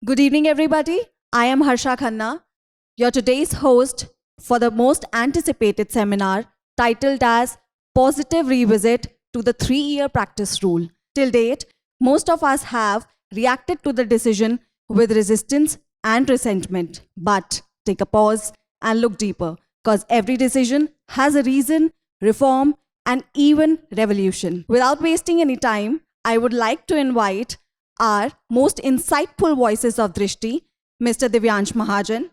Good evening, everybody. I am Harsha Khanna, your today's host for the most anticipated seminar titled as Positive Revisit to the 3-Year Practice Rule. Till date, most of us have reacted to the decision with resistance and resentment. But take a pause and look deeper, because every decision has a reason, reform, and even revolution. Without wasting any time, I would like to invite our most insightful voices of Drishti, Mr. Divyansh Mahajan,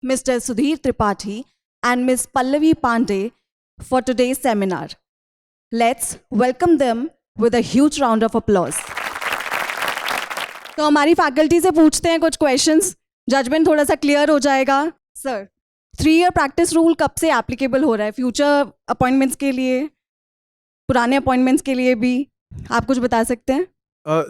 Mr. Sudhir Tripathi, and Ms. Pallavi Pandey for today's seminar. Let's welcome them with a huge round of applause. तो हमारी faculty से पूछते हैं कुछ questions, judgement थोड़ा सा clear हो जाएगा. सर, 3-year प्रैक्टिस रूल कब से एप्लीकेबल हो रहा है? फ्यूचर अपॉइंटमेंट्स के लिए, पुराने अपॉइंटमेंट्स के लिए भी आप कुछ बता सकते हैं?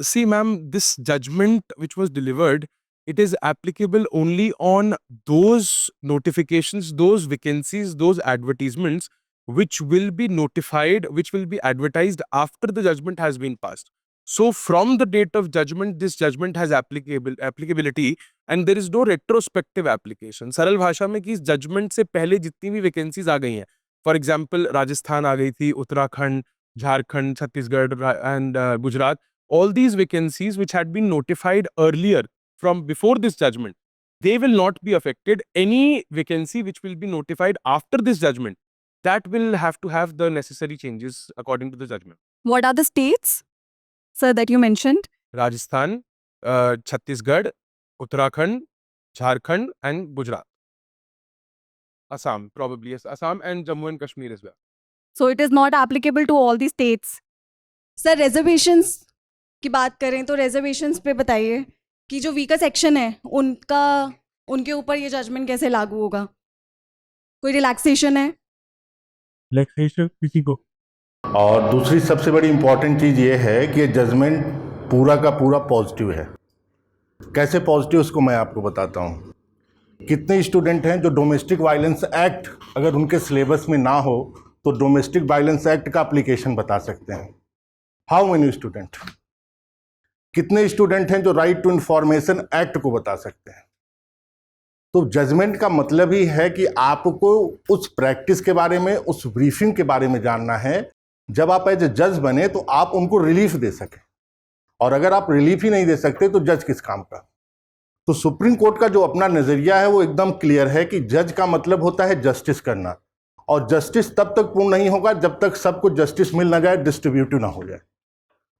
See, ma'am, this judgment which was delivered, it is applicable only on those notifications, those vacancies, those advertisements which will be notified, which will be advertised after the judgment has been passed. So from the date of judgment, this judgment has applicability and there is no retrospective application. सरल भाषा में कि इस judgment से पहले जितनी भी vacancies आ गई हैं, for example, राजस्थान आ गई थी, Uttarakhand, Jharkhand, Chhattisgarh and Gujarat, all these vacancies which had been notified earlier from before this judgment, they will not be affected. Any vacancy which will be notified after this judgment, that will have to have the necessary changes according to the judgment. What are the states, sir, that you mentioned? Rajasthan, Chhattisgarh, Uttarakhand, Jharkhand and Gujarat. Assam, probably yes. Assam and Jammu and Kashmir as well. So it is not applicable to all the states. Sir, reservations की बात करें तो reservations पे बताइए कि जो weaker section है उनके ऊपर ये judgment कैसे लागू होगा? कोई relaxation है? रिलैक्सेशन किसी को. और दूसरी सबसे बड़ी इम्पॉर्टेंट चीज़ ये है कि ये जजमेंट पूरा का पूरा पॉजिटिव है. कैसे पॉजिटिव उसको मैं आपको बताता हूँ. कितने स्टूडेंट हैं जो डोमेस्टिक वायलेंस एक्ट अगर उनके सिलेबस में ना हो तो डोमेस्टिक वायलेंस एक्ट का एप्लीकेशन बता सकते हैं? How many student? कितने स्टूडेंट हैं जो राइट टू इंफॉर्मेशन एक्ट को बता सकते हैं? तो जजमेंट का मतलब ही है कि आपको उस प्रैक्टिस के बारे में, उस ब्रीफिंग के बारे में जानना है. जब आप एज ए जज बने तो आप उनको रिलीफ दे सकें, और अगर आप रिलीफ ही नहीं दे सकते तो जज किस काम का? तो सुप्रीम कोर्ट का जो अपना नज़रिया है वो एकदम क्लियर है कि जज का मतलब होता है जस्टिस करना, और जस्टिस तब तक पूर्ण नहीं होगा जब तक सबको जस्टिस मिल ना जाए, डिस्ट्रीब्यूटिव ना हो जाए.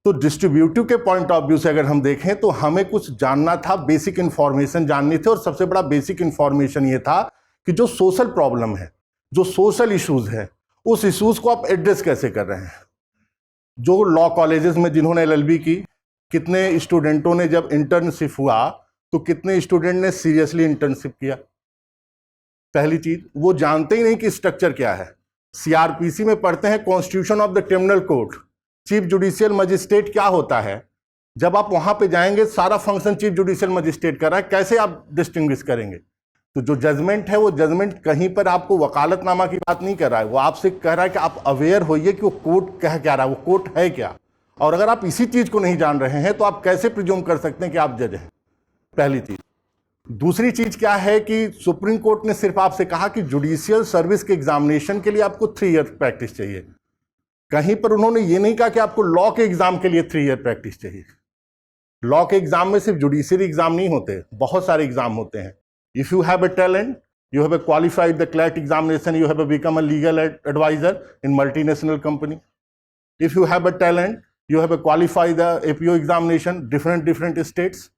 तो डिस्ट्रीब्यूटिव के पॉइंट ऑफ व्यू से अगर हम देखें तो हमें कुछ जानना था, बेसिक इन्फॉर्मेशन जाननी थी, और सबसे बड़ा बेसिक इन्फॉर्मेशन ये था कि जो सोशल प्रॉब्लम है, जो सोशल इश्यूज है, उस इश्यूज को आप एड्रेस कैसे कर रहे हैं. जो लॉ कॉलेजेस में जिन्होंने LLB की, कितने स्टूडेंटों ने जब इंटर्नशिप हुआ तो कितने स्टूडेंट ने सीरियसली इंटर्नशिप किया? पहली चीज, वो जानते ही नहीं कि स्ट्रक्चर क्या है. CRPC में पढ़ते हैं constitution of the criminal code, chief judicial magistrate क्या होता है. जब आप वहां पे जाएंगे सारा फंक्शन चीफ जुडिशियल मजिस्ट्रेट कर रहा है, कैसे आप डिस्टिंग्विश करेंगे? तो जो जजमेंट है वो जजमेंट कहीं पर आपको वकालतनामा की बात नहीं कर रहा है, वो आपसे कह रहा है कि आप अवेयर होइए कि वो कोर्ट कह क्या रहा है, वो कोर्ट है क्या. और अगर आप इसी चीज को नहीं जान रहे हैं तो आप कैसे प्रिज्यूम कर सकते हैं कि आप जज हैं? पहली चीज. दूसरी चीज क्या है कि सुप्रीम कोर्ट ने सिर्फ आपसे कहा कि जुडिशियल सर्विस के एग्जामिनेशन के लिए आपको 3 ईयर प्रैक्टिस चाहिए. कहीं पर उन्होंने ये नहीं कहा कि आपको लॉ के एग्जाम के लिए 3 ईयर प्रैक्टिस चाहिए. लॉ के एग्जाम में सिर्फ जुडिशियरी एग्जाम नहीं होते, बहुत सारे एग्जाम होते हैं. If you have a talent, you have qualified the CLAT examination, you have become a legal advisor in multinational company. If you have a talent, you have qualified the APO examination, different states.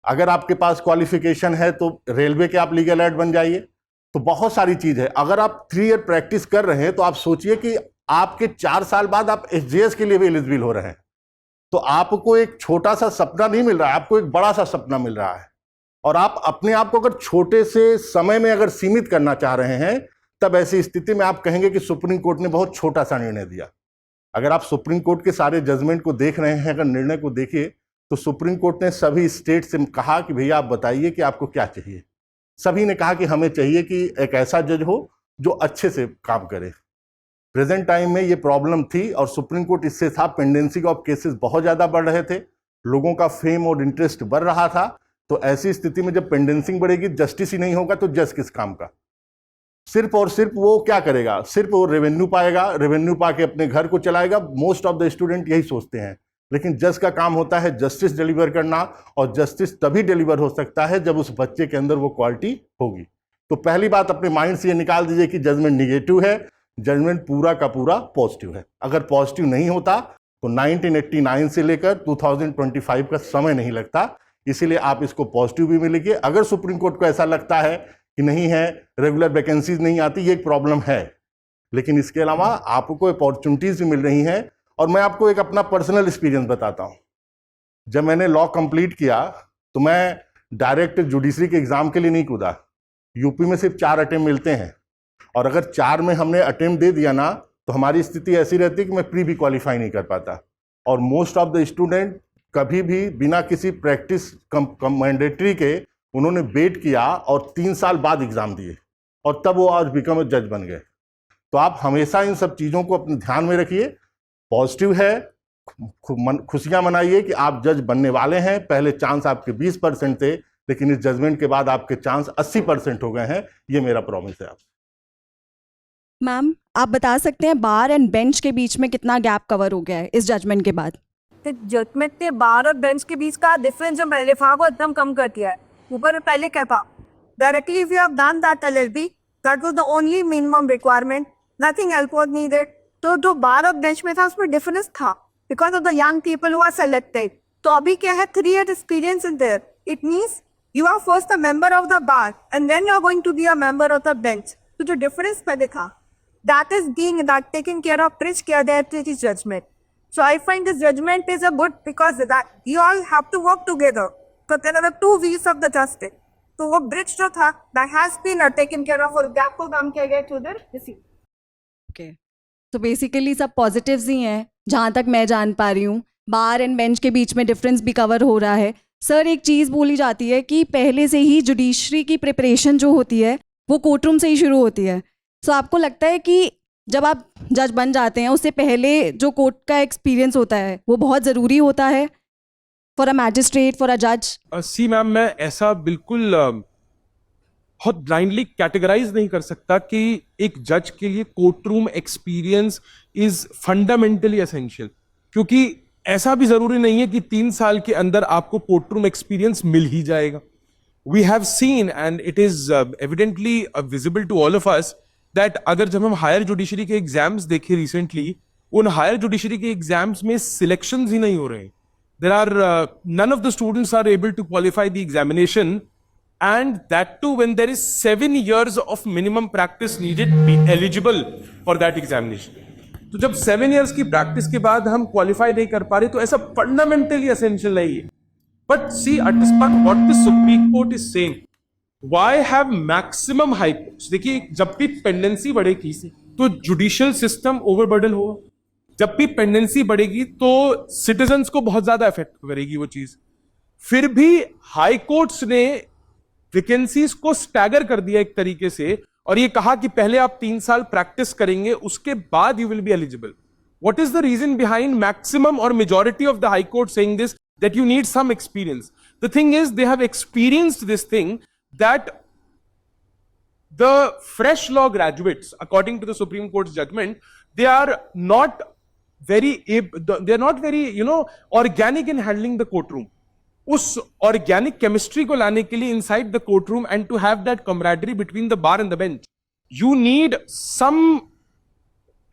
अगर आपके पास qualification है तो railway के आप legal aid बन जाइए. तो बहुत सारी चीज़ है. अगर आप 3 ईयर प्रैक्टिस कर रहे हैं तो आप सोचिए कि आपके 4 साल बाद आप SJS के लिए भी एलिजिबल हो रहे हैं. तो आपको एक छोटा सा सपना नहीं मिल रहा है, आपको एक बड़ा सा सपना मिल रहा है. और आप अपने आप को अगर छोटे से समय में अगर सीमित करना चाह रहे हैं, तब ऐसी स्थिति में आप कहेंगे कि सुप्रीम कोर्ट ने बहुत छोटा सा निर्णय दिया. अगर आप सुप्रीम कोर्ट के सारे जजमेंट को देख रहे हैं, अगर निर्णय को देखिए, तो सुप्रीम कोर्ट ने सभी स्टेट से कहा कि भैया आप बताइए कि आपको क्या चाहिए. सभी ने कहा कि हमें चाहिए कि एक ऐसा जज हो जो अच्छे से काम करे. प्रेजेंट टाइम में ये प्रॉब्लम थी और सुप्रीम कोर्ट इससे था, पेंडेंसी ऑफ केसेस बहुत ज़्यादा बढ़ रहे थे, लोगों का फेम और इंटरेस्ट बढ़ रहा था. तो ऐसी स्थिति में जब पेंडेंसिंग बढ़ेगी, जस्टिस ही नहीं होगा तो जज किस काम का? सिर्फ और सिर्फ वो क्या करेगा? सिर्फ वो रेवेन्यू पाएगा, रेवेन्यू पाके अपने घर को चलाएगा। मोस्ट ऑफ द स्टूडेंट यही सोचते हैं। लेकिन जज का काम होता है जस्टिस डिलीवर करना, और जस्टिस तभी डिलीवर हो सकता है जब उस बच्चे के अंदर वो क्वालिटी होगी। तो पहली बात अपने माइंड से ये निकाल दीजिए कि जजमेंट निगेटिव है, जजमेंट पूरा का पूरा पॉजिटिव है। अगर पॉजिटिव नहीं होता तो 1989 से लेकर 2025 का समय नहीं लगता। इसीलिए आप इसको पॉजिटिव भी मिलेंगे। अगर सुप्रीम कोर्ट को ऐसा लगता है कि नहीं है, रेगुलर वैकेंसीज नहीं आती, ये एक प्रॉब्लम है, लेकिन इसके अलावा आपको अपॉर्चुनिटीज भी मिल रही हैं। और मैं आपको एक अपना पर्सनल एक्सपीरियंस बताता हूं। जब मैंने लॉ कंप्लीट किया तो मैं डायरेक्ट जुडिशरी के एग्जाम के लिए नहीं कूदा। यूपी में सिर्फ 4 अटेम्प्ट मिलते हैं, और अगर 4 में हमने अटेम्प्ट दे दिया ना, तो हमारी स्थिति ऐसी रहती है कि मैं प्री भी क्वालिफाई नहीं कर पाता। और मोस्ट ऑफ द स्टूडेंट कभी भी बिना किसी प्रैक्टिस मैंडेटरी के उन्होंने वेट किया और 3 साल बाद एग्जाम दिए, और तब वो आज बिकम जज बन गए। तो आप हमेशा इन सब चीज़ों को अपने ध्यान में रखिए। पॉजिटिव है, खुशियां मनाइए कि आप जज बनने वाले हैं। पहले चांस आपके 20% थे, लेकिन इस जजमेंट के बाद आपके चांस 80% हो गए हैं। ये मेरा प्रॉमिस है आपसे। मैम, आप बता सकते हैं बार एंड बेंच के बीच में कितना गैप कवर हो गया है इस जजमेंट के बाद? जजमेंट ने बार और बेंच के बीच का डिफरेंस जो मैंने लिखा वो एकदम कम कर दिया है। ऊपर में पहले क्या था, directly if you have done that LLB, that was the only minimum requirement, nothing else was needed. तो जो बार और बेंच में था उसमें डिफरेंस था because of the young people who are selected. तो अभी क्या है, 3 years experience in there. It means you are first a member of the bar and then you are going to be a member of the bench. तो जो difference पहले था, that is being that taken care of, bridge किया गया है this judgment. So I find this judgment is a good because that you all have to work together. So there are the 2 wheels of the justice. तो वो bridge जो था that has been taken care of और gap को कम किया गया to the receipt. Okay, तो basically सब पॉजिटिव्स ही हैं जहाँ तक मैं जान पा रही हूँ। बार एंड बेंच के बीच में डिफरेंस भी कवर हो रहा है। सर, एक चीज़ बोली जाती है कि पहले से ही जुडिशरी की प्रिपरेशन जो होती है वो कोर्ट रूम से ही शुरू होती है। सो आपको लगता है कि जब आप जज बन जाते हैं उससे पहले जो कोर्ट का एक्सपीरियंस होता है वो बहुत ज़रूरी होता है for a magistrate, for a जज? सी मैम, मैं ऐसा बिल्कुल बहुत ब्लाइंडली कैटेगराइज नहीं कर सकता कि एक जज के लिए court room experience is fundamentally essential, क्योंकि ऐसा भी जरूरी नहीं है कि 3 साल के अंदर आपको कोर्ट रूम एक्सपीरियंस मिल ही जाएगा। We have seen and it is evidently visible to all of us that अगर जब हम हायर जुडिशरी के एग्जाम्स देखें रिसेंटली, उन हायर जुडिशरी के एग्जाम्स में सिलेक्शंस ही नहीं हो रहे। There are none of the students are able to qualify the examination, and that too when there is 7 years of minimum practice needed be eligible for that examination. तो जब 7 years की practice के बाद हम क्वालिफाई नहीं कर पा रहे, तो ऐसा फंडामेंटली एसेंशियल नहीं है। But see at this point what the Supreme Court is saying, why have maximum high courts? देखिए, जब भी पेंडेंसी बढ़ेगी तो जुडिशियल सिस्टम ओवरबर्डन होगा। जब भी पेंडेंसी बढ़ेगी तो सिटीजन्स को बहुत ज्यादा इफेक्ट करेगी वो चीज। फिर भी हाई कोर्ट्स ने वैकेंसीज को स्टैगर कर दिया एक तरीके से, और ये कहा कि पहले आप 3 साल प्रैक्टिस करेंगे, उसके बाद you will be eligible. What is the reason behind maximum और majority of the high Court saying this, that you need some experience? The thing is they have experienced this thing that the fresh law graduates, according to the Supreme Court's judgment, they are not very organic in handling the courtroom. उस organic chemistry को लाने के लिए inside the court room and to have that camaraderie between the bar and the bench, you need some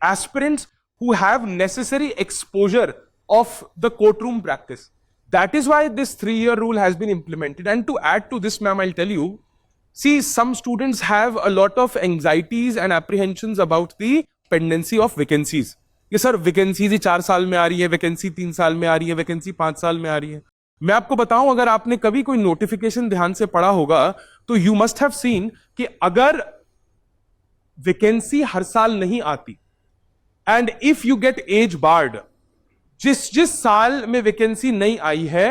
aspirants who have necessary exposure of the court room practice. That is why this 3-year rule has been implemented. And to add to this, ma'am, I'll tell you, see, some students have a lot of anxieties and apprehensions about the pendency of vacancies. ये sir vacancy 4 साल में आ रही है, vacancy 3 साल में आ रही है, vacancy 5 साल में आ रही है. मैं आपको बताऊं, अगर आपने कभी कोई नोटिफिकेशन ध्यान से पढ़ा होगा तो यू मस्ट हैव सीन कि अगर वैकेंसी हर साल नहीं आती and if you get age barred, जिस साल में वैकेंसी नहीं आई है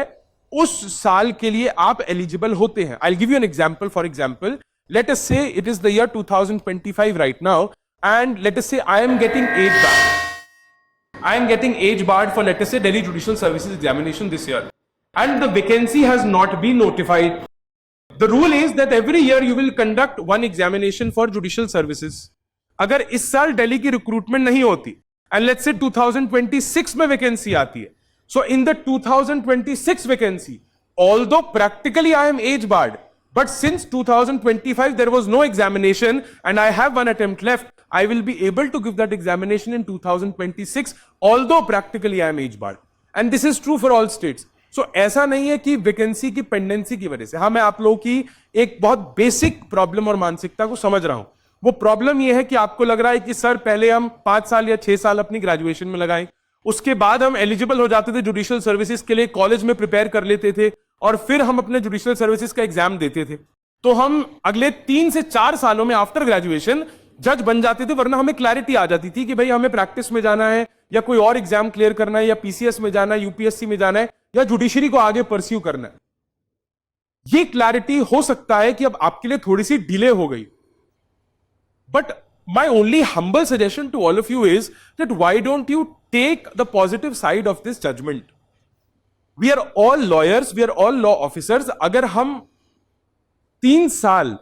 उस साल के लिए आप एलिजिबल होते हैं. I will give you an example. For example, let us say it is the year 2025 right now, and let us say I am getting age barred. I am getting age barred for, let us say, Delhi Judicial Services examination this year. and the vacancy has not been notified. The rule is that every year you will conduct one examination for judicial services. अगर इस साल दिल्ली की recruitment नहीं होती and let's say 2026 में vacancy आती है, so in the 2026 vacancy, although practically I am age barred, but since 2025 there was no examination and I have one attempt left, I will be able to give that examination in 2026, although practically I am age barred. And this is true for all states. So ऐसा नहीं है कि vacancy की pendency की वजह से. हाँ, मैं आप लोगों की एक बहुत बेसिक प्रॉब्लम और मानसिकता को समझ रहा हूं. वो प्रॉब्लम ये है कि आपको लग रहा है कि सर पहले हम 5 साल या 6 साल अपनी ग्रेजुएशन में लगाएं, उसके बाद हम एलिजिबल हो जाते थे जुडिशियल सर्विसेज के लिए, कॉलेज में प्रिपेयर कर लेते थे और फिर हम अपने जुडिशियल सर्विसेज का एग्जाम देते थे. तो हम अगले 3 से 4 सालों में आफ्टर ग्रेजुएशन जज बन जाते थे, वरना हमें क्लैरिटी आ जाती थी कि भाई हमें प्रैक्टिस में जाना है या कोई और एग्जाम क्लियर करना है या पीसीएस में जाना है, यूपीएससी में जाना है या जुडिशरी को आगे परस्यू करना है. ये क्लैरिटी हो सकता है कि अब आपके लिए थोड़ी सी डिले हो गई. But my only humble suggestion to all of you is that why don't you take the positive side of this judgment. We are all lawyers, we are all law officers. अगर हम 3 साल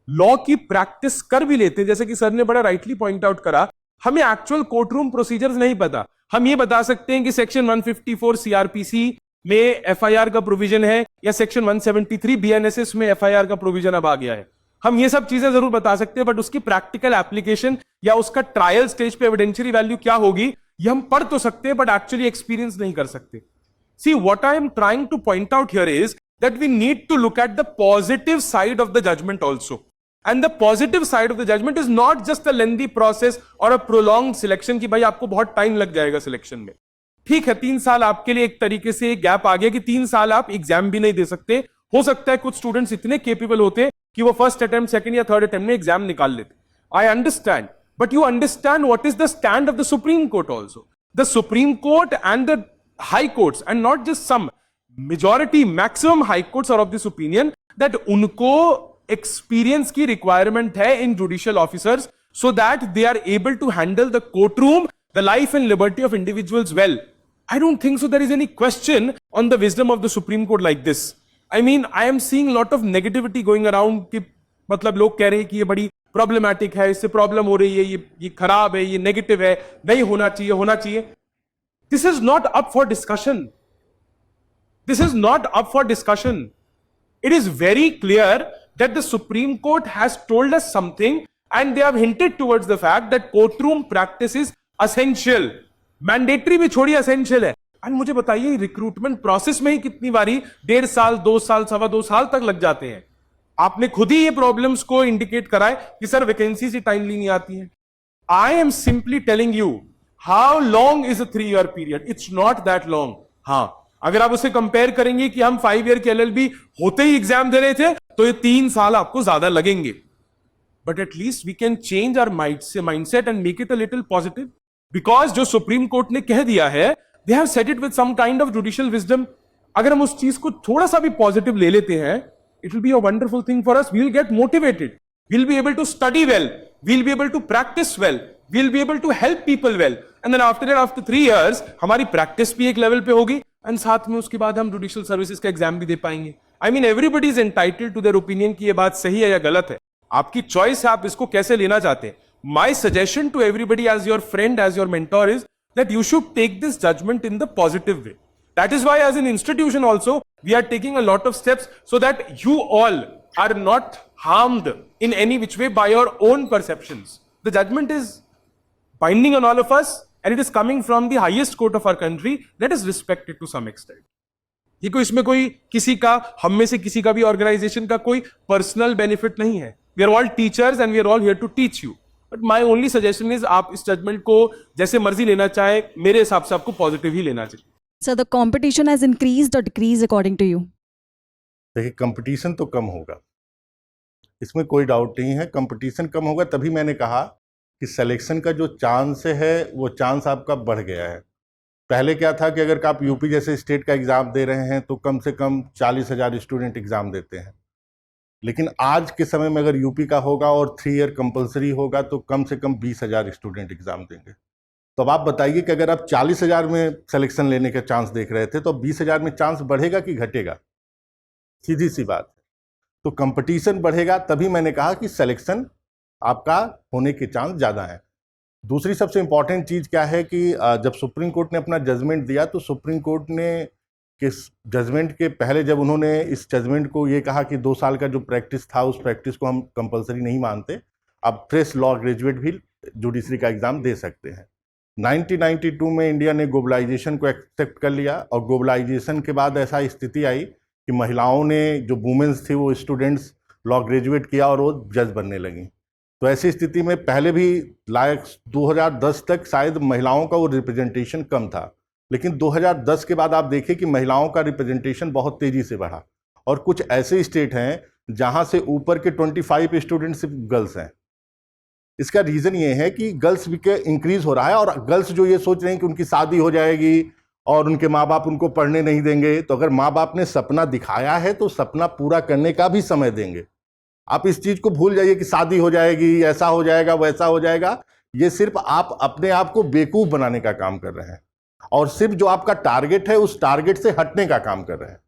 law की practice कर भी लेते, जैसे कि sir ने बड़ा राइटली पॉइंट आउट करा, हमें एक्चुअल कोर्ट रूम प्रोसीजर्स नहीं पता. हम ये बता सकते हैं कि सेक्शन 154 सीआरपीसी में एफआईआर का प्रोविजन है या सेक्शन 173 बीएनएसएस में एफआईआर का प्रोविजन अब आ गया है. हम ये सब चीजें जरूर बता सकते हैं, बट उसकी प्रैक्टिकल एप्लीकेशन या उसका ट्रायल स्टेज पे एविडेंशियरी वैल्यू क्या होगी ये हम पढ़ तो सकते हैं, बट एक्चुअली एक्सपीरियंस नहीं कर सकते. See, what I am trying to point out here is that we need to look at the positive side of the judgment also. And the positive side of the judgment is not just a lengthy process or a prolonged selection कि भाई आपको बहुत time लग जाएगा selection में. ठीक है, 3 साल आपके लिए एक तरीके से गैप आ गया कि 3 साल आप एग्जाम भी नहीं दे सकते. हो सकता है कुछ स्टूडेंट्स इतने केपेबल होते कि वो फर्स्ट अटेम्प्ट, सेकंड या थर्ड अटेम्प्ट में एग्जाम निकाल लेते. I understand, but you understand what is the stand of the supreme court also. The supreme court and the high courts and not just some, majority maximum high courts are of this opinion that उनको experience की requirement है in judicial officers so that they are able to handle the courtroom, the life and liberty of individuals well. I don't think so there is any question on the wisdom of the Supreme Court like this. I mean, I am seeing a lot of negativity going around कि मतलब लोग कह रहे हैं कि ये बड़ी problematic है, इससे प्रॉब्लम हो रही है, ये खराब है, ये नेगेटिव है, नहीं होना चाहिए, होना चाहिए. This is not up for discussion. This is not up for discussion. It is very clear that the Supreme Court has told us something and they have hinted towards the fact that courtroom practice is essential. Mandatory भी छोड़िए, essential है. And मुझे बताइए recruitment process में ही कितनी बारी 1.5 साल, 2 साल, 2.25 साल तक लग जाते हैं. आपने खुद ही ये प्रॉब्लम्स को इंडिकेट करा है कि सर वैकेंसीज टाइमली नहीं आती हैं. I am simply telling you how long is a 3 year period. It's not that long. हाँ, अगर आप उसे कंपेयर करेंगे कि हम 5 year के एलएलबी होते ही एग्जाम दे रहे थे तो ये 3 साल आपको ज्यादा लगेंगे. But at least we can change our mindset and make it a little positive. Because जो सुप्रीम कोर्ट ने कह दिया है, they have said it with some kind of judicial wisdom. अगर हम उस चीज को थोड़ा सा भी पॉजिटिव ले लेते हैं, it will be a wonderful thing for us. We will get motivated. We'll be able to study well. We'll be able to practice well. We'll be able to help people well. And then after that, after 3 years, हमारी practice भी एक level पे होगी and साथ में उसके बाद हम जुडिशियल सर्विसेज का एग्जाम भी दे पाएंगे. I mean, everybody is entitled to their opinion कि ये बात सही है या गलत है. आपकी चॉइस है, आप इसको कैसे लेना चाहते हैं. My suggestion to everybody as your friend, as your mentor is that you should take this judgment in the positive way. That is why as an institution also we are taking a lot of steps so that you all are not harmed in any which way by your own perceptions. The judgment is binding on all of us and it is coming from the highest court of our country that is respected to some extent. ये कोई इसमें कोई किसी का, हम में से किसी का भी ऑर्गेनाइजेशन का कोई पर्सनल बेनिफिट नहीं है. We are all teachers and we are all here to teach you. But my only suggestion is आप इस जजमेंट को जैसे मर्जी लेना चाहे, मेरे हिसाब से आपको पॉजिटिव ही लेना चाहिए. So the competition has increased or decreased according to you? देखिए, कंपटीशन तो कम होगा, इसमें कोई डाउट नहीं है. कंपटीशन कम होगा तभी मैंने कहा कि सिलेक्शन का जो चांस है वो चांस आपका बढ़ गया है. पहले क्या था कि अगर आप यूपी जैसे स्टेट का एग्ज़ाम दे रहे हैं तो कम से कम 40,000 स्टूडेंट एग्ज़ाम देते हैं. लेकिन आज के समय में अगर यूपी का होगा और 3 year कंपलसरी होगा तो कम से कम 20,000 स्टूडेंट एग्ज़ाम देंगे. तो अब आप बताइए कि अगर आप 40,000 में सिलेक्शन लेने का चांस देख रहे थे तो 20,000 में चांस बढ़ेगा कि घटेगा? सीधी सी बात। तो कंपटीशन बढ़ेगा, तभी मैंने कहा कि सिलेक्शन आपका होने के चांस ज़्यादा हैं। दूसरी सबसे इम्पॉर्टेंट चीज़ क्या है कि जब सुप्रीम कोर्ट ने अपना जजमेंट दिया तो सुप्रीम कोर्ट ने किस जजमेंट के पहले जब उन्होंने इस जजमेंट को ये कहा कि 2 साल का जो प्रैक्टिस था उस प्रैक्टिस को हम कंपलसरी नहीं मानते, अब फ्रेश लॉ ग्रेजुएट भी जुडिशरी का एग्ज़ाम दे सकते हैं। 1992 में इंडिया ने ग्लोबलाइजेशन को एक्सेप्ट कर लिया और ग्लोबलाइजेशन के बाद ऐसा स्थिति आई कि महिलाओं ने, जो वुमेन्स थी, वो स्टूडेंट्स लॉ ग्रेजुएट किया और वो जज बनने लगी। तो ऐसी स्थिति में पहले भी लायक 2010 तक शायद महिलाओं का वो रिप्रेजेंटेशन कम था, लेकिन 2010 के बाद आप देखिए कि महिलाओं का रिप्रेजेंटेशन बहुत तेज़ी से बढ़ा और कुछ ऐसे स्टेट हैं जहां से ऊपर के 25 स्टूडेंट सिर्फ गर्ल्स हैं। इसका रीज़न ये है कि गर्ल्स भी के इंक्रीज हो रहा है और गर्ल्स जो ये सोच रहे हैं कि उनकी शादी हो जाएगी और उनके माँ बाप उनको पढ़ने नहीं देंगे, तो अगर माँ बाप ने सपना दिखाया है तो सपना पूरा करने का भी समय देंगे। आप इस चीज़ को भूल जाइए कि शादी हो जाएगी, ऐसा हो जाएगा, वैसा हो जाएगा। ये सिर्फ आप अपने आप को बेवकूफ़ बनाने का काम कर रहे हैं और सिर्फ जो आपका टारगेट है उस टारगेट से हटने का काम कर रहे हैं।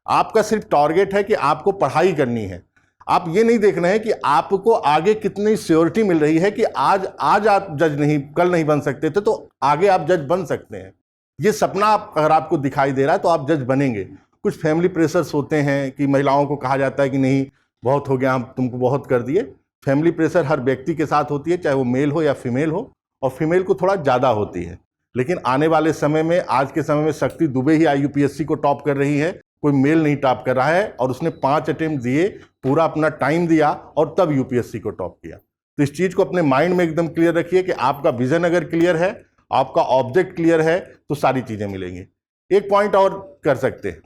आपका सिर्फ टारगेट है कि आपको पढ़ाई करनी है। आप ये नहीं देख रहे हैं कि आपको आगे कितनी श्योरिटी मिल रही है कि आज आप जज नहीं, कल नहीं बन सकते थे तो आगे आप जज बन सकते हैं। ये सपना अगर आपको दिखाई दे रहा है तो आप जज बनेंगे। कुछ फैमिली प्रेशर्स होते हैं कि महिलाओं को कहा जाता है कि नहीं, बहुत हो गया, हम तुमको बहुत कर दिए। फैमिली प्रेशर हर व्यक्ति के साथ होती है, चाहे वो मेल हो या फीमेल हो, और फीमेल को थोड़ा ज़्यादा होती है। लेकिन आने वाले समय में, आज के समय में शक्ति दुबे ही IUPSC को टॉप कर रही है, कोई मेल नहीं टॉप कर रहा है और उसने 5 अटेम्प्ट दिए, पूरा अपना टाइम दिया और तब UPSC को टॉप किया। तो इस चीज़ को अपने माइंड में एकदम क्लियर रखिए कि आपका विजन अगर क्लियर है, आपका ऑब्जेक्ट क्लियर है, तो सारी चीज़ें मिलेंगी। एक पॉइंट और कर सकते हैं,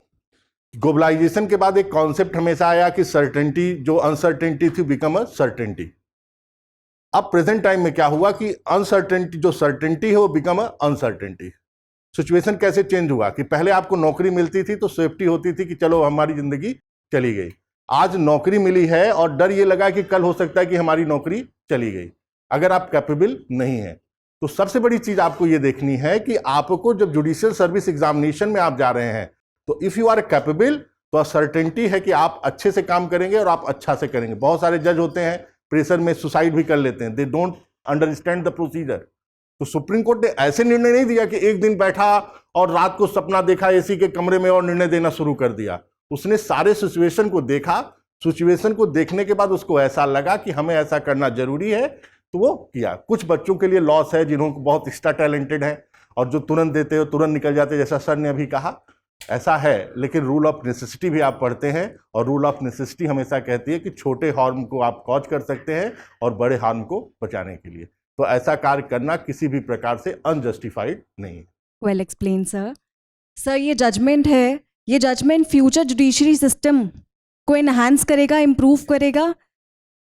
ग्लोबलाइजेशन के बाद एक कॉन्सेप्ट हमेशा आया कि सर्टेनिटी, जो अनसर्टेनिटी थी, बिकम अ सर्टेनिटी। अब प्रेजेंट टाइम में क्या हुआ कि अनसर्टेनिटी, जो सर्टेनिटी है, वो बिकम अ अनसर्टेनिटी। सिचुएशन कैसे चेंज हुआ कि पहले आपको नौकरी मिलती थी तो सेफ्टी होती थी कि चलो हमारी जिंदगी चली गई। आज नौकरी मिली है और डर ये लगा कि कल हो सकता है कि हमारी नौकरी चली गई अगर आप कैपेबल नहीं हैं। तो सबसे बड़ी चीज आपको ये देखनी है कि आपको जब जुडिशियल सर्विस एग्जामिनेशन में आप जा रहे हैं तो इफ यू आर कैपेबल, तो सर्टेनिटी है कि आप अच्छे से काम करेंगे और आप अच्छा से करेंगे। बहुत सारे जज होते हैं प्रेशर में सुसाइड भी कर लेते हैं, they don't understand the procedure. तो सुप्रीम कोर्ट ने ऐसे निर्णय नहीं दिया कि एक दिन बैठा और रात को सपना देखा एसी के कमरे में और निर्णय देना शुरू कर दिया। उसने सारे सिचुएशन को देखा, सिचुएशन को देखने के बाद उसको ऐसा लगा कि हमें ऐसा करना जरूरी है, तो वो किया। कुछ बच्चों के लिए लॉस है जिन्हों को बहुत एक्स्ट्रा टैलेंटेड है और जो तुरंत देते हो तुरंत निकल जाते, जैसा सर ने अभी कहा, ऐसा है। लेकिन रूल ऑफ नेसेसिटी भी आप पढ़ते हैं और रूल ऑफ नेसेसिटी हमेशा कहती है कि छोटे हार्म को आप कॉज कर सकते हैं और बड़े हार्म को बचाने के लिए। तो ऐसा कार्य करना किसी भी प्रकार से अनजस्टिफाइड नहीं है। Well explain sir. सर, ये जजमेंट है, ये जजमेंट फ्यूचर जुडिशरी सिस्टम को एनहांस करेगा, इम्प्रूव करेगा?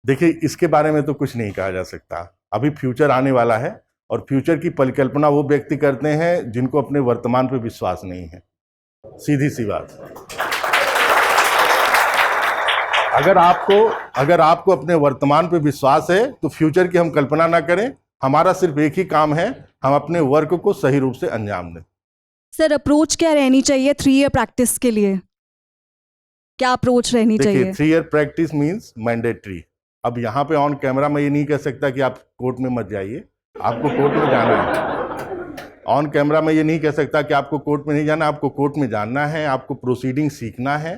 देखिए, इसके बारे में तो कुछ नहीं कहा जा सकता। अभी फ्यूचर आने वाला है और फ्यूचर की परिकल्पना वो व्यक्ति करते हैं जिनको अपने वर्तमान पे विश्वास नहीं है। सीधी सी बात। अगर आपको अपने वर्तमान पे विश्वास है तो फ्यूचर की हम कल्पना ना करें। हमारा सिर्फ एक ही काम है, हम अपने वर्क को सही रूप से अंजाम दें। सर, अप्रोच क्या रहनी चाहिए 3 ईयर प्रैक्टिस के लिए? क्या अप्रोच रहनी चाहिए? देखिए, 3 ईयर प्रैक्टिस मींस मैंडेटरी। अब यहाँ पे ऑन कैमरा मैं ये नहीं कह सकता कि आप कोर्ट में मत जाइए, आपको कोर्ट में जाना है। ऑन कैमरा में ये नहीं कह सकता कि आपको कोर्ट में नहीं जाना, आपको कोर्ट में जानना है, आपको प्रोसीडिंग सीखना है,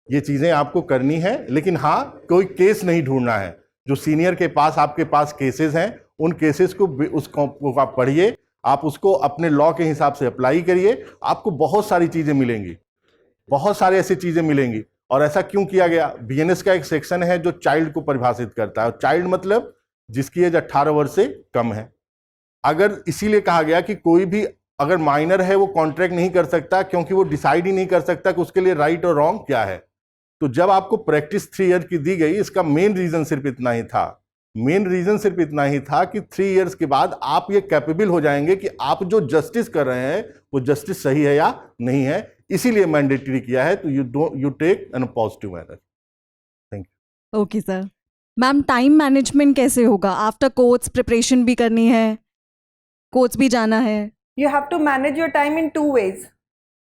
ये चीज़ें आपको करनी है। लेकिन हाँ, कोई केस नहीं ढूंढना है। जो सीनियर के पास आपके पास केसेस हैं, उन केसेस को उसको आप पढ़िए, आप उसको अपने लॉ के हिसाब से अप्लाई करिए। आपको बहुत सारी चीज़ें मिलेंगी, बहुत सारी ऐसी चीज़ें मिलेंगी। और ऐसा क्यों किया गया? BNS का एक सेक्शन है जो चाइल्ड को परिभाषित करता है। चाइल्ड मतलब जिसकी एज 18 वर्ष से कम है। अगर इसीलिए कहा गया कि कोई भी अगर माइनर है वो कॉन्ट्रैक्ट नहीं कर सकता, क्योंकि वो डिसाइड ही नहीं कर सकता कि उसके लिए राइट और रॉन्ग क्या है। तो जब आपको प्रैक्टिस 3 ईयर की दी गई, इसका मेन रीजन सिर्फ इतना ही था, कि 3 इयर्स के बाद आप ये कैपेबल हो जाएंगे कि आप जो जस्टिस कर रहे हैं वो जस्टिस सही है या नहीं है। इसीलिए मैंडेटरी किया है। तो you take in a positive manner. Thank you. Okay sir. Ma'am, time management कैसे होगा? आफ्टर कोर्ट्स प्रिपरेशन भी करनी है। कोर्ट्स भी जाना है. You have to manage your time in two ways.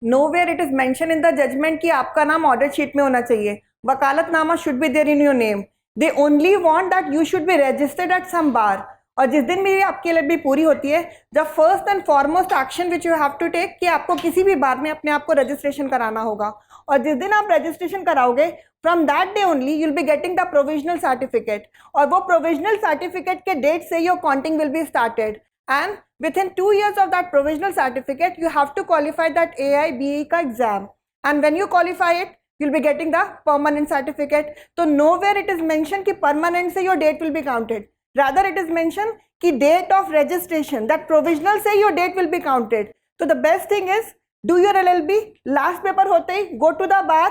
Nowhere it is mentioned in the judgment कि आपका नाम ऑर्डर शीट में होना चाहिए. वकालतनामा should be there in your name. They only want that you should be registered at some bar. और जिस दिन मेरी आपकी LLB पूरी होती है, the first and foremost action which you have to take कि आपको किसी भी बार में अपने आप को रजिस्ट्रेशन कराना होगा. और जिस दिन आप रजिस्ट्रेशन कराओगे, from that day only you will be getting the provisional certificate. और वो प्रोविजनल सर्टिफिकेट के डेट से your counting will be started. And within 2 years of that provisional certificate, you have to qualify that AIBE का exam. And when you qualify it, you'll be getting the permanent certificate. So nowhere it is mentioned कि permanent से your date will be counted. Rather it is mentioned कि date of registration, that provisional से your date will be counted. So the best thing is, do your LLB, last paper होते ही, go to the bar,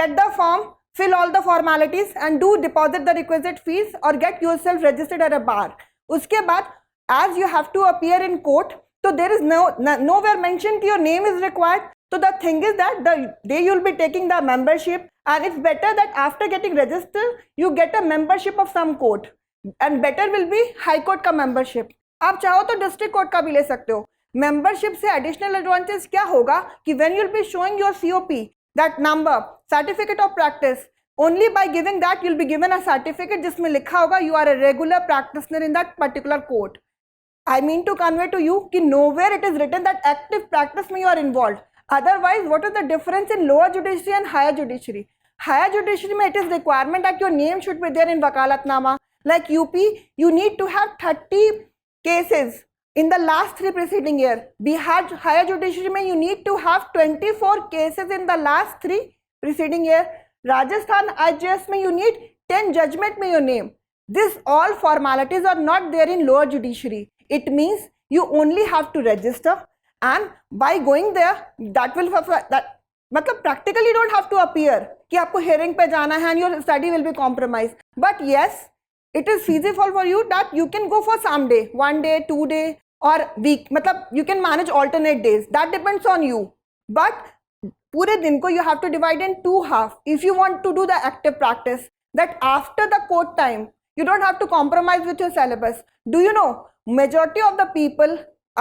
get the form, fill all the formalities and do deposit the requisite fees or get yourself registered at a bar. उसके बाद as you have to appear in court, so there is nowhere mentioned your name is required. So the thing is that the day you will be taking the membership, and it's better that after getting registered you get a membership of some court, and better will be high court का membership. आप चाहो तो district court का भी ले सकते हो. Membership से additional advantage क्या होगा कि when you will be showing your COP, that number, certificate of practice, only by giving that you will be given a certificate जिसमें लिखा होगा you are a regular practitioner in that particular court. I mean to convey to you कि nowhere it is written that active practice में you are involved. Otherwise, what is the difference in lower judiciary and higher judiciary? Higher judiciary में it is requirement that your name should be there in वकालतनामा. Like UP, you need to have 30 cases in the last 3 preceding year. Bihar higher judiciary में you need to have 24 cases in the last 3 preceding year. Rajasthan IJS में you need 10 judgment में your name. This all formalities are not there in lower judiciary. It means you only have to register, and by going there that will that मतलब practically don't have to appear कि आपको hearing पे जाना है and your study will be compromised. But yes, it is feasible for you that you can go for some day, 1 day, 2 day or week. मतलब you can manage alternate days. That depends on you. But पूरे दिन को you have to divide in 2 half if you want to do the active practice. That after the court time, you don't have to compromise with your syllabus. Do you know, majority of the people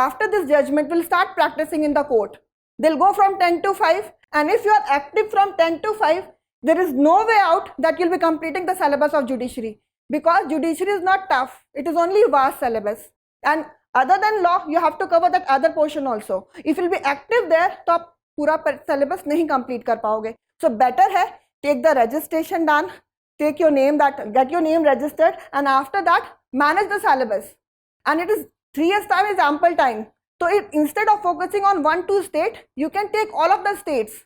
after this judgment will start practicing in the court. They'll go from 10 to 5, and if you are active from 10 to 5, there is no way out that you'll be completing the syllabus of judiciary, because judiciary is not tough. It is only vast syllabus, and other than law you have to cover that other portion also. If you'll be active there, तो आप पूरा syllabus नहीं complete कर पाओगे. So better है take the registration done, take your name, that get your name registered, and after that manage the syllabus. And it is 3 years time is ample time. So instead of focusing on 1-2 state, you can take all of the states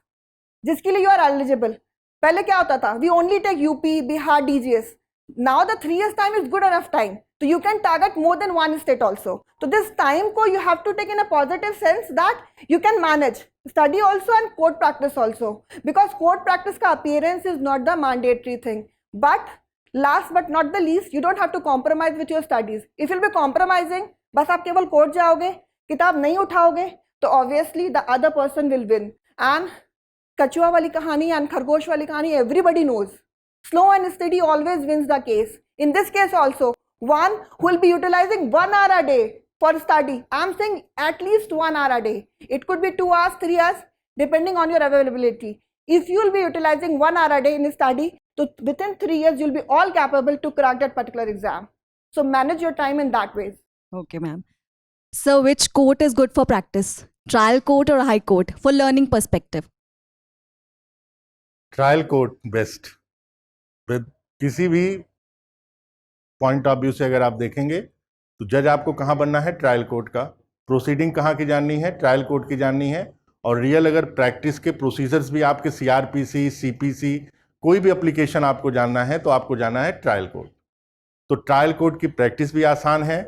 जिसके लिए you are eligible. पहले क्या होता था? We only take UP, Bihar, DGS. Now the 3 years time is good enough time. So you can target more than 1 state also. So this time को you have to take in a positive sense that you can manage study also and court practice also. Because court practice का appearance is not the mandatory thing. But last but not the least, you don't have to compromise with your studies. If you'll be compromising, बस आप केवल court जाओगे, किताब नहीं उठाओगे, तो obviously the other person will win. And कछुआ वाली कहानी and खरगोश वाली कहानी everybody knows. Slow and steady always wins the case. In this case also, one who will be utilizing 1 hour a day for study. I'm saying at least 1 hour a day. It could be 2 hours, 3 hours, depending on your availability. If you will be utilizing 1 hour a day in study, so within 3 years, you'll be all capable to crack that particular exam. So manage your time in that way. Okay, ma'am. So which court is good for practice? Trial court or high court for learning perspective? Trial court best. किसी भी point of view से अगर आप देखेंगे तो जज आपको कहाँ बनना है? ट्रायल कोर्ट का. प्रोसीडिंग कहाँ की जाननी है? ट्रायल कोर्ट की जाननी है. और रियल अगर प्रैक्टिस के प्रोसीजर्स भी आपके CRPC, CPC, कोई भी एप्लीकेशन आपको जानना है तो आपको जाना है ट्रायल कोर्ट. तो ट्रायल कोर्ट की प्रैक्टिस भी आसान है,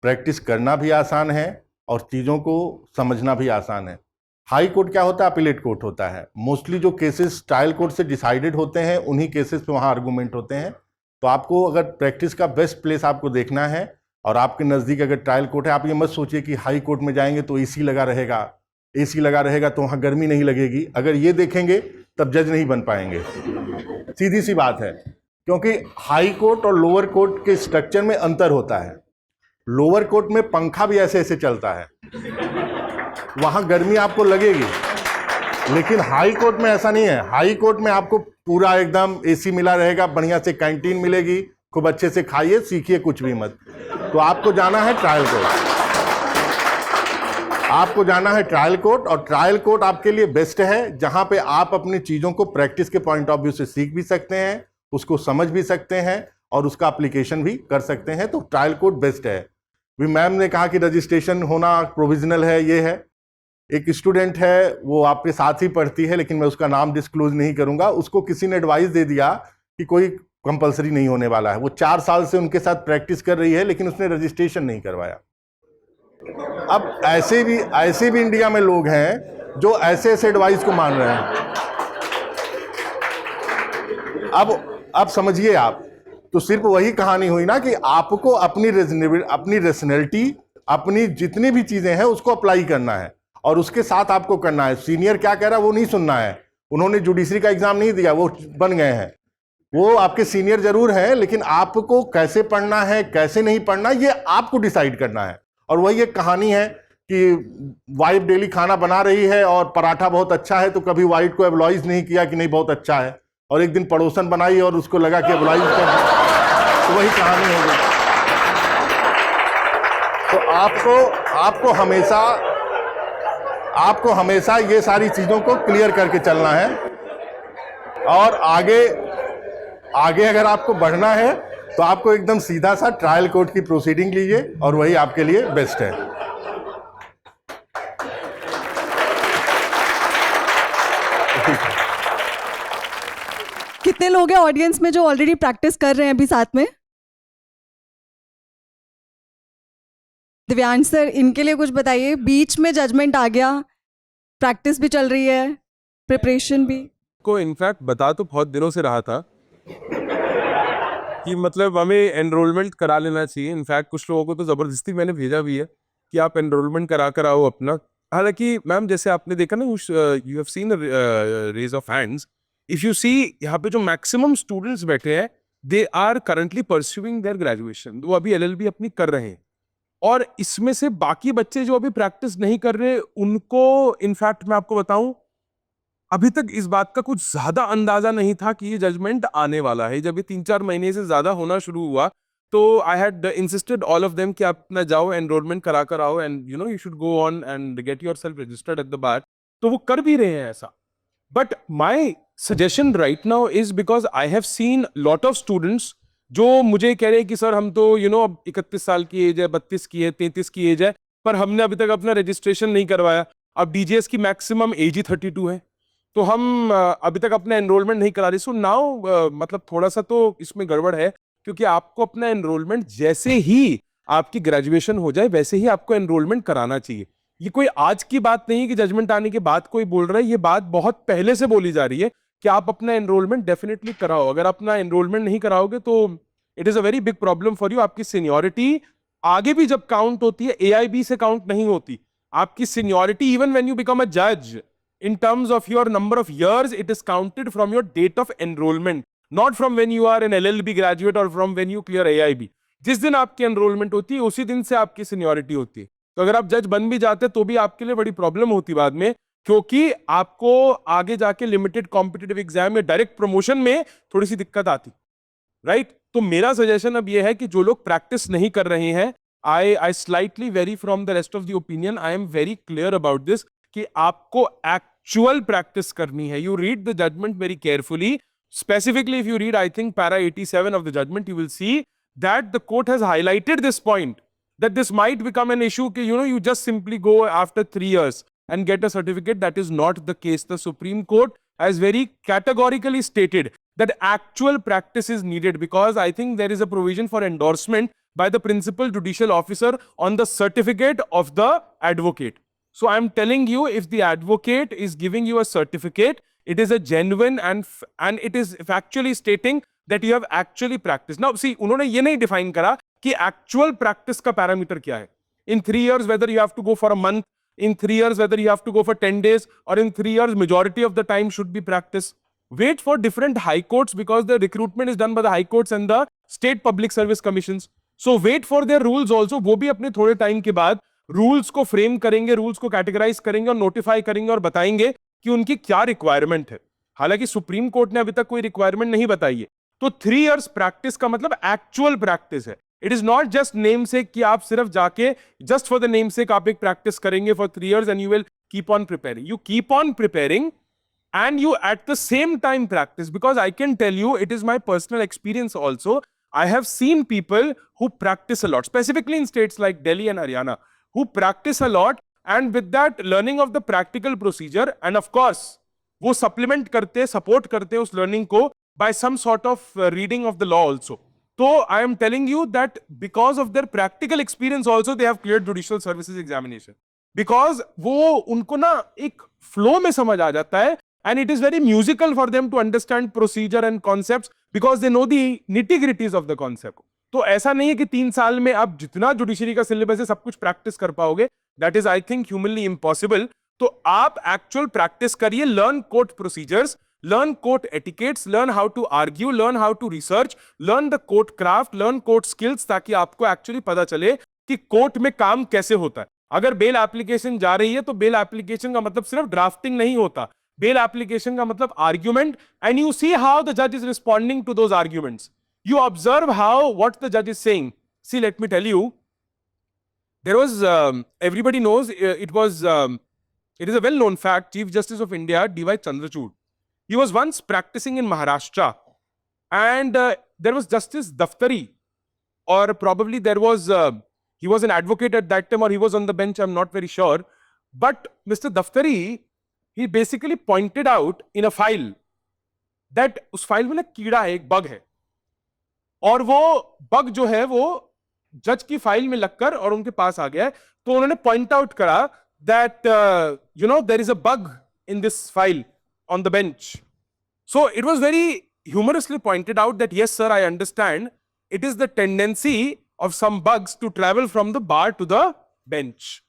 प्रैक्टिस करना भी आसान है और चीज़ों को समझना भी आसान है. हाई कोर्ट क्या होता है? अपीलेट कोर्ट होता है. मोस्टली जो केसेस ट्रायल कोर्ट से डिसाइडेड होते हैं उन्हीं केसेस पे वहाँ आर्गूमेंट होते हैं. तो आपको अगर प्रैक्टिस का बेस्ट प्लेस आपको देखना है और आपके नज़दीक अगर ट्रायल कोर्ट है, आप ये मत सोचिए कि हाई कोर्ट में जाएंगे तो AC लगा रहेगा तो वहाँ गर्मी नहीं लगेगी. अगर ये देखेंगे तब जज नहीं बन पाएंगे. सीधी सी बात है, क्योंकि हाई कोर्ट और लोअर कोर्ट के स्ट्रक्चर में अंतर होता है. लोअर कोर्ट में पंखा भी ऐसे ऐसे चलता है, वहां गर्मी आपको लगेगी, लेकिन हाई कोर्ट में ऐसा नहीं है। हाई कोर्ट में आपको पूरा एकदम एसी मिला रहेगा, बढ़िया से कैंटीन मिलेगी, खूब अच्छे से खाइए, सीखिए, कुछ भी मत। तो आपको जाना है ट्रायल कोर्ट, आपको जाना है ट्रायल कोर्ट, और ट्रायल कोर्ट आपके लिए बेस्ट है, जहां पे आप अपनी चीजों को प्रैक्टिस के पॉइंट ऑफ व्यू से सीख भी सकते हैं, उसको समझ भी सकते हैं और उसका एप्लीकेशन भी कर सकते हैं। तो ट्रायल कोर्ट बेस्ट है। भी मैम ने कहा कि रजिस्ट्रेशन होना प्रोविजनल है, ये है। एक स्टूडेंट है, वो आपके साथ ही पढ़ती है, लेकिन मैं उसका नाम डिस्क्लोज नहीं करूंगा। उसको किसी ने एडवाइस दे दिया कि कोई कंपलसरी नहीं होने वाला है। वो 4 साल से उनके साथ प्रैक्टिस कर रही है, लेकिन उसने रजिस्ट्रेशन नहीं करवाया। अब ऐसे भी इंडिया में लोग हैं जो ऐसे ऐसे एडवाइस को मान रहे हैं। अब समझिए आप, तो सिर्फ वही कहानी हुई ना कि आपको अपनी रेशनैलिटी, अपनी जितनी भी चीजें हैं उसको अप्लाई करना है और उसके साथ आपको करना है। सीनियर क्या कह रहा है वो नहीं सुनना है। उन्होंने जुडिशरी का एग्जाम नहीं दिया, वो बन गए हैं, वो आपके सीनियर जरूर हैं, लेकिन आपको कैसे पढ़ना है, कैसे नहीं पढ़ना, ये आपको डिसाइड करना है। और वही एक कहानी है कि वाइफ डेली खाना बना रही है और पराठा बहुत अच्छा है, तो कभी वाइफ को एब्लॉइज नहीं किया कि नहीं बहुत अच्छा है, और एक दिन पड़ोसन बनाई और उसको लगा कि एब्लॉइज कर, तो वही कहानी होगी। तो आपको हमेशा ये सारी चीजों को क्लियर करके चलना है, और आगे अगर आपको बढ़ना है तो आपको एकदम सीधा सा ट्रायल कोर्ट की प्रोसीडिंग लीजिए, और वही आपके लिए बेस्ट है। कितने लोग हैं ऑडियंस में जो ऑलरेडी प्रैक्टिस कर रहे हैं अभी साथ में? दिव्यांश सर, इनके लिए कुछ बताइए। बीच में जजमेंट आ गया, प्रैक्टिस भी चल रही है, प्रिपरेशन भी। को इनफैक्ट बता तो बहुत दिनों से रहा था कि मतलब हमें एनरोलमेंट करा लेना चाहिए। इनफैक्ट कुछ लोगों को तो ज़बरदस्ती मैंने भेजा भी है कि आप एनरोलमेंट करा कर आओ अपना। हालांकि मैम जैसे आपने देखा ना, you have seen raise of hands, if you see यहाँ पे जो मैक्सिमम स्टूडेंट्स बैठे हैं, they are currently pursuing their graduation. वो अभी LLB अपनी कर रहे हैं, और इसमें से बाकी बच्चे जो अभी प्रैक्टिस नहीं कर रहे, उनको इनफैक्ट मैं आपको बताऊं, अभी तक इस बात का कुछ ज्यादा अंदाजा नहीं था कि ये जजमेंट आने वाला है। जब ये 3-4 महीने से ज्यादा होना शुरू हुआ, तो I had insisted all of them कि आप अपना जाओ एनरोलमेंट करा कर आओ, and you should go on and get yourself registered at the bar. तो वो कर भी रहे हैं ऐसा। But my suggestion right now is, because I have seen lot of students जो मुझे कह रहे हैं कि सर हम तो अब 31 साल की एज है, 32 की है, 33 की एज है, पर हमने अभी तक अपना रजिस्ट्रेशन नहीं करवाया। अब DGS की मैक्सिमम एज ही 32 है, तो हम अभी तक अपना एनरोलमेंट नहीं करा रहे। सो नाउ मतलब थोड़ा सा तो इसमें गड़बड़ है, क्योंकि आपको अपना एनरोलमेंट जैसे ही आपकी ग्रेजुएशन हो जाए वैसे ही आपको एनरोलमेंट कराना चाहिए। ये कोई आज की बात नहीं कि जजमेंट आने के बाद कोई बोल रहा है, ये बात बहुत पहले से बोली जा रही है कि आप अपना एनरोलमेंट डेफिनेटली कराओ। अगर अपना एनरोलमेंट नहीं कराओगे तो it is a very big problem for you. आपकी सीनियरिटी आगे भी जब काउंट होती है, AIB से काउंट नहीं होती। आपकी seniority even when you become a जज, in terms of your number of years, it is counted from your date of enrollment, not from when you are an LLB graduate or from when you clear AIB. जिस दिन आपकी enrolment होती है उसी दिन से आपकी सीनियरिटी होती है। तो अगर आप जज बन भी जाते तो भी आपके लिए बड़ी प्रॉब्लम होती बाद में, क्योंकि आपको आगे जाके लिमिटेड कॉम्पिटिटिव एग्जाम में डायरेक्ट प्रमोशन में थोड़ी सी दिक्कत आती, राइट? तो मेरा सजेशन अब ये है कि जो लोग प्रैक्टिस नहीं कर रहे हैं, I slightly vary from the rest of the opinion, I am very clear about this कि आपको एक्चुअल प्रैक्टिस करनी है। You read the judgement very carefully, specifically if you read I think para 87 of the judgement, you will see that the court has highlighted this point that this might become an issue कि you just simply go after 3 years and get a certificate. That is not the case. The Supreme Court has very categorically stated that actual practice is needed, because I think there is a provision for endorsement by the principal judicial officer on the certificate of the advocate. So I am telling you, if the advocate is giving you a certificate, it is a genuine and it is factually stating that you have actually practiced. Now see, उन्होंने ये नहीं define करा कि actual practice का parameter क्या है. In 3 years, whether you have to go for a month, in 3 years, whether you have to go for 10 days, or in 3 years, majority of the time should be practice. Wait for different high courts, because the recruitment is done by the high courts and the state public service commissions. So wait for their rules also, वो भी अपने थोड़े time के बाद rules को frame करेंगे, rules को categorise करेंगे और नोटिफाई करेंगे और बताएंगे कि उनकी क्या रिक्वायरमेंट है। हालांकि सुप्रीम कोर्ट ने अभी तक कोई रिक्वायरमेंट नहीं बताई है। तो 3 इयर्स प्रैक्टिस का मतलब एक्चुअल प्रैक्टिस है। It is not just name से कि आप सिर्फ जाके जस्ट फॉर द नेम से आप एक प्रैक्टिस करेंगे for 3 years and you will keep on preparing. You keep on preparing and you at the same time practice, because I can tell you, it is my personal experience also. I have seen people who practice a lot, specifically in states like Delhi and Haryana, who practice a lot, and with that learning of the practical procedure, and of course वो supplement करते, support करते उस learning को by some sort of reading of the law also. So I am telling you that because of their practical experience also they have cleared judicial services examination, because वो उनको ना एक flow में समझ आ जाता है, and it is very musical for them to understand procedure and concepts because they know the nitty-gritties of the concept. तो ऐसा नहीं है कि 3 साल में आप जितना जुडिशरी का सिलेबस है सब कुछ प्रैक्टिस कर पाओगे, that is I think humanly impossible. तो आप एक्चुअल प्रैक्टिस करिए, learn court procedures, learn court etiquettes, learn how to argue, learn how to research, learn the court craft, learn court skills, ताकि आपको एक्चुअली पता चले कि कोर्ट में काम कैसे होता है। अगर बेल एप्लीकेशन जा रही है तो बेल एप्लीकेशन का मतलब सिर्फ ड्राफ्टिंग नहीं होता, बेल एप्लीकेशन का मतलब argument, and you see how the जज is responding to those arguments, you observe how what the judge is saying. See, let me tell you, there was everybody knows it is a well known fact, Chief Justice of India D.Y. Chandrachud, he was once practicing in Maharashtra, and there was Justice Daftari, or probably there was he was an advocate at that time, or he was on the bench, I'm not very sure, but Mr. Daftari, he basically pointed out in a file that उस file में ना कीड़ा है, एक bug है, और वो bug जो है वो जज की फाइल में लगकर और उनके पास आ गया है। तो उन्होंने पॉइंट आउट करा that you know there is a bug in this file on the bench. So it was very humorously pointed out that yes sir, I understand it is the tendency of some bugs to travel from the bar to the bench.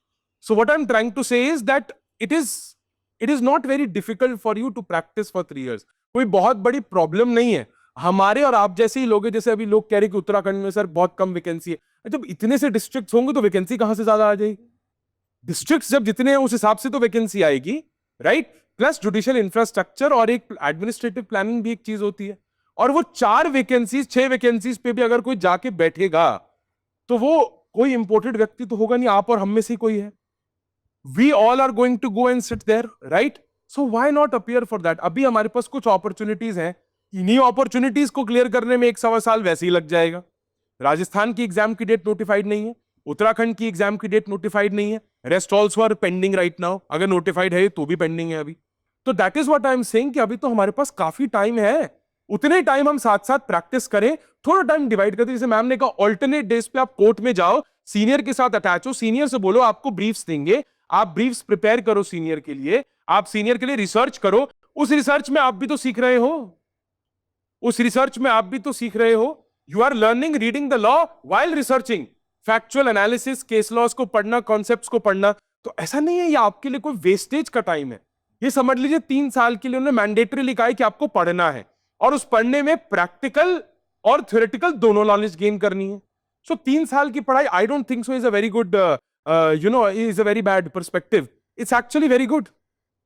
So what I am trying to say is that it is not very difficult for you to practise for 3 years। कोई बहुत बड़ी problem नहीं है। हमारे और आप जैसे ही लोग हैं, जैसे अभी लोग कह रहे कि उत्तराखंड में सर बहुत कम वैकेंसी है, जब इतने से डिस्ट्रिक्ट्स होंगे तो वैकेंसी कहां से ज्यादा आ जाएगी? डिस्ट्रिक्ट्स जब जितने हैं उस हिसाब से तो वैकेंसी आएगी, राइट? प्लस जुडिशियल इंफ्रास्ट्रक्चर और एक एडमिनिस्ट्रेटिव प्लानिंग भी एक चीज होती है। और वो 4 वैकेंसीज 6 वैकेंसीज पे भी अगर कोई जाके बैठेगा तो वो कोई इंपोर्टेड व्यक्ति तो होगा नहीं, आप और हम में से कोई है। We all are going to go and sit there, right? So why not appear for that? अभी हमारे पास कुछ अपॉर्चुनिटीज हैं, इन्हीं अपॉर्चुनिटीज को क्लियर करने में 1 सवा साल वैसे ही लग जाएगा। राजस्थान की एग्जाम की डेट नोटिफाइड नहीं है, उत्तराखंड की एग्जाम की डेट नोटिफाइड नहीं है, rest also are pending right now, अगर नोटिफाइड है तो भी पेंडिंग है अभी। तो that is what I am saying कि अभी तो हमारे पास काफी टाइम है, उतने टाइम हम साथ साथ प्रैक्टिस करें, थोड़ा टाइम डिवाइड करते, जैसे मैम ने कहा ऑल्टरनेट डेज पे आप कोर्ट में जाओ, सीनियर के साथ अटैच हो, सीनियर से बोलो आपको ब्रीफ्स देंगे, आप ब्रीफ्स प्रिपेयर करो सीनियर के लिए, आप सीनियर के लिए रिसर्च करो, उस रिसर्च में आप भी तो सीख रहे हो, उस रिसर्च में आप भी तो सीख रहे हो। You are learning reading the law while researching, factual analysis, case laws को पढ़ना, कॉन्सेप्ट्स को पढ़ना। तो ऐसा नहीं है ये आपके लिए कोई वेस्टेज का टाइम है, ये समझ लीजिए 3 साल के लिए उन्होंने मैंडेटरी लिखा है कि आपको पढ़ना है, और उस पढ़ने में प्रैक्टिकल और थ्योरेटिकल दोनों नॉलेज गेन करनी है। सो 3 साल की पढ़ाई आई don't think so is a very good you know is a very bad perspective, it's actually very good,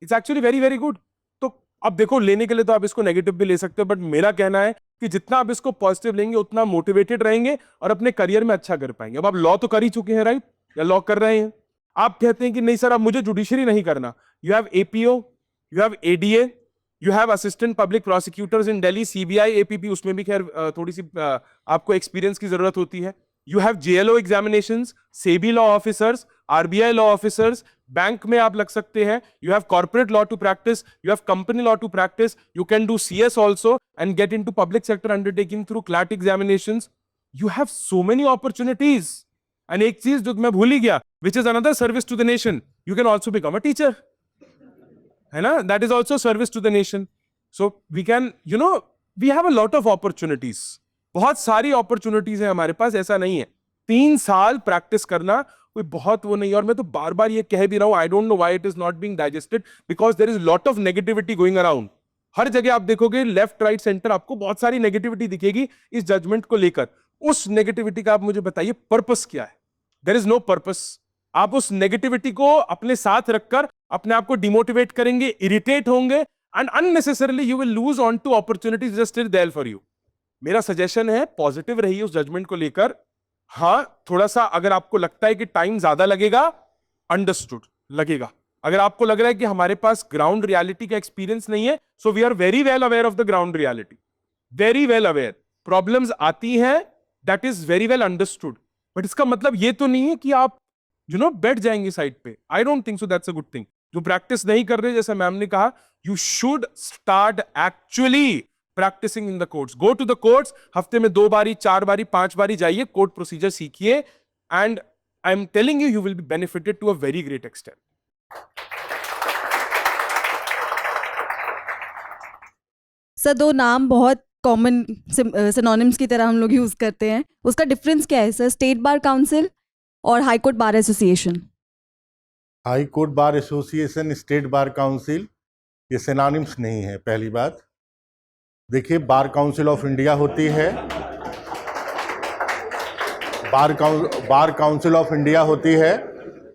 it's actually very very good. तो अब देखो, लेने के लिए तो आप इसको नेगेटिव भी ले सकते हो, बट मेरा कहना है कि जितना आप इसको पॉजिटिव लेंगे उतना मोटिवेटेड रहेंगे और अपने करियर में अच्छा कर पाएंगे। अब आप लॉ तो कर ही चुके हैं, राइट? या लॉ कर रहे हैं, आप कहते हैं कि नहीं सर अब मुझे जुडिशरी नहीं करना, you have APO, you have ADA, you have assistant public prosecutors in Delhi, CBI, APP, उसमें भी खैर थोड़ी सी आपको एक्सपीरियंस की जरूरत होती है। You have JLO examinations, SEBI law officers, RBI law officers, bank में आप लग सकते हैं, you have corporate law to practice, you have company law to practice, you can do CS also and get into public sector undertaking through CLAT examinations. You have so many opportunities. And एक चीज जो मैं भूल ही गया, which is another service to the nation, you can also become a teacher. है ना? That is also service to the nation. So we can, you know, we have a lot of opportunities. बहुत सारी opportunities है हमारे पास, ऐसा नहीं है। 3 साल प्रैक्टिस करना कोई बहुत वो नहीं है। और मैं तो बार बार ये कह भी रहा हूं, I don't know why it is not being digested, because there is lot of negativity going around. हर जगह आप देखोगे लेफ्ट राइट सेंटर आपको बहुत सारी नेगेटिविटी दिखेगी इस जजमेंट को लेकर। उस नेगेटिविटी का आप मुझे बताइए पर्पस क्या है? There is no purpose. आप उस नेगेटिविटी को अपने साथ रखकर अपने आप को डिमोटिवेट करेंगे, इरिटेट होंगे and unnecessarily you will lose on to opportunities just there for you. मेरा सजेशन है पॉजिटिव रहिए उस जजमेंट को लेकर। हाँ, थोड़ा सा अगर आपको लगता है कि टाइम ज्यादा लगेगा, अंडरस्टूड, लगेगा। अगर आपको लग रहा है कि हमारे पास ग्राउंड रियलिटी का एक्सपीरियंस नहीं है, so we are very well aware of the ground reality, very well aware. Problems आती हैं, that is very well understood, but इसका मतलब ये तो नहीं है कि आप बैठ जाएंगे साइड पे। I don't think so, that's a good thing. जो प्रैक्टिस नहीं कर रहे, जैसे मैम ने कहा, you should start actually practising in the courts. Go to the courts, हफ्ते में 2 बारी, 4 बारी, 5 बारी जाइए, कोर्ट प्रोसीजर सीखिए, and I am telling you, you will be benefited to a very great extent. Sir, 2 नाम बहुत कॉमन सिनोनिम्स की तरह हम लोग यूज करते हैं, उसका डिफरेंस क्या है सर? स्टेट बार काउंसिल और high court bar association. High court bar association, state bar council, ये सिनोनिम्स नहीं है। पहली बात देखिए, बार काउंसिल ऑफ इंडिया होती है, बार काउंसिल ऑफ इंडिया होती है,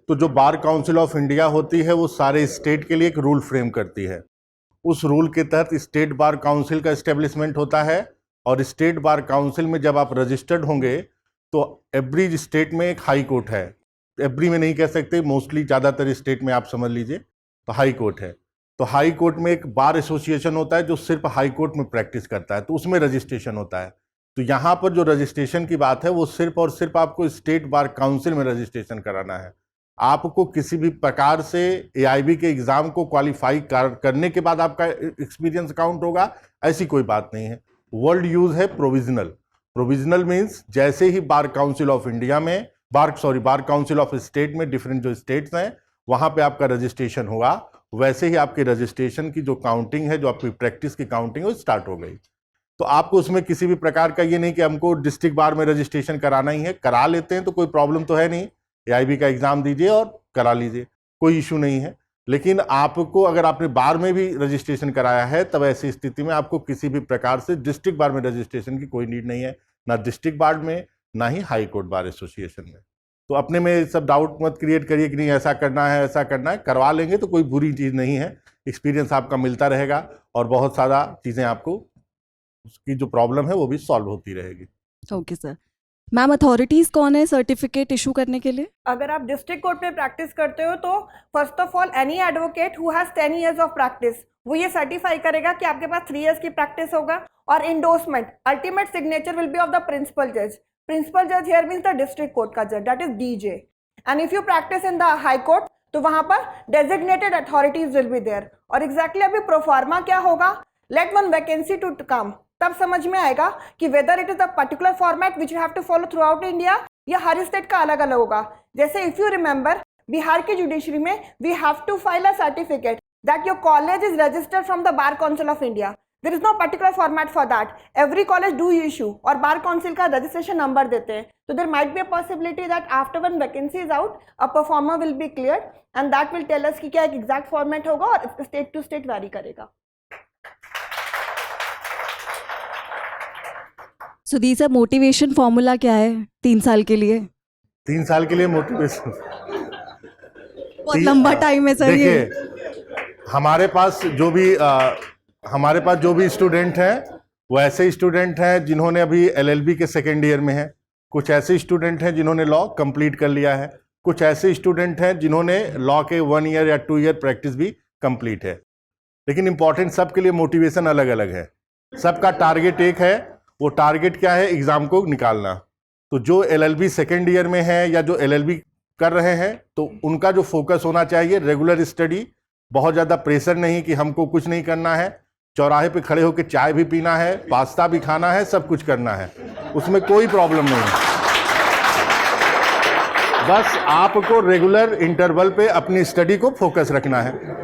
तो जो बार काउंसिल ऑफ इंडिया होती है वो सारे स्टेट के लिए एक रूल फ्रेम करती है। उस रूल के तहत स्टेट बार काउंसिल का एस्टेब्लिशमेंट होता है, और स्टेट बार काउंसिल में जब आप रजिस्टर्ड होंगे तो एवरी स्टेट में एक हाई कोर्ट है। एवरी में नहीं कह सकते, मोस्टली ज़्यादातर स्टेट में आप समझ लीजिए तो हाई कोर्ट है। तो हाई कोर्ट में एक बार एसोसिएशन होता है जो सिर्फ हाई कोर्ट में प्रैक्टिस करता है, तो उसमें रजिस्ट्रेशन होता है। तो यहाँ पर जो रजिस्ट्रेशन की बात है वो सिर्फ और सिर्फ आपको स्टेट बार काउंसिल में रजिस्ट्रेशन कराना है। आपको किसी भी प्रकार से AIB के एग्ज़ाम को क्वालिफाई करने के बाद आपका एक्सपीरियंस काउंट होगा, ऐसी कोई बात नहीं है। वर्ड यूज़ है प्रोविजनल। प्रोविजनल मीन्स जैसे ही बार काउंसिल ऑफ इंडिया में बार काउंसिल ऑफ स्टेट में डिफरेंट जो स्टेट्स हैं वहाँ पे आपका रजिस्ट्रेशन हुआ, वैसे ही आपके रजिस्ट्रेशन की जो काउंटिंग है, जो आपकी प्रैक्टिस की काउंटिंग है, वो स्टार्ट हो गई। तो आपको उसमें किसी भी प्रकार का ये नहीं कि हमको डिस्ट्रिक्ट बार में रजिस्ट्रेशन कराना ही है, करा लेते हैं तो कोई प्रॉब्लम तो है नहीं। AIB का एग्ज़ाम दीजिए और करा लीजिए, कोई इशू नहीं है। लेकिन आपको अगर आपने बार में भी रजिस्ट्रेशन कराया है, तब ऐसी स्थिति में आपको किसी भी प्रकार से डिस्ट्रिक्ट बार में रजिस्ट्रेशन की कोई नीड नहीं है, ना डिस्ट्रिक्ट बार में, ना ही हाई कोर्ट बार एसोसिएशन में। तो अपने में सब डाउट मत क्रिएट करिए कि नहीं ऐसा करना है, ऐसा करना है। करवा लेंगे तो कोई बुरी चीज़ नहीं है, एक्सपीरियंस आपका मिलता रहेगा और बहुत सारा चीज़ें आपको उसकी जो प्रॉब्लम है वो भी सॉल्व होती रहेगी। Okay sir. मैम, अथॉरिटीज कौन है सर्टिफिकेट इशू करने के लिए? अगर आप डिस्ट्रिक्ट कोर्ट में प्रैक्टिस करते हो तो first of all any advocate who has 10 years of practice, वो ये सर्टिफाई करेगा कि आपके पास 3 इयर्स की प्रैक्टिस होगा। और endorsement, ultimate signature will be of the principal जज। प्रिंसिपल जज here means the district court का जज, that is DJ। And if you practice in the high court तो वहां पर designated authorities will be there. और एग्जैक्टली अभी proforma क्या होगा, let one vacancy to come, तब समझ में आएगा कि whether it is the particular format which you have to follow through out India या हर स्टेट का अलग अलग होगा। जैसे इफ यू रिमेंबर, बिहार की जुडिशरी में we have to file a certificate that your college is registered from the bar council of India. There is no particular format for that, every college do issue और bar council का registration number देते हैं। तो there might be a possibility that after one vacancy is out a proforma will be cleared and that will tell us कि क्या एक exact format होगा और स्टेट टू स्टेट वेरी करेगा। सो दी सर, मोटिवेशन फॉर्मूला क्या है 3 साल के लिए? 3 साल के लिए मोटिवेशन बहुत लंबा टाइम है सर ये। देखिए, हमारे पास जो भी स्टूडेंट हैं वो ऐसे स्टूडेंट हैं जिन्होंने अभी LLB के सेकेंड ईयर में हैं, कुछ ऐसे स्टूडेंट हैं जिन्होंने लॉ कंप्लीट कर लिया है, कुछ ऐसे स्टूडेंट हैं जिन्होंने लॉ के 1 ईयर या 2 ईयर प्रैक्टिस भी कंप्लीट है। लेकिन इंपॉर्टेंट सबके लिए मोटिवेशन अलग अलग है, सबका टारगेट एक है। वो टारगेट क्या है? एग्ज़ाम को निकालना। तो जो LLB सेकेंड ईयर में है या जो LLB कर रहे हैं, तो उनका जो फोकस होना चाहिए रेगुलर स्टडी, बहुत ज़्यादा प्रेशर नहीं कि हमको कुछ नहीं करना है, चौराहे पे खड़े होकर चाय भी पीना है, पास्ता भी खाना है, सब कुछ करना है, उसमें कोई प्रॉब्लम नहीं है। बस आपको रेगुलर इंटरवल पे अपनी स्टडी को फोकस रखना है।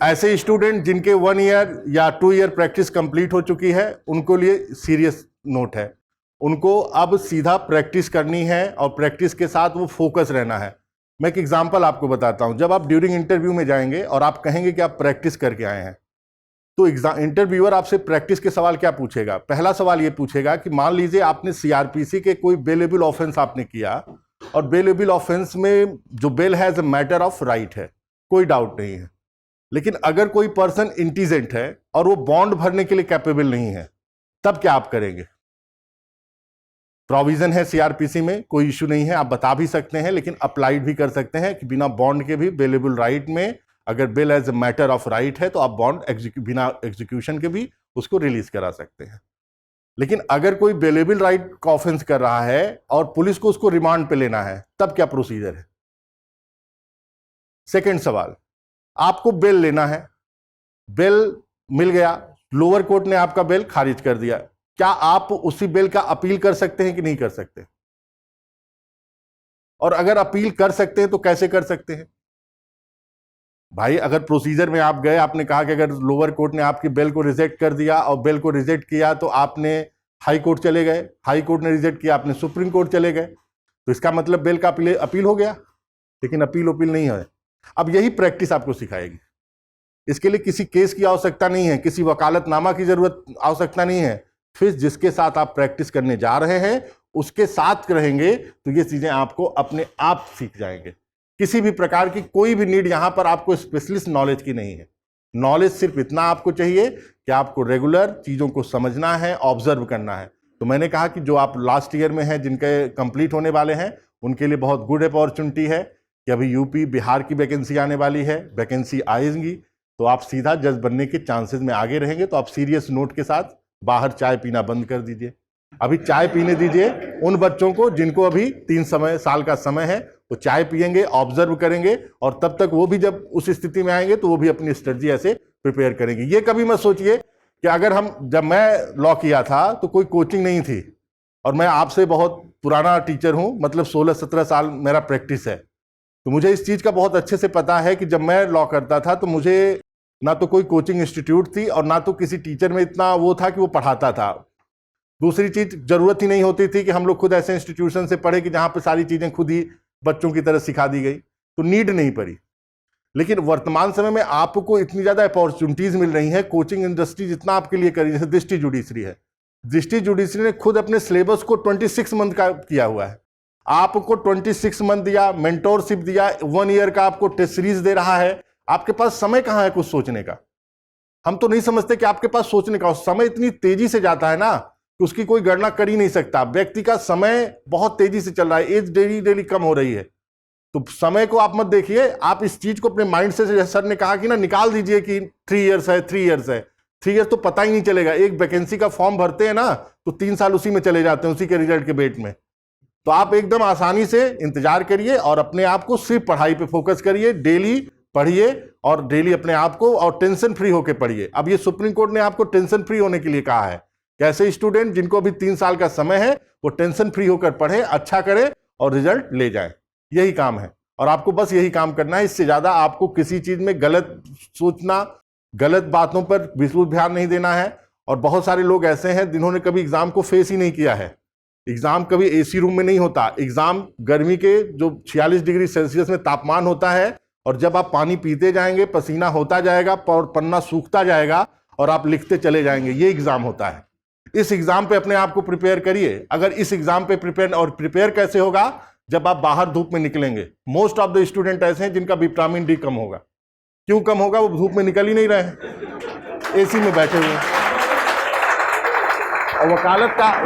ऐसे स्टूडेंट जिनके 1 ईयर या 2 ईयर प्रैक्टिस कंप्लीट हो चुकी है, उनको लिए सीरियस नोट है, उनको अब सीधा प्रैक्टिस करनी है और प्रैक्टिस के साथ वो फोकस रहना है। मैं एक एग्जांपल आपको बताता हूं। जब आप ड्यूरिंग इंटरव्यू में जाएंगे और आप कहेंगे कि आप प्रैक्टिस करके आए हैं, तो एग्जाम इंटरव्यूअर आपसे प्रैक्टिस के सवाल क्या पूछेगा? पहला सवाल ये पूछेगा कि मान लीजिए आपने सीआरपीसी के कोई बेलेबल ऑफेंस आपने किया, और बेलेबल ऑफेंस में जो बेल है as a matter of right है, कोई डाउट नहीं है। लेकिन अगर कोई पर्सन इंटीजेंट है और वो बॉन्ड भरने के लिए कैपेबल नहीं है, तब क्या आप करेंगे? प्रोविजन है सीआरपीसी में, कोई इशू नहीं है, आप बता भी सकते हैं, लेकिन अप्लाइड भी कर सकते हैं कि बिना बॉन्ड के भी बेलेबल राइट में अगर bail as a matter of right है तो आप बॉन्ड बिना एग्जीक्यूशन के भी उसको रिलीज करा सकते हैं। लेकिन अगर कोई बेलेबल राइट का ऑफेंस कर रहा है और पुलिस को उसको रिमांड पे लेना है, तब क्या प्रोसीजर है? सेकंड सवाल, आपको बेल लेना है, बेल मिल गया, लोअर कोर्ट ने आपका बेल खारिज कर दिया, क्या आप उसी बेल का अपील कर सकते हैं कि नहीं कर सकते? और अगर अपील कर सकते हैं तो कैसे कर सकते हैं? भाई अगर प्रोसीजर में आप गए, आपने कहा कि अगर लोअर कोर्ट ने आपकी बेल को रिजेक्ट कर दिया और बेल को रिजेक्ट किया तो आपने हाई कोर्ट चले गए, हाई कोर्ट ने रिजेक्ट किया, आपने सुप्रीम कोर्ट चले गए, तो इसका मतलब बेल का अपील हो गया। लेकिन अपील नहीं है। अब यही प्रैक्टिस आपको सिखाएगी। इसके लिए किसी केस की आवश्यकता नहीं है, किसी वकालतनामा की जरूरत आवश्यकता नहीं है। फिर जिसके साथ आप प्रैक्टिस करने जा रहे हैं उसके साथ रहेंगे तो ये चीजें आपको अपने आप सीख जाएंगे। किसी भी प्रकार की कोई भी नीड यहां पर आपको स्पेशलिस्ट नॉलेज की नहीं है। नॉलेज सिर्फ इतना आपको चाहिए कि आपको रेगुलर चीजों को समझना है, ऑब्जर्व करना है। तो मैंने कहा कि जो आप लास्ट ईयर में हैं, जिनके कंप्लीट होने वाले हैं, उनके लिए बहुत गुड अपॉर्चुनिटी है कि अभी यूपी बिहार की वैकेंसी आने वाली है। वैकेंसी आएगी तो आप सीधा जज बनने के चांसेस में आगे रहेंगे। तो आप सीरियस नोट के साथ बाहर चाय पीना बंद कर दीजिए। अभी चाय पीने दीजिए उन बच्चों को जिनको अभी 3 साल का समय है, वो चाय पियेंगे, ऑब्जर्व करेंगे, और तब तक वो भी जब उस स्थिति में आएंगे तो वो भी अपनी स्ट्रेटजी ऐसे प्रिपेयर करेंगे। ये कभी मत सोचिए कि अगर जब मैं लॉ किया था तो कोई कोचिंग नहीं थी, और मैं आपसे बहुत पुराना टीचर हूं, मतलब 16-17 साल मेरा प्रैक्टिस है, तो मुझे इस चीज का बहुत अच्छे से पता है कि जब मैं लॉ करता था तो मुझे ना तो कोई कोचिंग इंस्टीट्यूट थी और ना तो किसी टीचर में इतना वो था कि वो पढ़ाता था। दूसरी चीज, जरूरत ही नहीं होती थी कि हम लोग खुद ऐसे इंस्टीट्यूशन से पढ़े कि जहां पे सारी चीजें खुद ही बच्चों की तरह सिखा दी गई, तो नीड नहीं पड़ी। लेकिन वर्तमान समय में आपको इतनी ज्यादा अपॉर्चुनिटीज मिल रही हैं, कोचिंग इंडस्ट्री जितना आपके लिए करी, जैसे दृष्टि जुडिशरी है, दृष्टि जुडिशरी ने खुद अपने सिलेबस को 26 मंथ का किया हुआ है। आपको 26 मंथ दिया, मेंटोरशिप दिया, 1 ईयर का आपको टेस्ट सीरीज दे रहा है। आपके पास समय कहां है कुछ सोचने का? हम तो नहीं समझते कि आपके पास सोचने का समय इतनी तेजी से जाता है ना कि उसकी कोई गणना कर ही नहीं सकता। व्यक्ति का समय बहुत तेजी से चल रहा है, एज डेली कम हो रही है। तो समय को आप मत देखिए, आप इस चीज को अपने माइंड से, जैसे सर ने कहा कि ना, निकाल दीजिए कि 3 इयर्स है, 3 इयर्स है। 3 इयर्स तो पता ही नहीं चलेगा। एक वैकेंसी का फॉर्म भरते हैं ना तो 3 साल उसी में चले जाते हैं, उसी के रिजल्ट के वेट में। तो आप एकदम आसानी से इंतजार करिए और अपने आप को सिर्फ पढ़ाई पे फोकस करिए, डेली पढ़िए और डेली अपने आप को और टेंशन फ्री होकर पढ़िए। अब ये सुप्रीम कोर्ट ने आपको टेंशन फ्री होने के लिए कहा है। कैसे स्टूडेंट जिनको अभी 3 साल का समय है वो टेंशन फ्री होकर पढ़े, अच्छा करे और रिजल्ट ले जाए, यही काम है। और आपको बस यही काम करना है। इससे ज्यादा आपको किसी चीज में गलत सोचना, गलत बातों पर विस्तृत ध्यान नहीं देना है। और बहुत सारे लोग ऐसे हैं जिन्होंने कभी एग्जाम को फेस ही नहीं किया है। एग्जाम कभी एसी रूम में नहीं होता। एग्जाम गर्मी के जो 46 डिग्री सेल्सियस में तापमान होता है, और जब आप पानी पीते जाएंगे, पसीना होता जाएगा और पन्ना सूखता जाएगा और आप लिखते चले जाएंगे, ये एग्जाम होता है। इस एग्जाम पे अपने आप को प्रिपेयर करिए। अगर इस एग्जाम पे प्रिपेयर कैसे होगा? जब आप बाहर धूप में निकलेंगे। मोस्ट ऑफ द स्टूडेंट ऐसे हैं जिनका विटामिन डी कम होगा। क्यों कम होगा? वो धूप में निकल ही नहीं रहे हैं, एसी में बैठे हुए हैं। और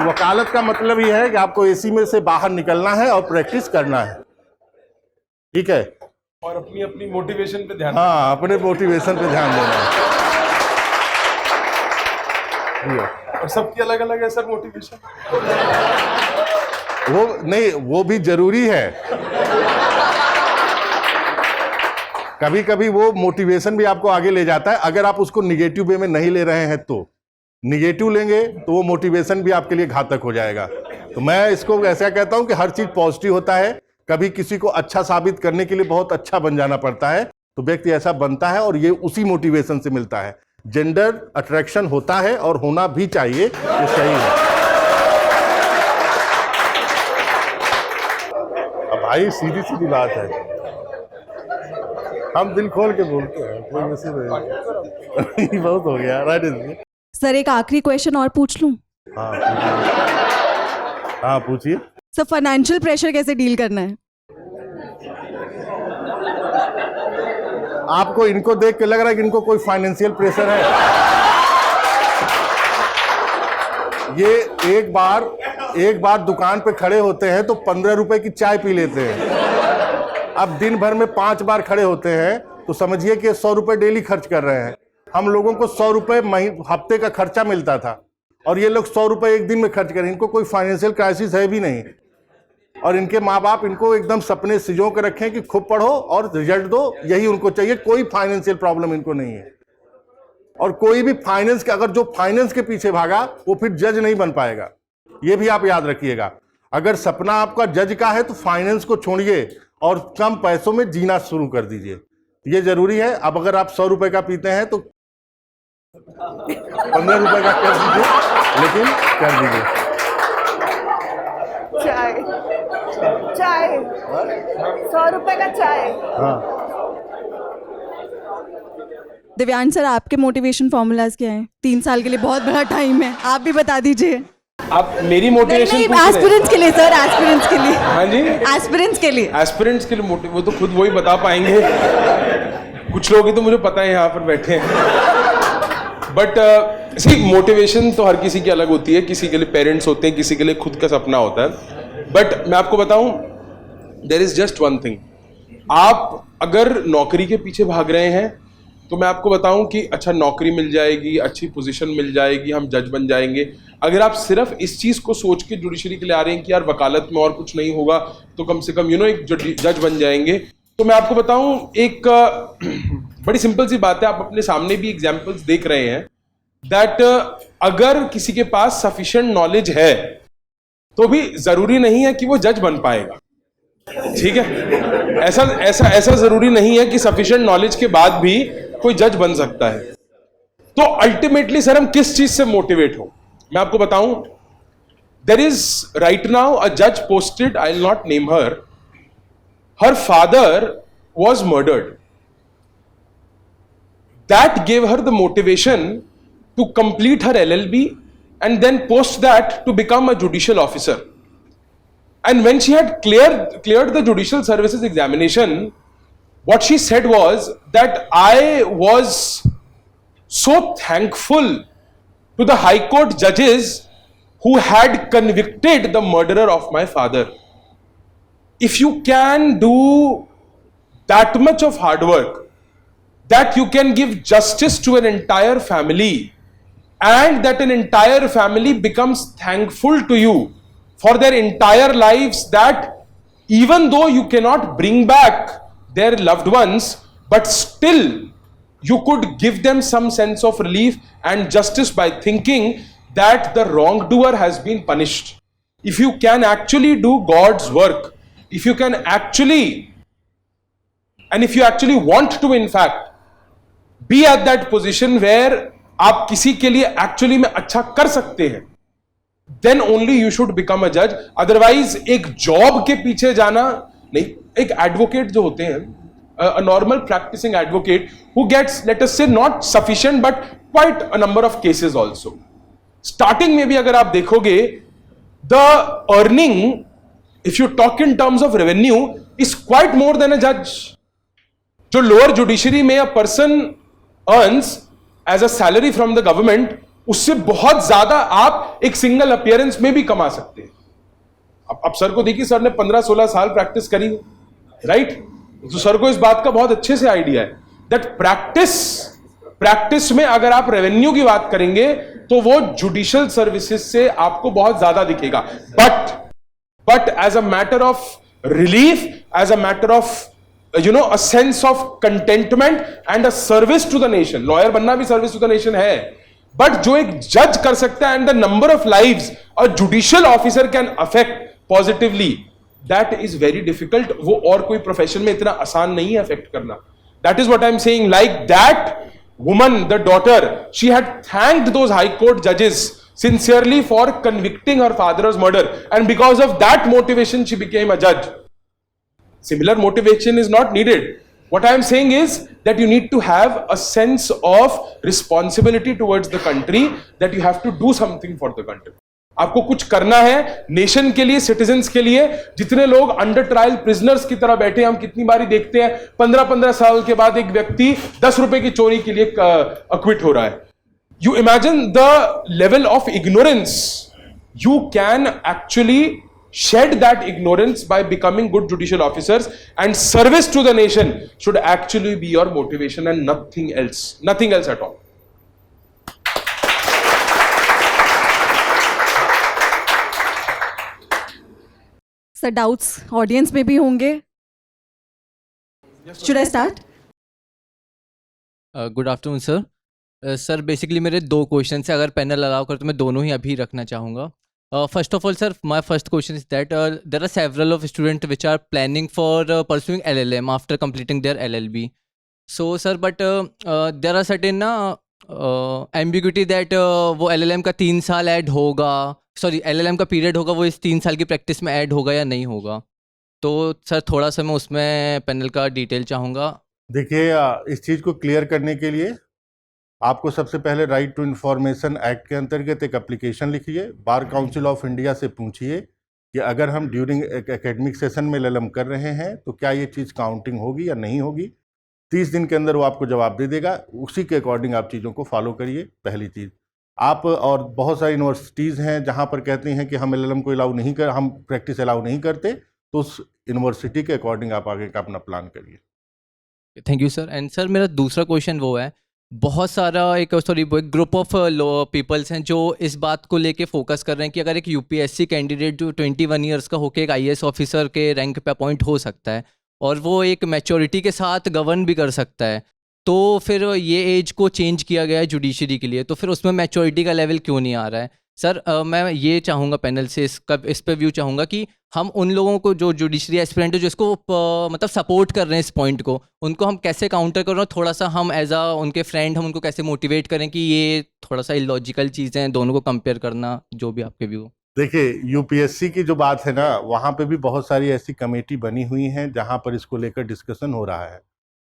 वकालत का मतलब ये है कि आपको एसी में से बाहर निकलना है और प्रैक्टिस करना है, ठीक है? और अपनी मोटिवेशन पे ध्यान, हाँ, अपने मोटिवेशन पे ध्यान देना है। और सबकी अलग अलग है सर मोटिवेशन। वो नहीं, वो भी जरूरी है। कभी कभी वो मोटिवेशन भी आपको आगे ले जाता है। अगर आप उसको निगेटिव वे में नहीं ले रहे हैं तो, निगेटिव लेंगे तो वो मोटिवेशन भी आपके लिए घातक हो जाएगा। तो मैं इसको ऐसा कहता हूं कि हर चीज पॉजिटिव होता है। कभी किसी को अच्छा साबित करने के लिए बहुत अच्छा बन जाना पड़ता है, तो व्यक्ति ऐसा बनता है और ये उसी मोटिवेशन से मिलता है। जेंडर अट्रैक्शन होता है और होना भी चाहिए, ये सही है। अब भाई सीधी सीधी बात है। हम दिल खोल के बोलते हैं, कोई वैसे नहीं। बहुत हो गया, राइट। सर एक आखिरी क्वेश्चन और पूछ लूं? हाँ पूछिए। सर फाइनेंशियल प्रेशर कैसे डील करना है? आपको इनको देख के लग रहा है कि इनको कोई फाइनेंशियल प्रेशर है? ये एक बार दुकान पे खड़े होते हैं तो 15 रुपए की चाय पी लेते हैं। अब दिन भर में 5 बार खड़े होते हैं तो समझिए कि 100 रुपए डेली खर्च कर रहे हैं। हम लोगों को 100 रुपए हफ्ते का खर्चा मिलता था और ये लोग 100 रुपए एक दिन में खर्च करें। इनको कोई फाइनेंशियल क्राइसिस है भी नहीं और इनके माँ बाप इनको एकदम सपने सिजो के रखें कि खूब पढ़ो और रिजल्ट दो, यही उनको चाहिए। कोई फाइनेंशियल प्रॉब्लम इनको नहीं है। और कोई भी फाइनेंस का, अगर जो फाइनेंस के पीछे भागा वो फिर जज नहीं बन पाएगा, ये भी आप याद रखिएगा। अगर सपना आपका जज का है तो फाइनेंस को छोड़िए और कम पैसों में जीना शुरू कर दीजिए, ये जरूरी है। अब अगर आप 100 रुपए का पीते हैं तो 15 रुपए का कर दीजिए, लेकिन कर दीजिए। चाय 100 रुपए का चाय। हाँ, दिव्यांश सर आपके मोटिवेशन फॉर्मूलाज क्या हैं? 3 साल के लिए बहुत बड़ा टाइम है, आप भी बता दीजिए। आप मेरी मोटिवेशन एस्पिरेंट्स के लिए सर, एस्पिरेंट्स के लिए। हाँ जी, एस्पिरेंट्स के लिए। एस्पिरेंट्स के लिए वो तो खुद वही बता पाएंगे। कुछ लोग ही तो मुझे पता है यहाँ पर बैठे हैं। बट सी मोटिवेशन तो हर किसी की अलग होती है। किसी के लिए पेरेंट्स होते हैं, किसी के लिए खुद का सपना होता है। बट मैं आपको बताऊं, there is just one thing. आप अगर नौकरी के पीछे भाग रहे हैं तो मैं आपको बताऊं कि अच्छा नौकरी मिल जाएगी, अच्छी पोजीशन मिल जाएगी, हम जज बन जाएंगे। अगर आप सिर्फ इस चीज को सोच के जुडिशरी के लिए आ रहे हैं कि यार वकालत में और कुछ नहीं होगा तो कम से कम एक जज बन जाएंगे, तो मैं आपको बताऊं एक बड़ी सिंपल सी बात है। आप अपने सामने भी एग्जांपल्स देख रहे हैं दैट अगर किसी के पास सफिशिएंट नॉलेज है तो भी जरूरी नहीं है कि वो जज बन पाएगा। ठीक है, ऐसा जरूरी नहीं है कि सफिशिएंट नॉलेज के बाद भी कोई जज बन सकता है। तो अल्टीमेटली सर हम किस चीज से मोटिवेट हो, मैं आपको बताऊं। There is right now a जज posted, I will not name her father was murdered. That gave her the motivation to complete her LLB and then post that to become a judicial officer. And when she had cleared the judicial services examination, what she said was that I was so thankful to the High Court judges who had convicted the murderer of my father. If you can do that much of hard work, that you can give justice to an entire family, and that an entire family becomes thankful to you for their entire lives, that even though you cannot bring back their loved ones, but still you could give them some sense of relief and justice by thinking that the wrongdoer has been punished. If you can actually do God's work, if you can actually, and if you actually want to in fact be at that position where आप किसी के लिए actually में अच्छा कर सकते हैं, then only you should become a judge. Otherwise एक जॉब के पीछे जाना नहीं। एक एडवोकेट जो होते हैं, a normal practicing advocate who gets, let us say, not sufficient but quite a number of cases also. Starting में भी अगर आप देखोगे, the earning, if you talk in terms of revenue, is quite more than a judge. जो lower judiciary में a person earns as a salary from the government, उससे बहुत ज्यादा आप एक सिंगल अपीयरेंस में भी कमा सकते हैं। अब सर को देखिए, सर ने 15-16 साल प्रैक्टिस करी, राइट? तो सर को इस बात का बहुत अच्छे से आइडिया है दैट प्रैक्टिस में अगर आप रेवेन्यू की बात करेंगे तो वो जुडिशियल सर्विसेज से आपको बहुत ज्यादा दिखेगा। But as a matter of relief, as a matter of a sense of contentment and a service to the nation, lawyer बनना भी service to the nation है, but जो एक judge कर सकता है and the number of lives a judicial officer can affect positively, that is very difficult. वो और कोई profession में इतना आसान नहीं है affect करना। That is what I'm saying. Like that woman, the daughter, she had thanked those high court judges sincerely for convicting her father's murder, and because of that motivation she became a judge. Similar motivation is not needed What I am saying is that you need to have a sense of responsibility towards the country, that you have to do something for the country. आपको कुछ करना है nation के लिए, citizens के लिए. जितने लोग अंडर ट्रायल प्रिजनर्स की तरह बैठे, हम कितनी बारी देखते हैं 15-15 साल के बाद एक व्यक्ति 10 रुपए की चोरी के लिए अक्विट हो रहा है. You imagine the level of ignorance. You can actually shed that ignorance by becoming good judicial officers, and service to the nation should actually be your motivation and nothing else at all. Sir doubts audience में भी होंगे. Should I start? Good afternoon sir. Sir basically मेरे दो question है, अगर panel allow कर तो मैं दोनों ही अभी रखना चाहूँगा. First of all sir, my first question is that there are several of student which are planning for pursuing LLM after completing their LLB. So sir but there are certain ना ambiguity that वो LLM का 3 साल add होगा, sorry LLM का period होगा, वो इस 3 साल की प्रैक्टिस में ऐड होगा या नहीं होगा. तो सर थोड़ा सा मैं उसमें पैनल का डिटेल चाहूँगा. देखिए, इस चीज़ को क्लियर करने के लिए आपको सबसे पहले राइट टू इन्फॉर्मेशन एक्ट के अंतर्गत एक एप्लीकेशन लिखिए, बार काउंसिल ऑफ इंडिया से पूछिए कि अगर हम ड्यूरिंग एकेडमिक सेशन में LLM कर रहे हैं तो क्या ये चीज़ काउंटिंग होगी या नहीं होगी. 30 दिन के अंदर वो आपको जवाब दे देगा. उसी के अकॉर्डिंग आप चीज़ों को फॉलो करिए. पहली चीज़, आप और बहुत सारी यूनिवर्सिटीज़ हैं जहाँ पर कहती हैं कि हम LLM को अलाउ नहीं कर, हम प्रैक्टिस अलाउ नहीं करते, तो उस यूनिवर्सिटी के अकॉर्डिंग आप आगे का अपना प्लान करिए. Thank you sir. And sir मेरा दूसरा क्वेश्चन वो है, बहुत सारा एक ग्रुप ऑफ पीपल्स हैं जो इस बात को लेके फोकस कर रहे हैं कि अगर एक UPSC कैंडिडेट जो 21 ईयर्स का होकर एक IAS ऑफिसर के रैंक पे अपॉइंट हो सकता है और वो एक मैच्योरिटी के साथ गवर्न भी कर सकता है, तो फिर ये एज को चेंज किया गया है जुडिशरी के लिए, तो फिर उसमें मैच्योरिटी का लेवल क्यों नहीं आ रहा है. सर मैं ये चाहूँगा पैनल से इस पे व्यू चाहूँगा कि हम उन लोगों को जो जुडिशरी एस्पिरेंट है जो इसको मतलब सपोर्ट कर रहे हैं इस पॉइंट को, उनको हम कैसे काउंटर कर रहे हैं, थोड़ा सा हम एज अ उनके फ्रेंड हम उनको कैसे मोटिवेट करें कि ये थोड़ा सा इलॉजिकल चीज़ें हैं दोनों को कंपेयर करना, जो भी आपके व्यू. देखिए, UPSC की जो बात है ना, वहाँ पे भी बहुत सारी ऐसी कमेटी बनी हुई हैं जहाँ पर इसको लेकर डिस्कशन हो रहा है.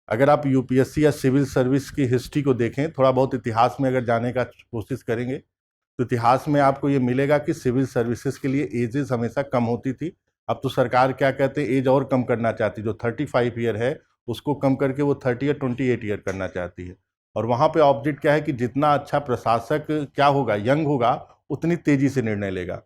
अगर आप UPSC या सिविल सर्विस की हिस्ट्री को देखें, थोड़ा बहुत इतिहास में अगर जाने का कोशिश करेंगे तो इतिहास में आपको ये मिलेगा कि सिविल सर्विसेज के लिए एजेस हमेशा कम होती थी. अब तो सरकार क्या कहते हैं, एज और कम करना चाहती है. जो 35 ईयर है उसको कम करके वो 30 या 28 ईयर करना चाहती है. और वहाँ पे ऑब्जेक्ट क्या है कि जितना अच्छा प्रशासक क्या होगा, यंग होगा, उतनी तेज़ी से निर्णय लेगा.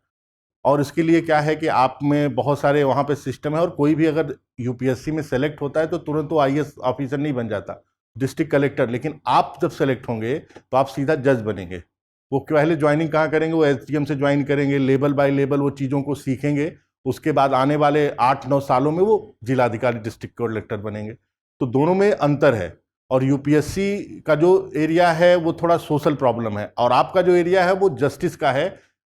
और इसके लिए क्या है कि आप में बहुत सारे वहाँ पे सिस्टम है, और कोई भी अगर UPSC में सेलेक्ट होता है तो तुरंत वो IAS ऑफिसर नहीं बन जाता, डिस्ट्रिक्ट कलेक्टर. लेकिन आप जब सेलेक्ट होंगे तो आप सीधा जज बनेंगे. वो पहले ज्वाइनिंग कहाँ करेंगे, वो SDM से ज्वाइन करेंगे, लेवल बाय लेवल वो चीज़ों को सीखेंगे. उसके बाद आने वाले 8-9 सालों में वो जिलाधिकारी, डिस्ट्रिक्ट कलेक्टर बनेंगे. तो दोनों में अंतर है. और UPSC का जो एरिया है वो थोड़ा सोशल प्रॉब्लम है, और आपका जो एरिया है वो जस्टिस का है.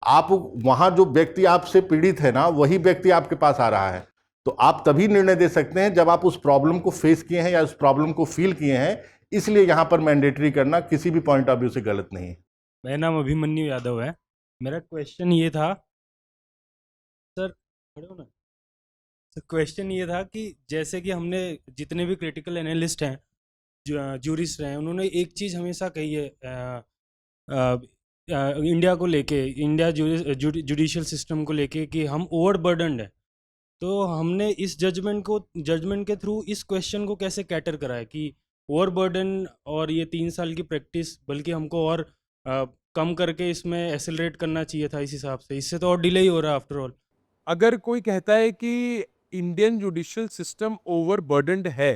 आप वहाँ जो व्यक्ति आपसे पीड़ित है ना, वही व्यक्ति आपके पास आ रहा है. तो आप तभी निर्णय दे सकते हैं जब आप उस प्रॉब्लम को फेस किए हैं या उस प्रॉब्लम को फील किए हैं. इसलिए यहाँ पर मैंडेटरी करना किसी भी पॉइंट ऑफ व्यू से गलत नहीं है. मेरा नाम अभिमन्यु यादव है. मेरा क्वेश्चन ये था सर, खड़े हो ना. तो क्वेश्चन ये था कि जैसे कि हमने जितने भी क्रिटिकल एनालिस्ट हैं, जूरिस्ट हैं, उन्होंने एक चीज़ हमेशा कही है इंडिया को लेके, इंडिया जुडिशियल सिस्टम को लेके, कि हम ओवरबर्डन्ड है. तो हमने इस जजमेंट के थ्रू इस क्वेश्चन को कैसे कैटर करा है कि ओवरबर्डन और ये 3 साल की प्रैक्टिस, बल्कि हमको और कम करके इसमें एक्सेलरेट करना चाहिए था इस हिसाब से. इससे तो और डिले ही हो रहा है आफ्टर ऑल. अगर कोई कहता है कि इंडियन जुडिशियल सिस्टम ओवरबर्डन्ड है,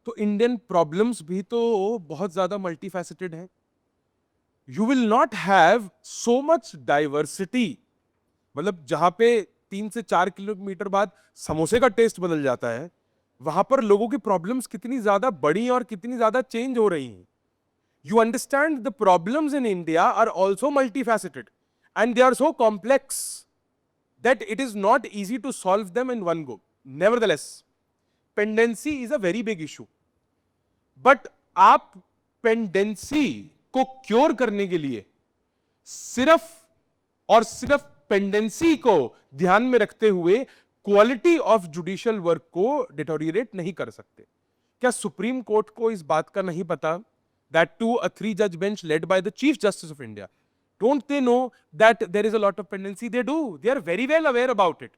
तो इंडियन प्रॉब्लम्स भी तो बहुत ज्यादा मल्टीफैसेटेड हैं. You will not have so much diversity. मतलब जहां पे 3 से 4 किलोमीटर बाद समोसे का टेस्ट बदल जाता है, वहां पर लोगों की प्रॉब्लम्स कितनी ज्यादा बड़ी और कितनी ज्यादा चेंज हो रही हैं. You understand the problems in India are also multifaceted, and they are so complex that it is not easy to solve them in one go. Nevertheless, pendency is a very big issue. But आप pendency को cure करने के लिए सिर्फ और सिर्फ pendency को ध्यान में रखते हुए क्वालिटी ऑफ जुडिशियल वर्क को डिटोरिएट नहीं कर सकते। क्या सुप्रीम कोर्ट को इस बात का नहीं पता that to a 3-judge bench led by the Chief Justice of India, don't they know that there is a lot of pendency? They do. They are very well aware about it.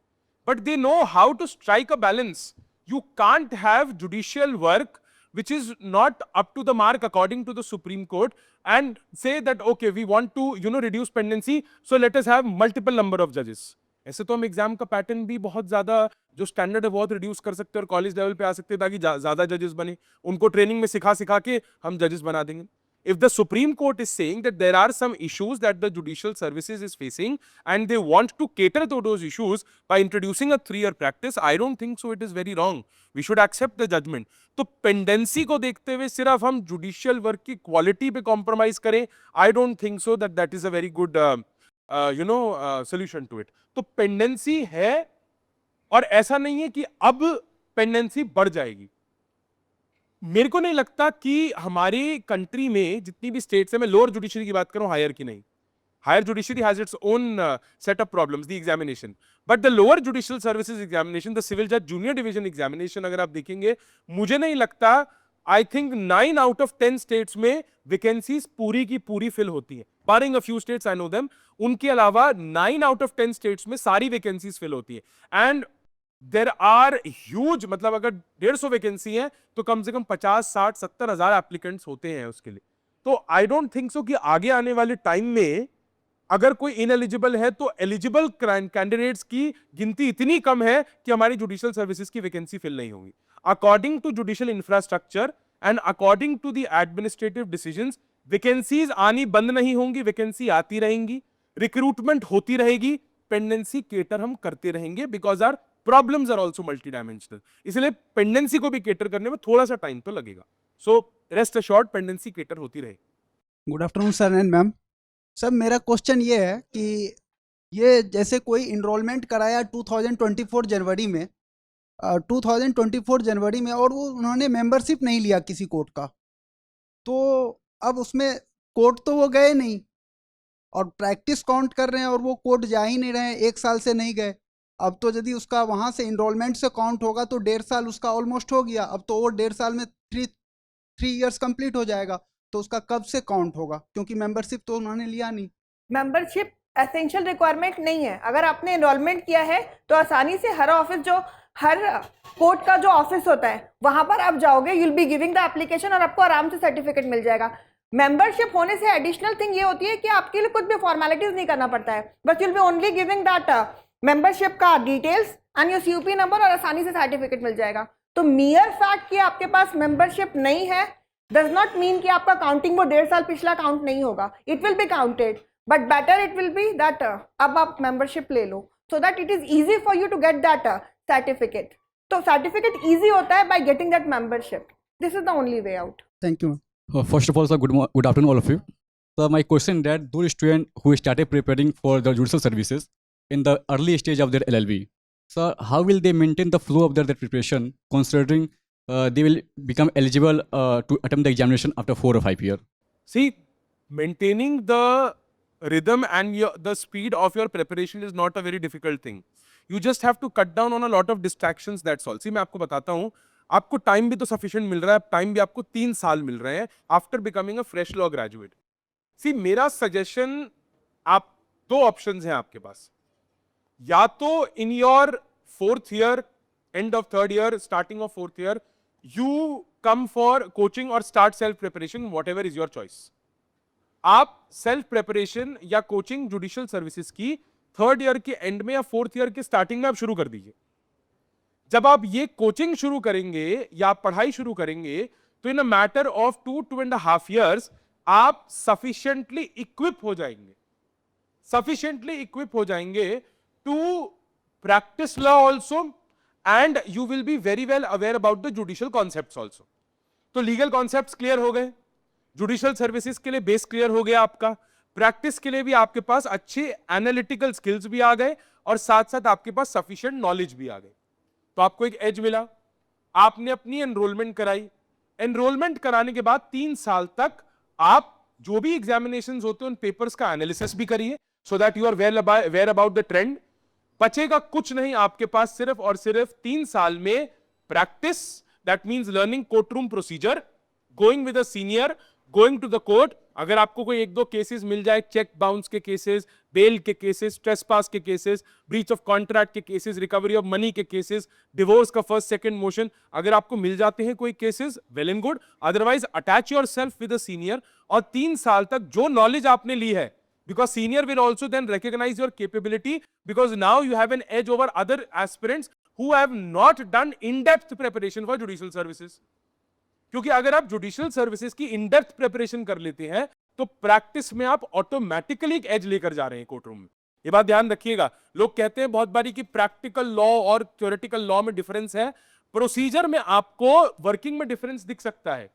But they know how to strike a balance. You can't have judicial work which is not up to the mark according to the Supreme Court and say that, okay, we want to, reduce pendency, so let us have multiple number of judges. ऐसे तो हम exam का pattern भी बहुत ज्यादा जो standard है बहुत रिड्यूस कर सकते हैं और कॉलेज लेवल पे आ सकते हैं ताकि ज्यादा जजेस बने, उनको ट्रेनिंग में सिखा के हम जजेस बना देंगे. If the Supreme Court is saying that there are some issues that the judicial services is facing and they want to cater to those issues by introducing a 3-year practice, I don't think so it is very wrong. We should accept the judgment. तो pendency को देखते हुए सिर्फ हम judicial work की quality पे compromise करें, I don't think so that is a very good solution to it. तो पेंडेंसी है और ऐसा नहीं है कि अब पेंडेंसी बढ़ जाएगी. मेरे को नहीं लगता कि हमारी कंट्री में जितनी भी स्टेट्स है, मैं लोअर जुडिशरी की बात करूं, हायर की नहीं. Higher judiciary has its own set of problems, the examination, but the lower judicial services examination, the civil जज जूनियर डिवीजन एग्जामिनेशन अगर आप देखेंगे, मुझे नहीं लगता, I think 9 out of 10 states में वैकेंसीज पूरी की पूरी फिल होती है, barring a few states I know them. उनके अलावा 9 out of 10 स्टेट्स में सारी वैकेंसीज फिल होती है. एंड देर आर ह्यूज, मतलब अगर 150 वैकेंसी है तो कम से कम 50, 60, 70 हजार एप्लीकेंट्स होते हैं उसके लिए. तो आई डोंट थिंक सो कि आगे आने वाले टाइम में अगर कोई इनएलिजिबल है तो एलिजिबल कैंडिडेट्स की गिनती इतनी कम है कि हमारी जुडिशियल सर्विसेज की वैकेंसी फिल नहीं होगी. According to judicial infrastructure and according to the administrative decisions, vacancies आनी बंद नहीं होंगी, वैकेंसी आती रहेंगी, रिक्रूटमेंट होती रहेगी, पेंडेंसी केटर हम करते रहेंगे, because are problems are also multidimensional. इसलिए पेंडेंसी को भी केटर करने में थोड़ा सा टाइम तो लगेगा. So rest assured, pendency cater होती रहेगी. Good afternoon sir and ma'am. Sir मेरा क्वेश्चन ये है कि ये जैसे कोई इनरोलमेंट कराया 2024 जनवरी में, 2024 जनवरी में, और वो उन्होंने मेंबरशिप नहीं लिया किसी कोर्ट का, तो अब उसमें कोर्ट तो वो गए नहीं और प्रैक्टिस काउंट कर रहे हैं और वो कोर्ट जा ही नहीं रहे हैं, 1 साल से नहीं गए. अब तो यदि उसका वहाँ से इनरोलमेंट से काउंट होगा तो 1.5 साल उसका ऑलमोस्ट हो गया. अब तो वो 1.5 साल में 3 years कंप्लीट हो जाएगा, तो उसका कब से काउंट होगा, क्योंकि मेंबरशिप तो उन्होंने लिया नहीं. मेंबरशिप एसेंशियल रिक्वायरमेंट नहीं है. अगर आपने एनरोलमेंट किया है तो आसानी से हर ऑफिस, जो हर कोर्ट का जो ऑफिस होता है वहां पर आप जाओगे, you will be giving the application और आपको आराम से सर्टिफिकेट मिल जाएगा. मेंबरशिप होने से एडिशनल थिंग ये होती है कि आपके लिए कुछ भी फॉर्मेलिटीज नहीं करना पड़ता है, बस you will be only giving that membership का details and your CUP number और आसानी से सर्टिफिकेट मिल जाएगा. तो मियर फैक्ट कि आपके पास मेंबरशिप नहीं है डज नॉट मीन कि आपका काउंटिंग वो 1.5 साल पिछला काउंट नहीं होगा. It will be counted, but better it will be that अब आप मेंबरशिप ले लो, so that it is easy for you to get that certificate. तो सर्टिफिकेट ईजी होता है by getting that membership. This is the only way out. Thank you. First of all, sir, good afternoon, all of you. So, my question that those students who started preparing for the judicial services in the early stage of their LLB, so how will they maintain the flow of their preparation, considering they will become eligible to attempt the examination after 4 or 5 years? See, maintaining the rhythm and the speed of your preparation is not a very difficult thing. You just have to cut down on a lot of distractions, that's all. See, मैं आपको बताता हूँ, आपको time भी तो sufficient मिल रहा है, time भी आपको 3 साल मिल रहे हैं after becoming a fresh law graduate. See, मेरा सजेशन, आप 2 ऑप्शंस हैं आपके पास. या तो in your 4th year, end of 3rd year, starting of 4th year, you come for coaching और start self preparation, what is your choice. आप self preparation या कोचिंग जुडिशियल सर्विसेज की 3rd year के and में या 4th year के starting में आप शुरू कर दीजिए. जब आप ये कोचिंग शुरू करेंगे या पढ़ाई शुरू करेंगे तो in a matter of 2.5 years आप सफिशिएंटली इक्विप हो जाएंगे to practise law also, and you will be very well aware about the judicial concepts also. तो लीगल कॉन्सेप्ट्स क्लियर हो गए, जुडिशियल सर्विसेज के लिए बेस क्लियर हो गया आपका, प्रैक्टिस के लिए भी आपके पास अच्छे एनालिटिकल स्किल्स भी आ गए और साथ साथ आपके पास सफिशिएंट नॉलेज भी आ गई. तो आपको एक एज मिला, आपने अपनी एनरोलमेंट कराई. एनरोलमेंट कराने के बाद 3 साल तक आप जो भी एग्जामिनेशंस होते हैं उन पेपर्स का एनालिसिस भी करिए, so that you are well aware about the trend. बचेगा कुछ नहीं आपके पास, सिर्फ और सिर्फ 3 साल में practice, that means learning courtroom procedure, going with a senior, going to the court. अगर आपको कोई 1-2 केसेस मिल जाए, चेक बाउंस के केसेस, बेल के केसेस, ट्रेसपास के केसेस, ब्रीच ऑफ कॉन्ट्रैक्ट के केसेस, रिकवरी ऑफ मनी के केसेस, डिवोर्स का फर्स्ट सेकंड मोशन, अगर आपको मिल जाते हैं कोई cases, well and good. Otherwise attach yourself with a senior, और 3 साल तक जो नॉलेज आपने ली है, because senior will also then recognize your capability, because now you have an edge over other aspirants who have not done in-depth preparation for judicial services. क्योंकि अगर आप judicial services की इन डेप्थ प्रिपरेशन कर लेते हैं तो practice में आप ऑटोमेटिकली एक एज लेकर जा रहे हैं कोर्ट रूम में। ये बात ध्यान रखिएगा। लोग कहते हैं बहुत बारी कि प्रैक्टिकल लॉ और थ्योरेटिकल लॉ में डिफरेंस है, प्रोसीजर में आपको वर्किंग में डिफरेंस दिख सकता है,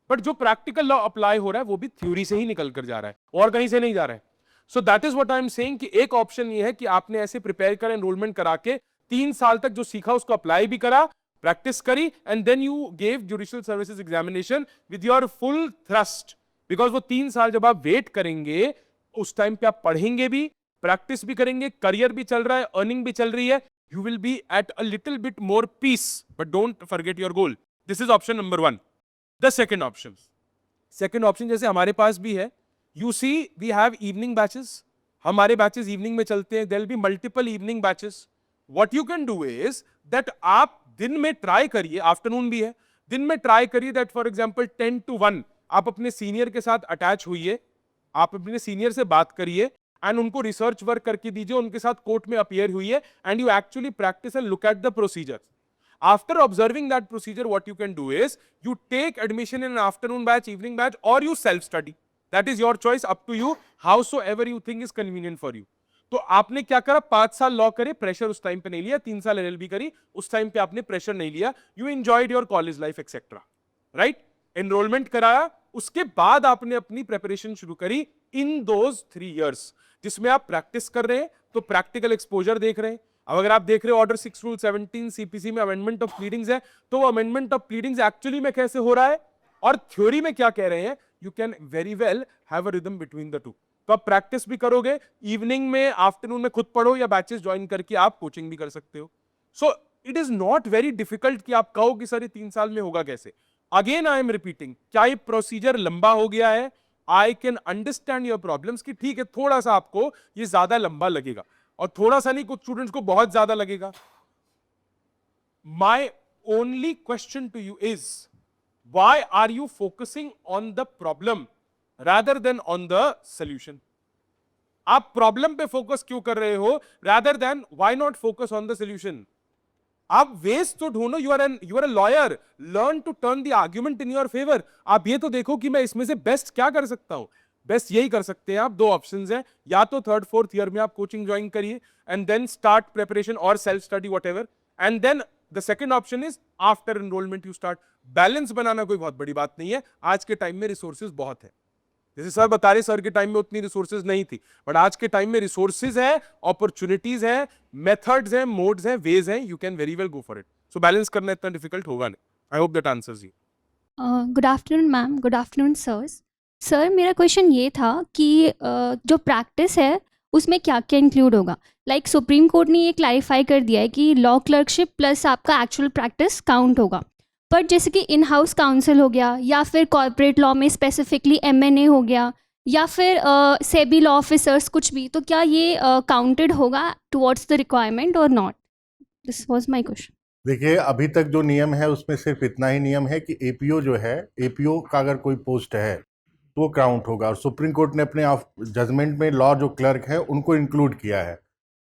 बट जो प्रैक्टिकल लॉ अप्लाई हो रहा है वो भी थ्योरी से ही निकल कर जा रहा है और कहीं से नहीं जा रहा है। So that is what I am saying कि एक ऑप्शन ये है कि आपने ऐसे प्रिपेयर कर एनरोलमेंट करा के 3 साल तक जो सीखा उसको अप्लाई भी करा, प्रैक्टिस करी, and then you gave judicial services examination with your full thrust. Because वो 3 साल जब आप वेट करेंगे उस टाइम पे आप पढ़ेंगे भी, प्रैक्टिस भी करेंगे, करियर भी चल रहा है, अर्निंग भी चल रही है, you will be at a little bit more peace, but don't forget your goal. This is option number 1। The second option जैसे हमारे पास भी है, you see we have evening batches, हमारे बैचेस इवनिंग में चलते हैं, there will be multiple evening batches. What you can do is that आप दिन में ट्राई करिए, आफ्टरनून भी है, दिन में ट्राई करिए that for example 10 to 1 आप अपने सीनियर के साथ अटैच हुइए, आप अपने सीनियर से बात करिए एंड उनको रिसर्च वर्क करके दीजिए, उनके साथ कोर्ट में अपीयर हुइए and you actually practise and look at the procedure. After observing that procedure, what you can do is you take admission in an afternoon batch, evening batch, or you self-study. That is your choice, up to you, howsoever you think is convenient for you. तो आपने क्या करा, 5 साल law करे, pressure उस time पे नहीं लिया, 3 साल एलएलबी करी, उस टाइम पे आपने प्रेशर नहीं लिया, you enjoyed your college life etcetera, right? Enrolment कराया, उसके बाद आपने अपनी प्रिपरेशन शुरू करी इन दोज 3 years, जिसमें आप प्रैक्टिस कर रहे हैं तो प्रैक्टिकल एक्सपोजर देख रहे हैं. अब अगर आप देख रहे हो ऑर्डर 6 रूल 17 सीपीसी में अमेंडमेंट ऑफ प्लीडिंग्स है, तो वो अमेंडमेंट ऑफ प्लीडिंग्स एक्चुअली में कैसे हो रहा है और थ्योरी में क्या कह रहे हैं, you can very well have a rhythm between the two. तो आप प्रैक्टिस भी करोगे, इवनिंग में, आफ्टरनून में खुद पढ़ो या बैचेस ज्वाइन करके आप कोचिंग भी कर सकते हो. So it is not very difficult कि आप कहो कि सर ये 3 साल में होगा कैसे. अगेन आई एम रिपीटिंग, क्या ये प्रोसीजर लंबा हो गया है? I can understand your problems कि ठीक है थोड़ा सा आपको ये ज्यादा लंबा लगेगा, और थोड़ा सा नहीं, कुछ स्टूडेंट्स को बहुत ज्यादा लगेगा. My only question to you is, why are you focusing on the problem rather than on the solution? आप प्रॉब्लम पे फोकस क्यों कर रहे हो rather than why not focus on the solution? आप वेज तो ढूंढो. You are a lawyer, learn to turn the argument in your favour. आप ये तो देखो कि मैं इसमें से बेस्ट क्या कर सकता हूं. बेस्ट यही कर सकते हैं आप. 2 ऑप्शंस हैं, या तो 3rd 4th ईयर में आप कोचिंग ज्वाइन करिए एंड देन स्टार्ट प्रिपरेशन और self study whatever, and then the second option is after enrolment you start. Balance बनाना कोई बहुत बड़ी बात नहीं है. आज के टाइम में रिसोर्सेज बहुत है. जैसे सर बता रहे, सर के टाइम में उतनी रिसोर्सेज नहीं थी, बट आज के टाइम में रिसोर्सेज है, अपॉर्चुनिटीज है, मेथड्स हैं, मोड्स हैं, वेज हैं, you can very well go for it. So balance करना इतना डिफिकल्ट होगा नहीं. I hope that answers you. Good afternoon ma'am, good afternoon sirs. Sir मेरा क्वेश्चन ये था कि जो प्रैक्टिस है उसमें क्या क्या इंक्लूड होगा. लाइक सुप्रीम कोर्ट ने ये क्लैरिफाई कर दिया है कि लॉ क्लर्कशिप प्लस आपका एक्चुअल प्रैक्टिस काउंट होगा, बट जैसे कि इन हाउस काउंसिल हो गया, या फिर कॉर्पोरेट लॉ में स्पेसिफिकली एमएनए हो गया, या फिर सेबी लॉ ऑफिसर्स कुछ भी, तो क्या ये काउंटेड होगा टुवर्ड्स द रिक्वायरमेंट और not? This was my question. देखिए, अभी तक जो नियम है उसमें सिर्फ इतना ही नियम है कि एपीओ जो है, एपीओ का अगर कोई पोस्ट है तो वो काउंट होगा. और सुप्रीम कोर्ट ने अपने जजमेंट में लॉ जो क्लर्क है उनको इंक्लूड किया है.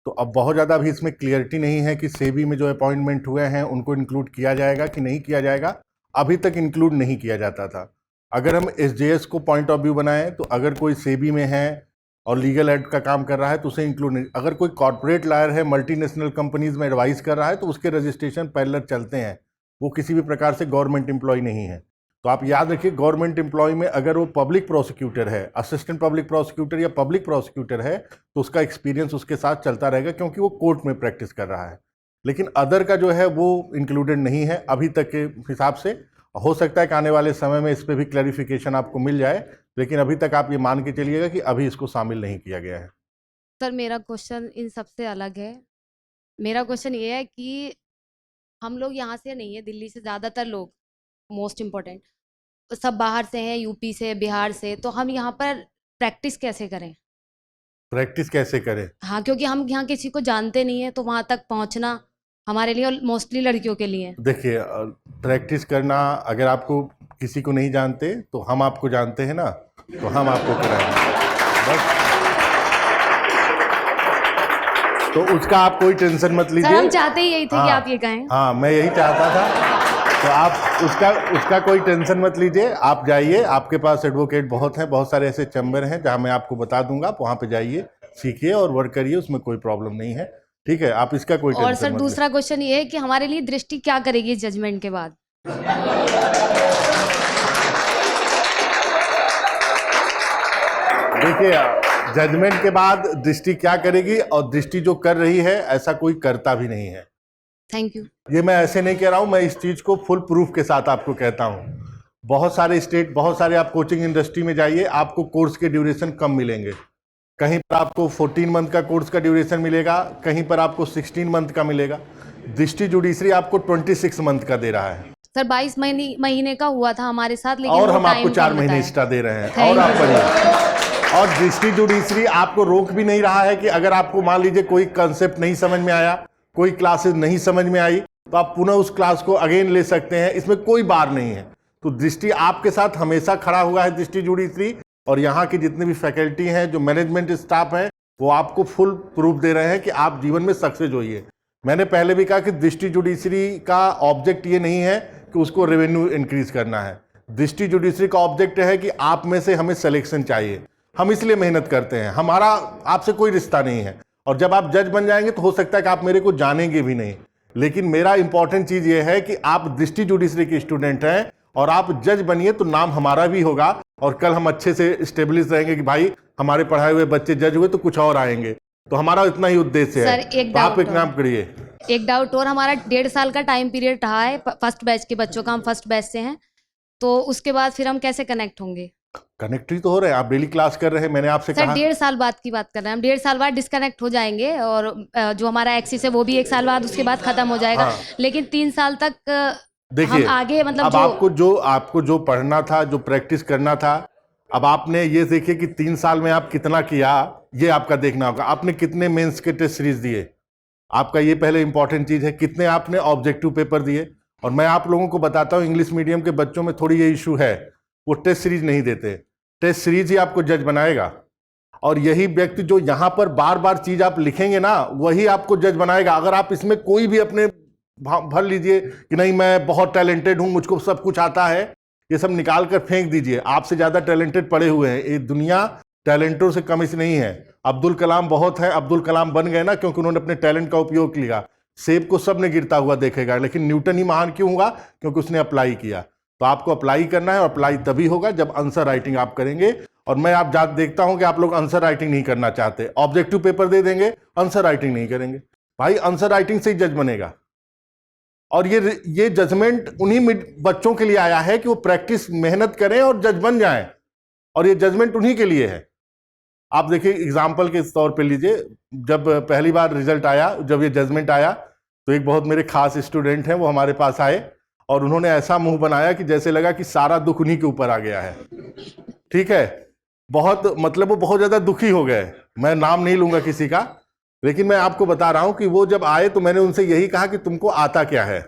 तो अब बहुत ज़्यादा अभी इसमें क्लियरिटी नहीं है कि सेबी में जो अपॉइंटमेंट हुए हैं उनको इंक्लूड किया जाएगा कि नहीं किया जाएगा. अभी तक इंक्लूड नहीं किया जाता था. अगर हम एसजेएस को पॉइंट ऑफ व्यू बनाएं तो अगर कोई सेबी में है और लीगल एड का काम कर रहा है तो उसे इंक्लूड नहीं. अगर कोई कॉर्पोरेट लॉयर है, मल्टीनेशनल कंपनीज में एडवाइस कर रहा है, तो उसके रजिस्ट्रेशन पैरेलल चलते हैं. वो किसी भी प्रकार से गवर्नमेंट एम्प्लॉय नहीं है. तो आप याद रखिए, गवर्नमेंट एम्प्लॉय में अगर वो पब्लिक प्रोसिक्यूटर है, असिस्टेंट पब्लिक प्रोसिक्यूटर या पब्लिक प्रोसिक्यूटर है, तो उसका एक्सपीरियंस उसके साथ चलता रहेगा क्योंकि वो कोर्ट में प्रैक्टिस कर रहा है. लेकिन अदर का जो है वो इंक्लूडेड नहीं है अभी तक के हिसाब से. हो सकता है कि आने वाले समय में इस पर भी क्लैरिफिकेशन आपको मिल जाए, लेकिन अभी तक आप ये मान के चलिएगा कि अभी इसको शामिल नहीं किया गया है. सर मेरा क्वेश्चन इन सबसे अलग है. मेरा क्वेश्चन ये है कि हम लोग यहाँ से नहीं है, दिल्ली से ज़्यादातर लोग, मोस्ट इम्पोर्टेंट, सब बाहर से हैं, यूपी से, बिहार से, तो हम यहाँ पर प्रैक्टिस कैसे करें? प्रैक्टिस कैसे करें? हाँ, क्योंकि हम यहाँ किसी को जानते नहीं है, तो वहाँ तक पहुँचना हमारे लिए, मोस्टली लड़कियों के लिए। देखिए, प्रैक्टिस करना, अगर आपको किसी को नहीं जानते तो हम आपको जानते हैं ना, तो हम आपको कराएंगे बस। तो उसका आप कोई टेंशन मत सर, लीजिए। हम चाहते ही यही थे कि हाँ, आप ये कहें। हाँ, मैं यही चाहता था। तो आप उसका कोई टेंशन मत लीजिए, आप जाइए, आपके पास एडवोकेट बहुत हैं, बहुत सारे ऐसे चैम्बर हैं जहाँ मैं आपको बता दूंगा, आप वहाँ पे जाइए, सीखिए और वर्क करिए, उसमें कोई प्रॉब्लम नहीं है, ठीक है? आप इसका कोई और टेंशन सर मत दूसरा क्वेश्चन ये है कि हमारे लिए दृष्टि क्या करेगी इस जजमेंट के बाद? देखिए, जजमेंट के बाद दृष्टि क्या करेगी, और दृष्टि जो कर रही है ऐसा कोई करता भी नहीं है। Thank you. ये मैं ऐसे नहीं कह रहा हूँ, मैं इस चीज़ को फुल प्रूफ के साथ आपको कहता हूँ। बहुत सारे स्टेट, बहुत सारे आप कोचिंग इंडस्ट्री में जाइए, आपको कोर्स के ड्यूरेशन कम मिलेंगे। कहीं पर आपको 14 मंथ का कोर्स का ड्यूरेशन मिलेगा, कहीं पर आपको 16 मंथ का मिलेगा। दृष्टि जुडिशरी आपको 26 मंथ का दे रहा है। सर 22 महीने का हुआ था हमारे साथ, लेकिन और वो हम आपको टाइम 4 कम महीने बताया। एक्स्ट्रा दे रहे हैं, Thank और आप you, पढ़िए। और दृष्टि जुडिशरी आपको रोक भी नहीं रहा है कि अगर आपको मान लीजिए कोई कंसेप्ट नहीं समझ में आया, कोई क्लासेस नहीं समझ में आई, तो आप पुनः उस क्लास को अगेन ले सकते हैं, इसमें कोई बार नहीं है। तो दृष्टि आपके साथ हमेशा खड़ा हुआ है, दृष्टि जुडिशरी, और यहाँ की जितनी भी फैकल्टी हैं, जो मैनेजमेंट स्टाफ है, वो आपको फुल प्रूफ दे रहे हैं कि आप जीवन में सक्सेस होइए। मैंने पहले भी कहा कि दृष्टि जुडिशरी का ऑब्जेक्ट ये नहीं है कि उसको रेवेन्यू इंक्रीज करना है। दृष्टि जुडिशरी का ऑब्जेक्ट है कि आप में से हमें सिलेक्शन चाहिए, हम इसलिए मेहनत करते हैं, हमारा आपसे कोई रिश्ता नहीं है। और जब आप जज बन जाएंगे तो हो सकता है कि आप मेरे को जानेंगे भी नहीं, लेकिन मेरा इंपॉर्टेंट चीज़ ये है कि आप दृष्टि जुडिशरी के स्टूडेंट हैं और आप जज बनिए, तो नाम हमारा भी होगा, और कल हम अच्छे से स्टेब्लिश रहेंगे कि भाई हमारे पढ़ाए हुए बच्चे जज हुए तो कुछ और आएंगे। तो हमारा इतना ही उद्देश्य है। सर, एक तो आप डाउट एक काम करिए। एक डाउट और, हमारा 1.5 साल का टाइम पीरियड रहा है फर्स्ट बैच के बच्चों का, हम फर्स्ट बैच से हैं, तो उसके बाद फिर हम कैसे कनेक्ट होंगे? कनेक्ट ही तो हो रहे हैं, आप डेली क्लास कर रहे हैं, मैंने आपसे सर कहा। 1.5 साल बाद की बात कर रहे हैं हम, 1.5 साल बाद डिस्कनेक्ट हो जाएंगे, और जो हमारा एक्सिस है वो भी 1 साल बाद उसके बाद खत्म हो जाएगा। हाँ। लेकिन 3 साल तक देखिए, हम आगे, मतलब अब आपको जो पढ़ना था, जो प्रैक्टिस करना था, अब आपने ये देखिए कि 3 साल में आप कितना किया, ये आपका देखना होगा। आपने कितने मेंस के टेस्ट सीरीज दिए, आपका ये पहले इंपॉर्टेंट चीज़ है। कितने आपने ऑब्जेक्टिव पेपर दिए। और मैं आप लोगों को बताता हूँ, इंग्लिश मीडियम के बच्चों में थोड़ी ये इशू है, वो टेस्ट सीरीज नहीं देते। टेस्ट सीरीज ही आपको जज बनाएगा, और यही व्यक्ति जो यहाँ पर बार बार चीज़ आप लिखेंगे ना, वही आपको जज बनाएगा। अगर आप इसमें कोई भी अपने भर लीजिए कि नहीं मैं बहुत टैलेंटेड हूँ, मुझको सब कुछ आता है, ये सब निकाल कर फेंक दीजिए। आपसे ज़्यादा टैलेंटेड पड़े हुए हैं, ये दुनिया टैलेंटों से कम इस नहीं है। अब्दुल कलाम बहुत है, अब्दुल कलाम बन गए ना क्योंकि उन्होंने अपने टैलेंट का उपयोग किया। सेब को सब ने गिरता हुआ देखेगा, लेकिन न्यूटन ही महान क्यों हुआ? क्योंकि उसने अप्लाई किया। तो आपको अप्लाई करना है, और अप्लाई तभी होगा जब आंसर राइटिंग आप करेंगे। और मैं आप देखता हूं कि आप लोग आंसर राइटिंग नहीं करना चाहते, ऑब्जेक्टिव पेपर दे देंगे, आंसर राइटिंग नहीं करेंगे। भाई आंसर राइटिंग से ही जज बनेगा। और ये जजमेंट उन्हीं बच्चों के लिए आया है कि वो प्रैक्टिस मेहनत करें और जज बन जाएं, और ये जजमेंट उन्हीं के लिए है। आप देखिए, एग्जाम्पल के तौर पे लीजिए, जब पहली बार रिजल्ट आया, जब ये जजमेंट आया, तो एक बहुत मेरे खास स्टूडेंट हैं, वो हमारे पास आए और उन्होंने ऐसा मुंह बनाया कि जैसे लगा कि सारा दुख उन्हीं के ऊपर आ गया है। ठीक है, बहुत मतलब वो बहुत ज़्यादा दुखी हो गए। मैं नाम नहीं लूँगा किसी का, लेकिन मैं आपको बता रहा हूँ कि वो जब आए तो मैंने उनसे यही कहा कि तुमको आता क्या है।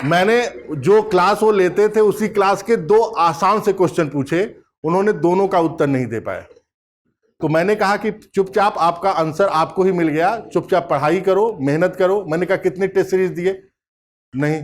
मैंने जो क्लास वो लेते थे उसी क्लास के 2 आसान से क्वेश्चन पूछे, उन्होंने दोनों का उत्तर नहीं दे पाए। तो मैंने कहा कि चुपचाप आपका आंसर आपको ही मिल गया, चुपचाप पढ़ाई करो, मेहनत करो। मैंने कहा कितने टेस्ट सीरीज दिए? नहीं,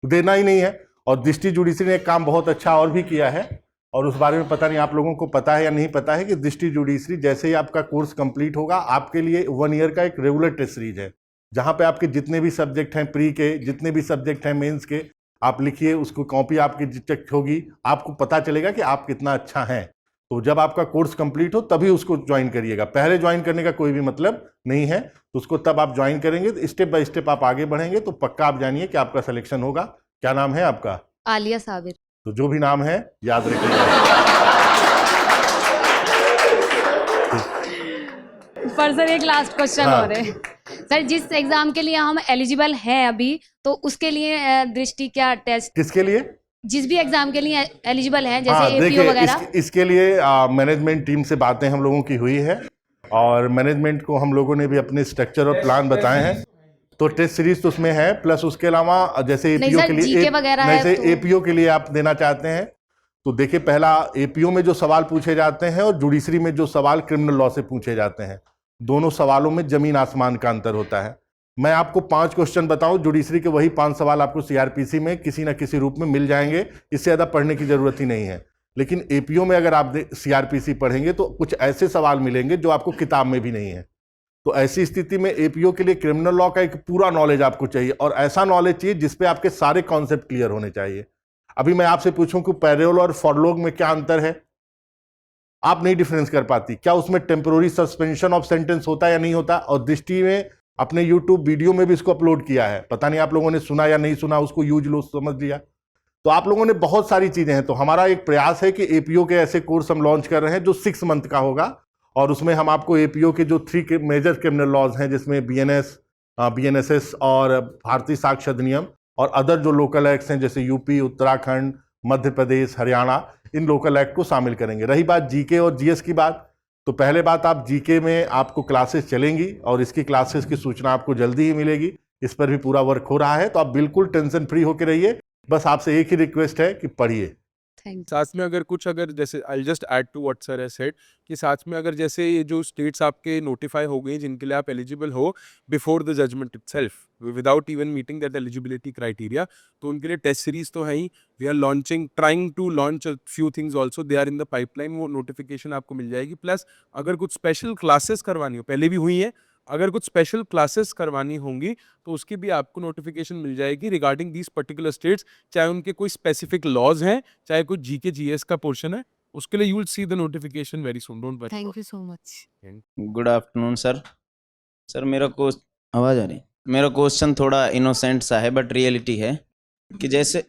देना ही नहीं है। और दृष्टि जुडिशरी ने एक काम बहुत अच्छा और भी किया है, और उस बारे में पता नहीं आप लोगों को पता है या नहीं पता है कि दृष्टि जुडिशरी जैसे ही आपका कोर्स कंप्लीट होगा, आपके लिए 1 ईयर का एक रेगुलर टेस्ट सीरीज है, जहां पे आपके जितने भी सब्जेक्ट हैं प्री के, जितने भी सब्जेक्ट हैं मेंस के, आप लिखिए, उसको कॉपी आपकी चेक होगी, आपको पता चलेगा कि आप कितना अच्छा हैं। तो जब आपका कोर्स कंप्लीट हो तभी उसको ज्वाइन करिएगा, पहले ज्वाइन करने का कोई भी मतलब नहीं है। तो उसको तब आप ज्वाइन करेंगे, तो स्टेप बाय स्टेप आप आगे बढ़ेंगे, तो पक्का आप जानिए कि आपका सिलेक्शन होगा। क्या नाम है आपका? आलिया साबिर। तो जो भी नाम है याद रखिएगा। पर सर एक लास्ट क्वेश्चन हाँ। हो रहे हैं सर, जिस एग्जाम के लिए हम एलिजिबल हैं अभी, तो उसके लिए दृष्टि क्या टेस्ट, किसके लिए? जिस भी एग्जाम के लिए एलिजिबल हैं, जैसे हाँ, एपीओ देखिए वगैरह? इसके लिए मैनेजमेंट टीम से बातें हम लोगों की हुई है और मैनेजमेंट को हम लोगों ने भी अपने स्ट्रक्चर और प्लान बताए हैं। तो टेस्ट सीरीज तो उसमें है, प्लस उसके अलावा जैसे नहीं एपीओ सर, के लिए जीके वगैरह है जैसे तो- एपीओ के लिए आप देना चाहते हैं तो देखिए, पहला एपीओ में जो सवाल पूछे जाते हैं और जुडिशरी में जो सवाल क्रिमिनल लॉ से पूछे जाते हैं, दोनों सवालों में जमीन आसमान का अंतर होता है। मैं आपको 5 क्वेश्चन बताऊं, जुडिशरी के वही 5 सवाल आपको सीआरपीसी में किसी न किसी रूप में मिल जाएंगे, इससे ज़्यादा पढ़ने की जरूरत ही नहीं है। लेकिन एपीओ में अगर आप सीआरपीसी पढ़ेंगे तो कुछ ऐसे सवाल मिलेंगे जो आपको किताब में भी नहीं है। तो ऐसी स्थिति में एपीओ के लिए क्रिमिनल लॉ का एक पूरा नॉलेज आपको चाहिए और ऐसा नॉलेज चाहिए जिसपे आपके सारे कॉन्सेप्ट क्लियर होने चाहिए। अभी मैं आपसे पूछूं कि पैरोल और फॉरलोग में क्या अंतर है, आप नहीं डिफरेंस कर पाती। क्या उसमें टेम्पोररी सस्पेंशन ऑफ सेंटेंस होता है या नहीं होता? और दृष्टि में अपने यूट्यूब वीडियो में भी इसको अपलोड किया है, पता नहीं आप लोगों ने सुना या नहीं सुना, उसको यूज लो समझ लिया। तो आप लोगों ने बहुत सारी चीजें हैं। तो हमारा एक प्रयास है कि एपीओ के ऐसे कोर्स हम लॉन्च कर रहे हैं जो 6 मंथ का होगा और उसमें हम आपको एपीओ के जो 3 मेजर क्रिमिनल लॉज हैं, जिसमें बीएनएस, बीएनएसएस और भारतीय साक्ष्य अधिनियम और अदर जो लोकल एक्ट्स हैं जैसे यूपी, उत्तराखंड, मध्य प्रदेश, हरियाणा, इन लोकल एक्ट को शामिल करेंगे। रही बात जीके और जीएस की बात, तो पहले बात, आप जीके में आपको क्लासेस चलेंगी और इसकी क्लासेस की सूचना आपको जल्दी ही मिलेगी। इस पर भी पूरा वर्क हो रहा है, तो आप बिल्कुल टेंशन फ्री होकर रहिए। बस आपसे एक ही रिक्वेस्ट है कि पढ़िए। साथ में अगर जैसे I just add to what sir has said कि साथ में अगर जैसे ये जो स्टेट्स आपके नोटिफाई हो गई जिनके लिए आप एलिजिबल हो before the judgement itself without even meeting that eligibility criteria, तो उनके लिए टेस्ट सीरीज तो है ही। We are launching, trying to launch a few things also, they are in the pipeline. वो नोटिफिकेशन आपको मिल जाएगी। प्लस अगर कुछ स्पेशल क्लासेस करवानी हो, पहले भी हुई है, अगर कुछ स्पेशल क्लासेस करवानी होंगी तो उसकी भी आपको नोटिफिकेशन मिल जाएगी रिगार्डिंग दीज पर्टिकुलर स्टेट्स, चाहे उनके कोई स्पेसिफिक लॉज हैं, चाहे कोई जीके जीएस का पोर्शन है, उसके लिए you will see the notification very soon, don't worry. Thank you so much. Good afternoon sir. Sir आवाज़ आ रही? मेरा क्वेश्चन थोड़ा इनोसेंट सा है बट रियलिटी है कि जैसे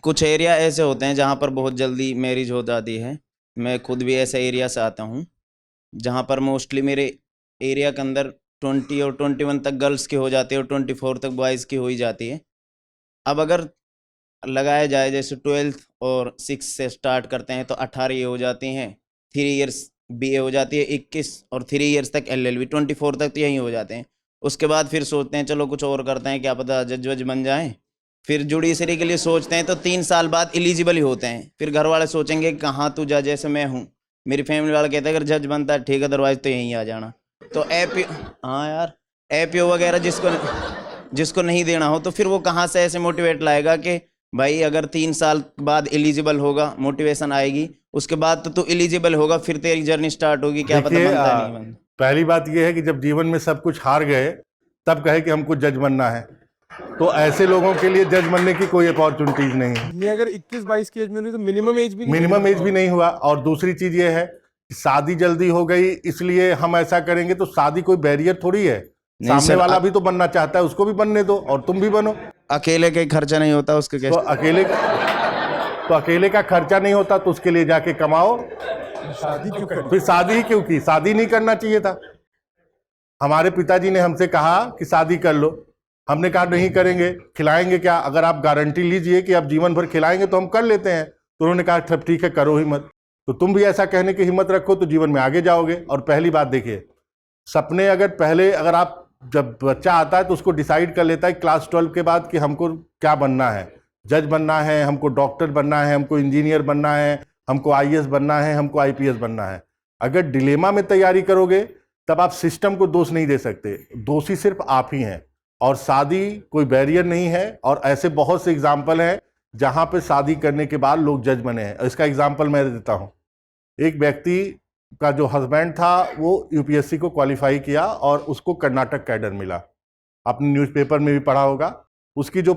कुछ एरिया ऐसे होते हैं जहाँ पर बहुत जल्दी मैरिज हो जाती है। मैं खुद भी ऐसे एरिया से आता हूँ जहाँ पर मोस्टली मेरे एरिया के अंदर 20 और 21 तक गर्ल्स की हो जाती है और 24 तक बॉयज़ की हो ही जाती है। अब अगर लगाया जाए जैसे 12th और 6 से स्टार्ट करते हैं तो 18 ये हो जाती हैं, 3 इयर्स बीए हो जाती है, 21 और 3 इयर्स तक एलएलबी, 24 तक तो यही हो जाते हैं। उसके बाद फिर सोचते हैं चलो कुछ और करते हैं, क्या पता जज वज बन जाएं। फिर जुडिशरी के लिए सोचते हैं तो 3 साल बाद एलिजिबल ही होते हैं। फिर घर वाले सोचेंगे कहाँ तू जज, जैसे मैं हूँ, मेरी फैमिली वाला कहता है अगर जज बनता है ठीक है, अदरवाइज तो यहीं आ जाना। तो हाँ यार, एपीओ वगैरह जिसको नहीं देना हो तो फिर वो कहाँ से ऐसे मोटिवेट लाएगा कि भाई अगर 3 साल बाद एलिजिबल होगा, मोटिवेशन आएगी, उसके बाद तो तू एलिजिबल होगा, फिर तेरी जर्नी स्टार्ट होगी, क्या पता बनता है नहीं बनता। पहली बात यह है कि जब जीवन में सब कुछ हार गए तब कहे कि हमको जज बनना है, तो ऐसे लोगों के लिए जज बनने की कोई अपॉर्चुनिटीज नहीं है। ये अगर 21-22 की एज में हुई तो मिनिमम एज भी नहीं हुआ। और दूसरी चीज ये है कि शादी जल्दी हो गई इसलिए हम ऐसा करेंगे, तो शादी कोई बैरियर थोड़ी है। सामने वाला भी तो बनना चाहता है, उसको भी बनने दो और तुम भी बनो। अकेले का खर्चा नहीं होता उसके तो अकेले का खर्चा नहीं होता तो उसके लिए जाके कमाओ। शादी क्यों कर? फिर शादी ही क्यों की? शादी नहीं करना चाहिए था। हमारे पिताजी ने हमसे कहा कि शादी कर लो, हमने कहा नहीं करेंगे, खिलाएंगे क्या? अगर आप गारंटी लीजिए कि आप जीवन भर खिलाएंगे तो हम कर लेते हैं। तो उन्होंने कहा तब ठीक है, करो ही मत। तो तुम भी ऐसा कहने की हिम्मत रखो तो जीवन में आगे जाओगे। और पहली बात देखिए, सपने अगर आप जब बच्चा आता है तो उसको डिसाइड कर लेता है क्लास 12 के बाद कि हमको क्या बनना है, जज बनना है, हमको डॉक्टर बनना है, हमको इंजीनियर बनना है, हमको आईएएस बनना है, हमको आईपीएस बनना है। अगर डिलेमा में तैयारी करोगे तब आप सिस्टम को दोष नहीं दे सकते, दोषी सिर्फ आप ही हैं। और शादी कोई बैरियर नहीं है और ऐसे बहुत से एग्जाम्पल हैं जहाँ पे शादी करने के बाद लोग जज बने हैं। इसका एग्जाम्पल मैं देता हूँ। एक व्यक्ति का जो हस्बैंड था वो यूपीएससी को क्वालिफाई किया और उसको कर्नाटक कैडर मिला, आपने न्यूज़पेपर में भी पढ़ा होगा। उसकी जो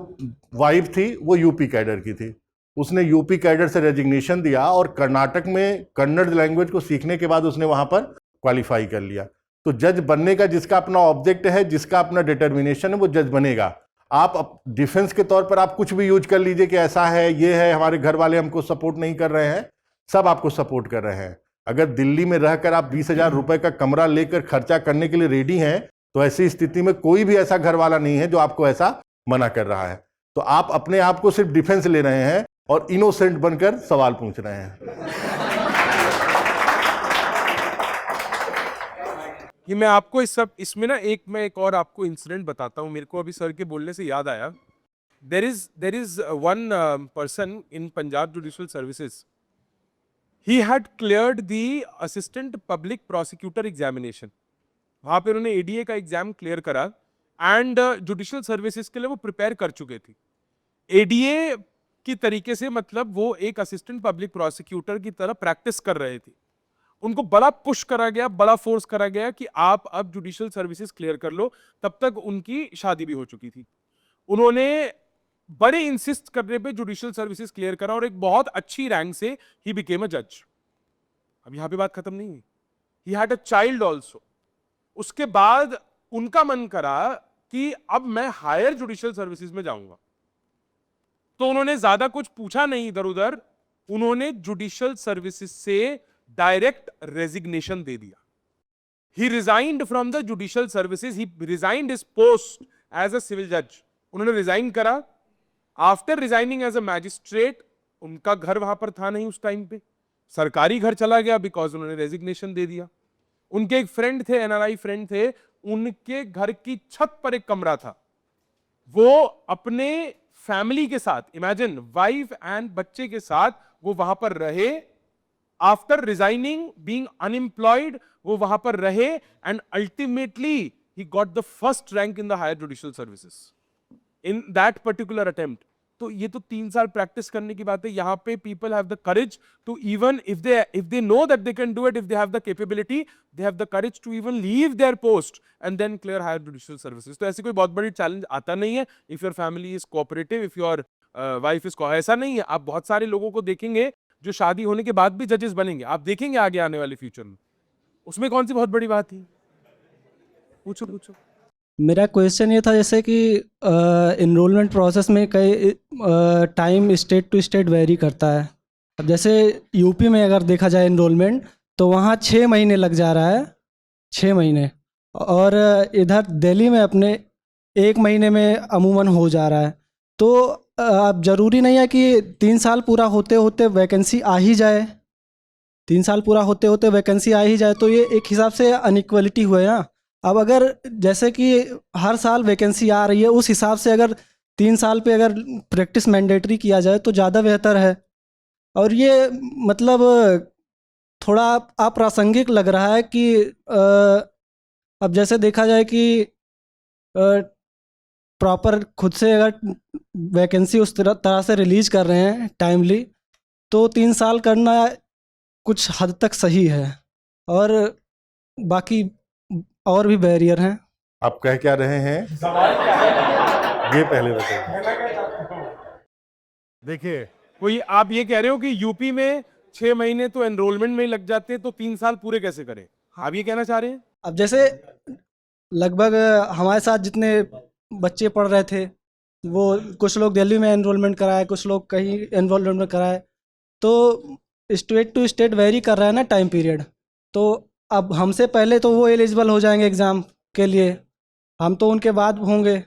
वाइफ थी वो यूपी कैडर की थी। उसने यूपी कैडर से रेजिग्नेशन दिया और कर्नाटक में कन्नड़ लैंग्वेज को सीखने के बाद उसने वहाँ पर क्वालिफाई कर लिया। तो जज बनने का जिसका अपना ऑब्जेक्ट है, जिसका अपना डिटर्मिनेशन है, वो जज बनेगा। आप डिफेंस के तौर पर आप कुछ भी यूज कर लीजिए कि ऐसा है, ये है, हमारे घर वाले हमको सपोर्ट नहीं कर रहे हैं, सब आपको सपोर्ट कर रहे हैं। अगर दिल्ली में रहकर आप 20,000 रुपए का कमरा लेकर खर्चा करने के लिए रेडी हैं, तो ऐसी स्थिति में कोई भी ऐसा घर वाला नहीं है जो आपको ऐसा मना कर रहा है। तो आप अपने आप को सिर्फ डिफेंस ले रहे हैं और इनोसेंट बनकर सवाल पूछ रहे हैं। कि मैं आपको इसमें ना मैं एक और आपको इंसिडेंट बताता हूँ, मेरे को अभी सर के बोलने से याद आया। There is one person in Punjab judicial services, he had cleared the assistant public prosecutor examination. वहाँ पे उन्होंने एडीए का एग्जाम क्लियर करा एंड जुडिशियल सर्विसेज के लिए वो प्रिपेयर कर चुके थे। एडीए की तरीके से मतलब वो एक असिस्टेंट पब्लिक प्रोसिक्यूटर की तरह प्रैक्टिस कर रहे थे। उनको बड़ा पुश करा गया, बड़ा फोर्स करा गया कि आप अब जुडिशियल सर्विसेज क्लियर कर लो। तब तक उनकी शादी भी हो चुकी थी। उन्होंने बड़े इंसिस्ट करने पे जुडिशियल सर्विसेज क्लियर करा और एक बहुत अच्छी रैंक से ही बिकेम अ जज। अब यहां पे बात खत्म नहीं है, he had a child also. उसके बाद उनका मन करा कि अब मैं हायर जुडिशियल सर्विसेज में जाऊंगा, तो उन्होंने ज्यादा कुछ पूछा नहीं इधर उधर, उन्होंने जुडिशियल सर्विसेज से डायरेक्ट रेजिग्नेशन दे दिया। He resigned from the judicial services, he resigned his post as a civil जज। उन्होंने रिजाइन करा। After resigning as a magistrate, उनका घर वहां पर था नहीं उस टाइम पे, सरकारी घर चला गया बिकॉज उन्होंने रेजिग्नेशन दे दिया। उनके एक फ्रेंड थे, एनआरआई फ्रेंड थे, उनके घर की छत पर एक कमरा था, वो अपने फैमिली के साथ, इमेजिन वाइफ एंड बच्चे के साथ वो वहां पर रहे। आफ्टर रिजाइनिंग बीइंग अनएम्प्लॉयड वो वहां पर रहे and ultimately he got the first rank in the higher judicial services in that particular attempt. तो ये तो 3 साल प्रैक्टिस करने की बात है। यहाँ पे people have the courage to, even if they know that they can do it, if they have the capability, they have the courage to even leave their post and then clear higher judicial services. तो ऐसी कोई बहुत बड़ी challenge आता नहीं है। If your family is cooperative, if your wife is, ऐसा नहीं है। आप बहुत सारे लोगों को देखेंगे जो शादी होने के बाद भी जजेस बनेंगे, आप देखेंगे आगे आने वाले फ्यूचर में। उसमें कौन सी बहुत बड़ी बात थी? पूछो। मेरा क्वेश्चन ये था जैसे कि इनरोलमेंट प्रोसेस में कई time state to state vary करता है। अब जैसे यूपी में अगर देखा जाए इनरोलमेंट, तो वहाँ 6 महीने लग जा रहा है, 6 महीने, और इधर दिल्ली में अपने 1 महीने में अमूमन हो जा रहा है। तो अब ज़रूरी नहीं है कि 3 साल पूरा होते होते वैकेंसी आ ही जाए, 3 साल पूरा होते होते वैकेंसी आ ही जाए, तो ये एक हिसाब से अनइक्वलिटी हुआ है ना। अब अगर जैसे कि हर साल वैकेंसी आ रही है, उस हिसाब से अगर 3 साल पे अगर प्रैक्टिस मैंडेटरी किया जाए तो ज़्यादा बेहतर है। और ये मतलब थोड़ा अप्रासंगिक लग रहा है कि अब जैसे देखा जाए कि प्रॉपर खुद से अगर वैकेंसी उस तरह से रिलीज कर रहे हैं टाइमली, तो 3 साल करना कुछ हद तक सही है। और बाकी और भी बैरियर हैं। आप कह क्या रहे हैं? ये पहले बताइए। देखिए, कोई आप ये कह रहे हो कि यूपी में 6 महीने तो एनरोलमेंट में ही लग जाते हैं, तो 3 साल पूरे कैसे करें? आप ये कहना चाह रहे हैं? अब जैसे लगभग हमारे साथ जितने बच्चे पढ़ रहे थे, वो कुछ लोग दिल्ली में एनरोलमेंट कराए, कुछ लोग कहीं एनरोलमेंट कराए, तो स्टेट टू स्टेट वेरी कर रहा है ना टाइम पीरियड। तो अब हमसे पहले तो वो एलिजिबल हो जाएंगे एग्ज़ाम के लिए, हम तो उनके बाद होंगे,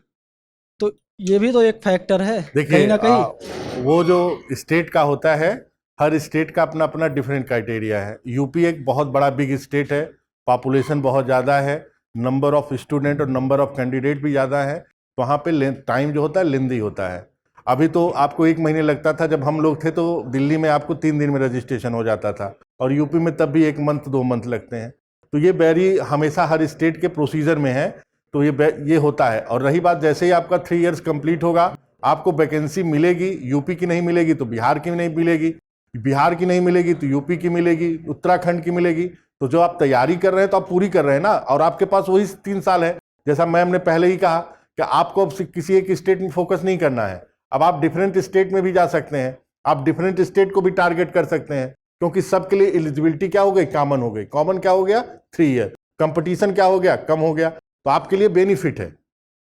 तो ये भी तो एक फैक्टर है कहीं ना कहीं। वो जो स्टेट का होता है, हर स्टेट का अपना अपना डिफरेंट क्राइटेरिया है। यूपी एक बहुत बड़ा बिग स्टेट है, पॉपुलेशन बहुत ज़्यादा है, नंबर ऑफ स्टूडेंट और नंबर ऑफ कैंडिडेट भी ज़्यादा है, तो वहाँ पे टाइम जो होता है लेंदी होता है। अभी तो आपको 1 महीने लगता था, जब हम लोग थे तो दिल्ली में आपको 3 दिन में रजिस्ट्रेशन हो जाता था, और यूपी में तब भी 1 मंथ 2 मंथ लगते हैं। तो ये बैरी हमेशा हर स्टेट के प्रोसीजर में है, तो ये होता है। और रही बात, जैसे ही आपका 3 इयर्स कंप्लीट होगा, आपको वैकेंसी मिलेगी। यूपी की नहीं मिलेगी तो बिहार की नहीं मिलेगी, बिहार की नहीं मिलेगी तो यूपी की मिलेगी, उत्तराखंड की मिलेगी। तो जो आप तैयारी कर रहे हैं तो आप पूरी कर रहे हैं ना, और आपके पास वही 3 साल है। जैसा मैम ने पहले ही कहा कि आपको अब किसी एक स्टेट में फोकस नहीं करना है, अब आप डिफरेंट स्टेट में भी जा सकते हैं, आप डिफरेंट स्टेट को भी टारगेट कर सकते हैं, क्योंकि सबके लिए एलिजिबिलिटी क्या हो गई? कॉमन हो गई। कॉमन क्या हो गया? 3 ईयर। कंपटीशन क्या हो गया? कम हो गया। तो आपके लिए बेनिफिट है।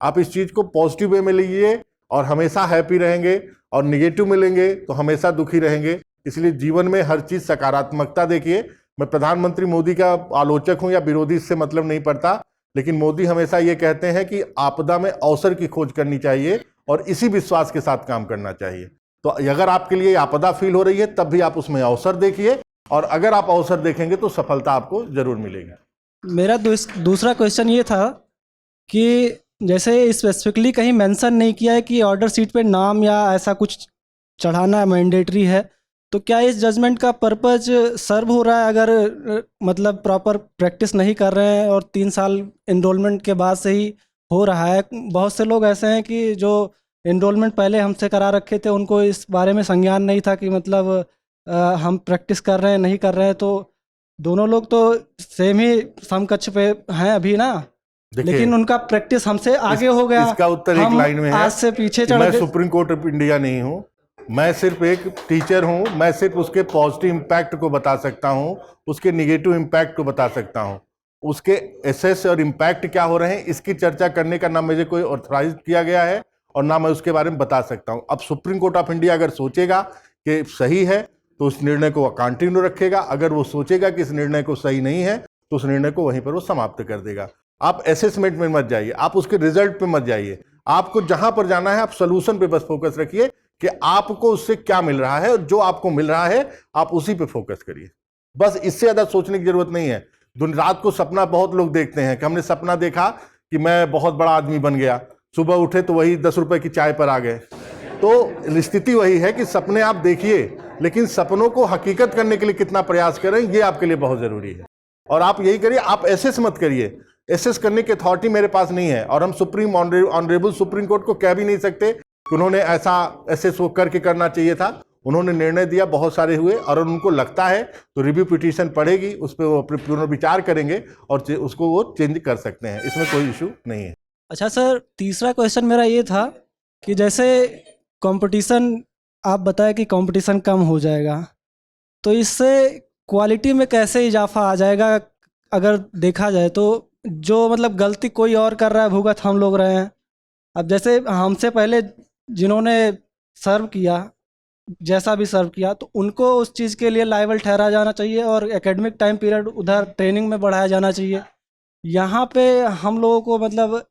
आप इस चीज़ को पॉजिटिव वे में लीजिए और हमेशा हैप्पी रहेंगे, और निगेटिव में लेंगे तो हमेशा दुखी रहेंगे। इसलिए जीवन में हर चीज़ सकारात्मकता देखिए, मैं प्रधानमंत्री मोदी का आलोचक हूं या विरोधी, इससे मतलब नहीं पड़ता, लेकिन मोदी हमेशा ये कहते हैं कि आपदा में अवसर की खोज करनी चाहिए और इसी विश्वास के साथ काम करना चाहिए। तो अगर आपके लिए आपदा फील हो रही है तब भी आप उसमें अवसर देखिए, और अगर आप अवसर देखेंगे तो सफलता आपको जरूर मिलेगी। मेरा दूसरा क्वेश्चन ये था कि जैसे स्पेसिफिकली कहीं मेंशन नहीं किया है कि ऑर्डर शीट पे नाम या ऐसा कुछ चढ़ाना मैंडेटरी है, तो क्या इस जजमेंट का पर्पज सर्व हो रहा है अगर मतलब प्रॉपर प्रैक्टिस नहीं कर रहे हैं और 3 साल इनरोलमेंट के बाद से ही हो रहा है? बहुत से लोग ऐसे हैं कि जो इनरोलमेंट पहले हमसे करा रखे थे उनको इस बारे में संज्ञान नहीं था कि मतलब हम प्रैक्टिस कर रहे हैं नहीं कर रहे हैं, तो दोनों लोग तो सेम ही समकक्ष पे हैं अभी ना, लेकिन उनका प्रैक्टिस हमसे आगे हो गया। इसका उत्तर एक लाइन में है, आज से पीछे कि चढ़ मैं गए। सुप्रीम कोर्ट ऑफ इंडिया नहीं हूं, मैं सिर्फ एक टीचर हूं, मैं सिर्फ उसके पॉजिटिव इम्पैक्ट को बता सकता हूं, उसके निगेटिव इम्पैक्ट को बता सकता हूं। उसके एसेस और इम्पैक्ट क्या हो रहे हैं इसकी चर्चा करने का ना मुझे कोई ऑथराइज किया गया है और ना मैं उसके बारे में बता सकता हूं। अब सुप्रीम कोर्ट ऑफ इंडिया अगर सोचेगा कि सही है तो उस निर्णय को कंटिन्यू रखेगा, अगर वो सोचेगा कि इस निर्णय को सही नहीं है तो उस निर्णय को वहीं पर वो समाप्त कर देगा। आप असेसमेंट में मत जाइए, आप उसके रिजल्ट पे मत जाइए, आपको जहां पर जाना है आप सोल्यूशन पे बस फोकस रखिए कि आपको उससे क्या मिल रहा है, और जो आपको मिल रहा है आप उसी पे फोकस करिए। बस इससे ज्यादा सोचने की जरूरत नहीं है। दिन रात को सपना बहुत लोग देखते हैं कि हमने सपना देखा कि मैं बहुत बड़ा आदमी बन गया, सुबह उठे तो वही 10 रुपए की चाय पर आ गए। तो स्थिति वही है कि सपने आप देखिए, लेकिन सपनों को हकीकत करने के लिए कितना प्रयास करें ये आपके लिए बहुत जरूरी है। और आप यही करिए, आप एसेस मत करिए, एसेस करने की अथॉरिटी मेरे पास नहीं है, और हम सुप्रीम ऑनरेबल सुप्रीम कोर्ट को कह भी नहीं सकते कि उन्होंने ऐसा एसेस वो करके करना चाहिए था। उन्होंने निर्णय दिया, बहुत सारे हुए, और उनको लगता है तो रिव्यू पिटीशन पड़ेगी, उस पर वो पुनर्विचार करेंगे और उसको वो चेंज कर सकते हैं, इसमें कोई इशू नहीं है। अच्छा सर, तीसरा क्वेश्चन मेरा ये था कि जैसे कंपटीशन, आप बताया कि कंपटीशन कम हो जाएगा, तो इससे क्वालिटी में कैसे इजाफा आ जाएगा? अगर देखा जाए तो जो मतलब गलती कोई और कर रहा है भुगत हम लोग रहे हैं। अब जैसे हमसे पहले जिन्होंने सर्व किया, जैसा भी सर्व किया, तो उनको उस चीज़ के लिए लायबल ठहराया जाना चाहिए और एकेडमिक टाइम पीरियड उधर ट्रेनिंग में बढ़ाया जाना चाहिए। यहाँ पे हम लोगों को मतलब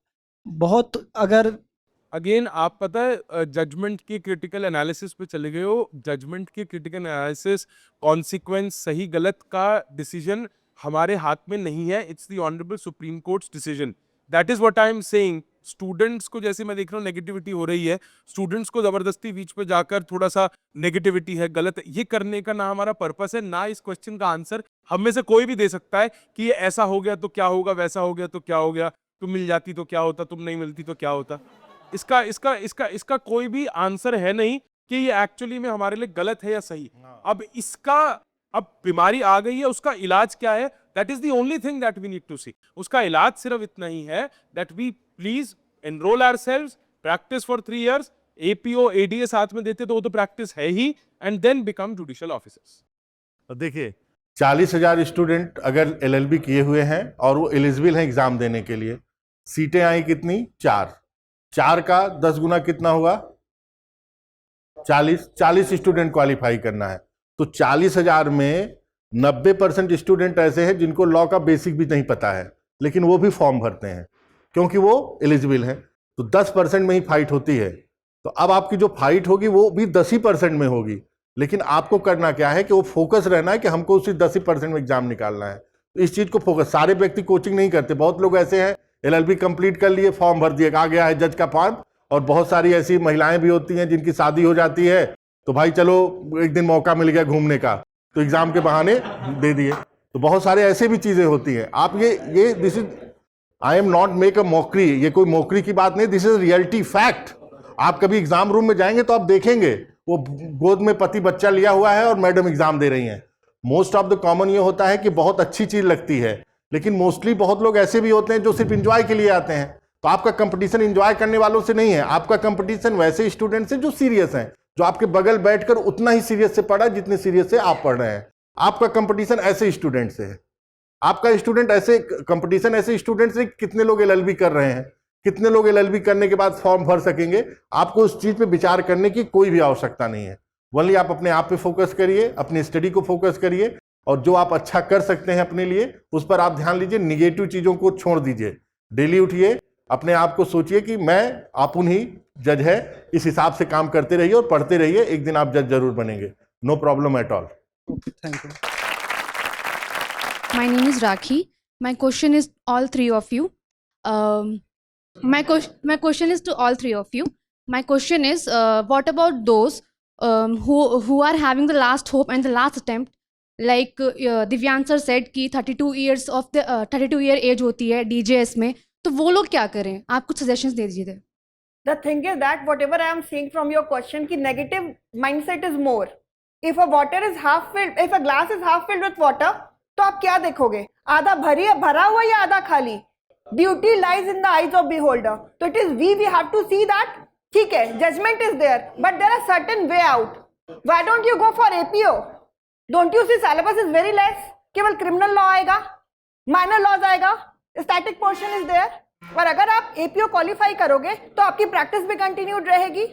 बहुत, अगर अगेन आप पता है जजमेंट की क्रिटिकल एनालिसिस पे चले गए हो। जजमेंट की क्रिटिकल एनालिसिस, कॉन्सिक्वेंस, सही गलत का डिसीजन हमारे हाथ में नहीं है। It's the honourable supreme courts decision. That is what I am saying. Students को, जैसे मैं देख रहा हूँ नेगेटिविटी हो रही है, स्टूडेंट्स को जबरदस्ती बीच पे जाकर थोड़ा सा नेगेटिविटी है, गलत है, ये करने का ना हमारा पर्पस है, ना इस क्वेश्चन का आंसर हम में से कोई भी दे सकता है कि ये ऐसा हो गया तो क्या होगा, वैसा हो गया तो क्या हो गया, तुम मिल जाती तो क्या होता, तुम नहीं मिलती तो क्या होता। इसका कोई भी आंसर है नहीं कि ये एक्चुअली में हमारे लिए गलत है या सही। अब बीमारी आ गई है, उसका इलाज क्या है, that is the only thing that we need to see. उसका इलाज सिर्फ इतना ही है that we please enrol ourselves, practise for 3 years, APO ADA साथ में देते तो वो तो प्रैक्टिस है ही, and then become judicial officers. देखिए 40,000 स्टूडेंट अगर एलएलबी किए हुए हैं और वो एलिजिबल हैं एग्जाम देने के लिए, सीटें आई कितनी? 4 का 10 गुना कितना हुआ? 40 स्टूडेंट क्वालिफाई करना है। तो 40,000 में 90% स्टूडेंट ऐसे हैं जिनको लॉ का बेसिक भी नहीं पता है, लेकिन वो भी फॉर्म भरते हैं क्योंकि वो एलिजिबल हैं। तो 10% में ही फाइट होती है। तो अब आपकी जो फाइट होगी वो भी 10% में होगी, लेकिन आपको करना क्या है कि वो फोकस रहना है कि हमको उसी 10% में एग्जाम निकालना है। तो इस चीज को फोकस, सारे व्यक्ति कोचिंग नहीं करते, बहुत लोग ऐसे हैं एलएलबी कंप्लीट कर लिए, फॉर्म भर दिए, आ गया है जज का फॉर्म। और बहुत सारी ऐसी महिलाएं भी होती हैं जिनकी शादी हो जाती है, तो भाई चलो एक दिन मौका मिल गया घूमने का, तो एग्जाम के बहाने दे दिए। तो बहुत सारे ऐसे भी चीजें होती हैं। आप ये this is, I am not make a mockery, ये कोई मॉकरी की बात नहीं, दिस इज रियलिटी फैक्ट। आप कभी एग्जाम रूम में जाएंगे तो आप देखेंगे वो गोद में पति बच्चा लिया हुआ है और मैडम एग्जाम दे रही हैं। मोस्ट ऑफ द कॉमन ये होता है कि बहुत अच्छी चीज लगती है, लेकिन मोस्टली बहुत लोग ऐसे भी होते हैं जो सिर्फ एंजॉय के लिए आते हैं। तो आपका कंपटीशन एंजॉय करने वालों से नहीं है, आपका कंपटीशन वैसे स्टूडेंट से जो सीरियस हैं, जो आपके बगल बैठकर उतना ही सीरियस से पढ़ा जितने सीरियस से आप पढ़ रहे हैं। आपका कंपटीशन ऐसे स्टूडेंट से है, आपका स्टूडेंट ऐसे कंपटीशन ऐसे स्टूडेंट से। कितने लोग एलएलबी कर रहे हैं, कितने लोग एलएलबी करने के बाद फॉर्म भर सकेंगे, आपको उस चीज पे विचार करने की कोई भी आवश्यकता नहीं है। वनली आप अपने आप पे फोकस करिए, अपनी स्टडी को फोकस करिए। और जो आप अच्छा कर सकते हैं अपने लिए उस पर आप ध्यान लीजिए, निगेटिव चीजों को छोड़ दीजिए। डेली उठिए, अपने आप को सोचिए कि मैं आपुन ही जज है, इस हिसाब से काम करते रहिए और पढ़ते रहिए, एक दिन आप जज जरूर बनेंगे। No problem at all. Thank you. My name is Rakhi. My question is all three of you. My question is to all three of you. My question is, what about those who are having the last hope and the last attempt? Like Divyan sir said कि 32 years of the 32 year age होती है DJS में, तो वो लोग क्या करें? आप कुछ suggestions दे दीजिए। The thing is that whatever I am seeing from your question कि negative mindset is more. If a water is half filled, if a glass is half filled with water, तो आप क्या देखोगे? आधा भरा हुआ या आधा खाली? Beauty lies in the eyes of beholder. So it is we have to see that. ठीक है, judgment is there, but there are certain way out. Why don't you go for APO? Don't you see syllabus is very less? केवल criminal law आएगा, minor laws आएगा, static portion is there. और अगर आप APO qualify करोगे तो आपकी practice भी कंटिन्यूड रहेगी।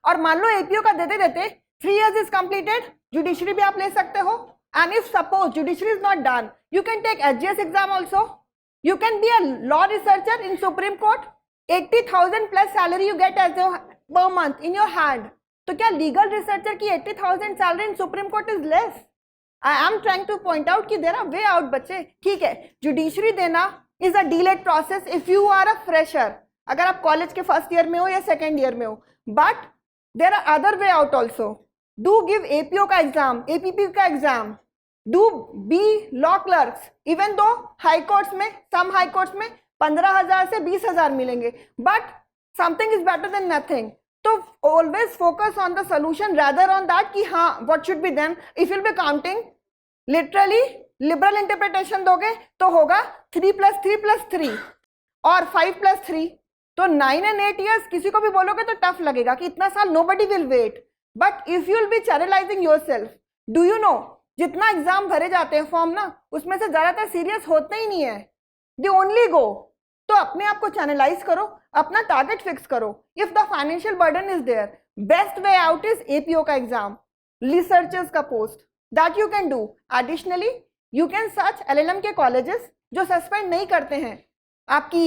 और मान लो APO का देते देते 3 years is completed, जुडिशरी भी आप ले सकते हो। And if suppose judiciary is not done, you can take SGS exam also. You can be a law researcher in Supreme Court. 80,000 plus salary you get as a per month in your hand. तो क्या legal researcher की 80,000 salary in Supreme Court is less? I am trying to point out कि there are way out बच्चे। ठीक है, judiciary देना is a delayed process if you are a fresher. अगर आप कॉलेज के फर्स्ट ईयर में हो या सेकेंड ईयर में हो, but there are other way out also. Do give APO का एग्जाम, APP का exam, do be law clerks, even though high courts में, some high courts में 15,000 से 20,000 मिलेंगे, but something is better than nothing. तो always focus on the solution rather on that कि हाँ what should be done. If you'll be counting literally liberal interpretation दोगे तो होगा 3 + 3 + 3 और 5 + 3, तो 9 and 8 years किसी को भी बोलोगे तो टफ लगेगा कि इतना साल nobody will wait. But if you will be channelizing yourself, do you know जितना एग्जाम भरे जाते हैं फॉर्म ना, उसमें से ज्यादातर सीरियस होते ही नहीं है, they only go. तो अपने आप को चैनलाइज करो, अपना टारगेट फिक्स करो. If the financial burden is there, best way out is APO का एग्जाम, रिसर्चर्स का post, that you can do. Additionally you can search LLM के कॉलेजेस जो सस्पेंड नहीं करते हैं आपकी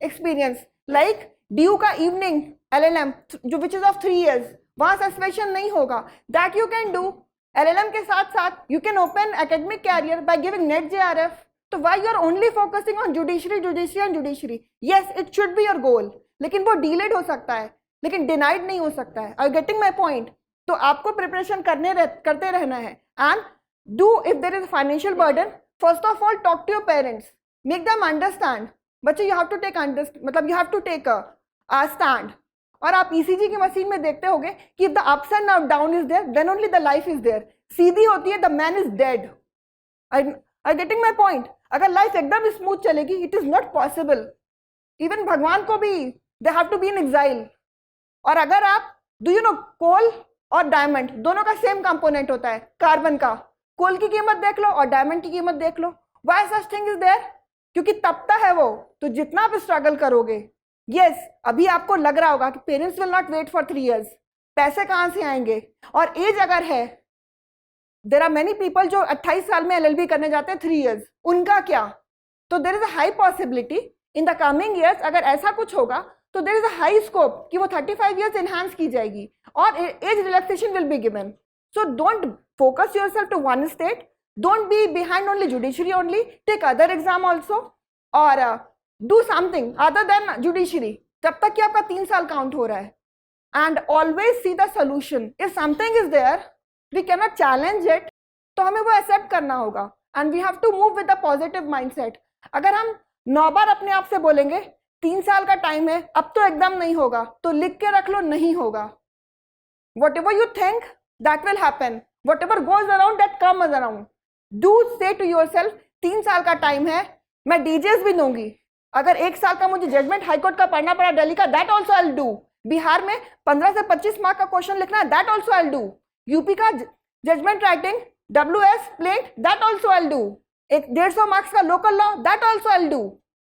एक्सपीरियंस, लाइक ड्यू का इवनिंग एलएलएम जो विच इज ऑफ 3 years, वहां सस्पेंशन नहीं होगा. That you can do. LLM के साथ साथ you can open academic career by giving NET JRF. तो why you are only focusing on judiciary judiciary and judiciary? Yes, it should be your goal, लेकिन वो डीलेड हो सकता है, लेकिन डिनाइड नहीं हो सकता है. Are getting my point? तो आपको प्रिपरेशन करते रहना है. And do, if there is financial burden, first of all talk to your parents, make them understand. बच्चे यू हैव टू टेक मतलब you have to take a stand. और आप ECG की मशीन में देखते होगे कि the ups and down is there, then only the life is there. सीधी होती है, the man is dead. I getting my point? अगर लाइफ एकदम स्मूथ चलेगी, it is not possible. Even भगवान को भी they have to be in exile. और अगर आप, डू यू नो, कोल और डायमंड दोनों का सेम कंपोनेंट होता है, कार्बन का. कोल की कीमत देख लो और डायमंड की कीमत देख लो. Why such thing is there? क्योंकि तपता है वो. तो जितना आप स्ट्रगल करोगे, यस, अभी आपको लग रहा होगा कि parents will not wait for 3 years, पैसे कहाँ से आएंगे, और एज अगर है, देर आर मेनी पीपल जो 28 साल में एलएलबी करने जाते हैं 3 years, उनका क्या? तो there is a high possibility in the coming years, अगर ऐसा कुछ होगा तो there is a high scope कि वो 35 years एनहांस की जाएगी और age relaxation will be given. So don't focus yourself to one state, don't be behind only judiciary only, take other exam also, और do something other than judiciary जब तक कि आपका 3 साल काउंट हो रहा है. And always see the solution. If something is there, we can not challenge it, तो हमें वो एक्सेप्ट करना होगा. And we have to move with a positive mindset. अगर हम 9 बार अपने आप से बोलेंगे 3 साल का टाइम है, अब तो एकदम नहीं होगा, तो लिख के रख लो, नहीं होगा. What ever you think that will happen, what ever goes around that comes around. Do से टू योर सेल्फ, 3 साल का टाइम है, मैं डीजेस भी दूंगी. अगर 1 साल का मुझे जजमेंट हाईकोर्ट का पढ़ना पड़ा दिल्ली का, that also I do. Bihar में 15 से 25 मार्क का क्वेश्चन लिखना है, that also I do. UP का judgement writing WS plate, that also I do. 150 marks का local law, that also I do.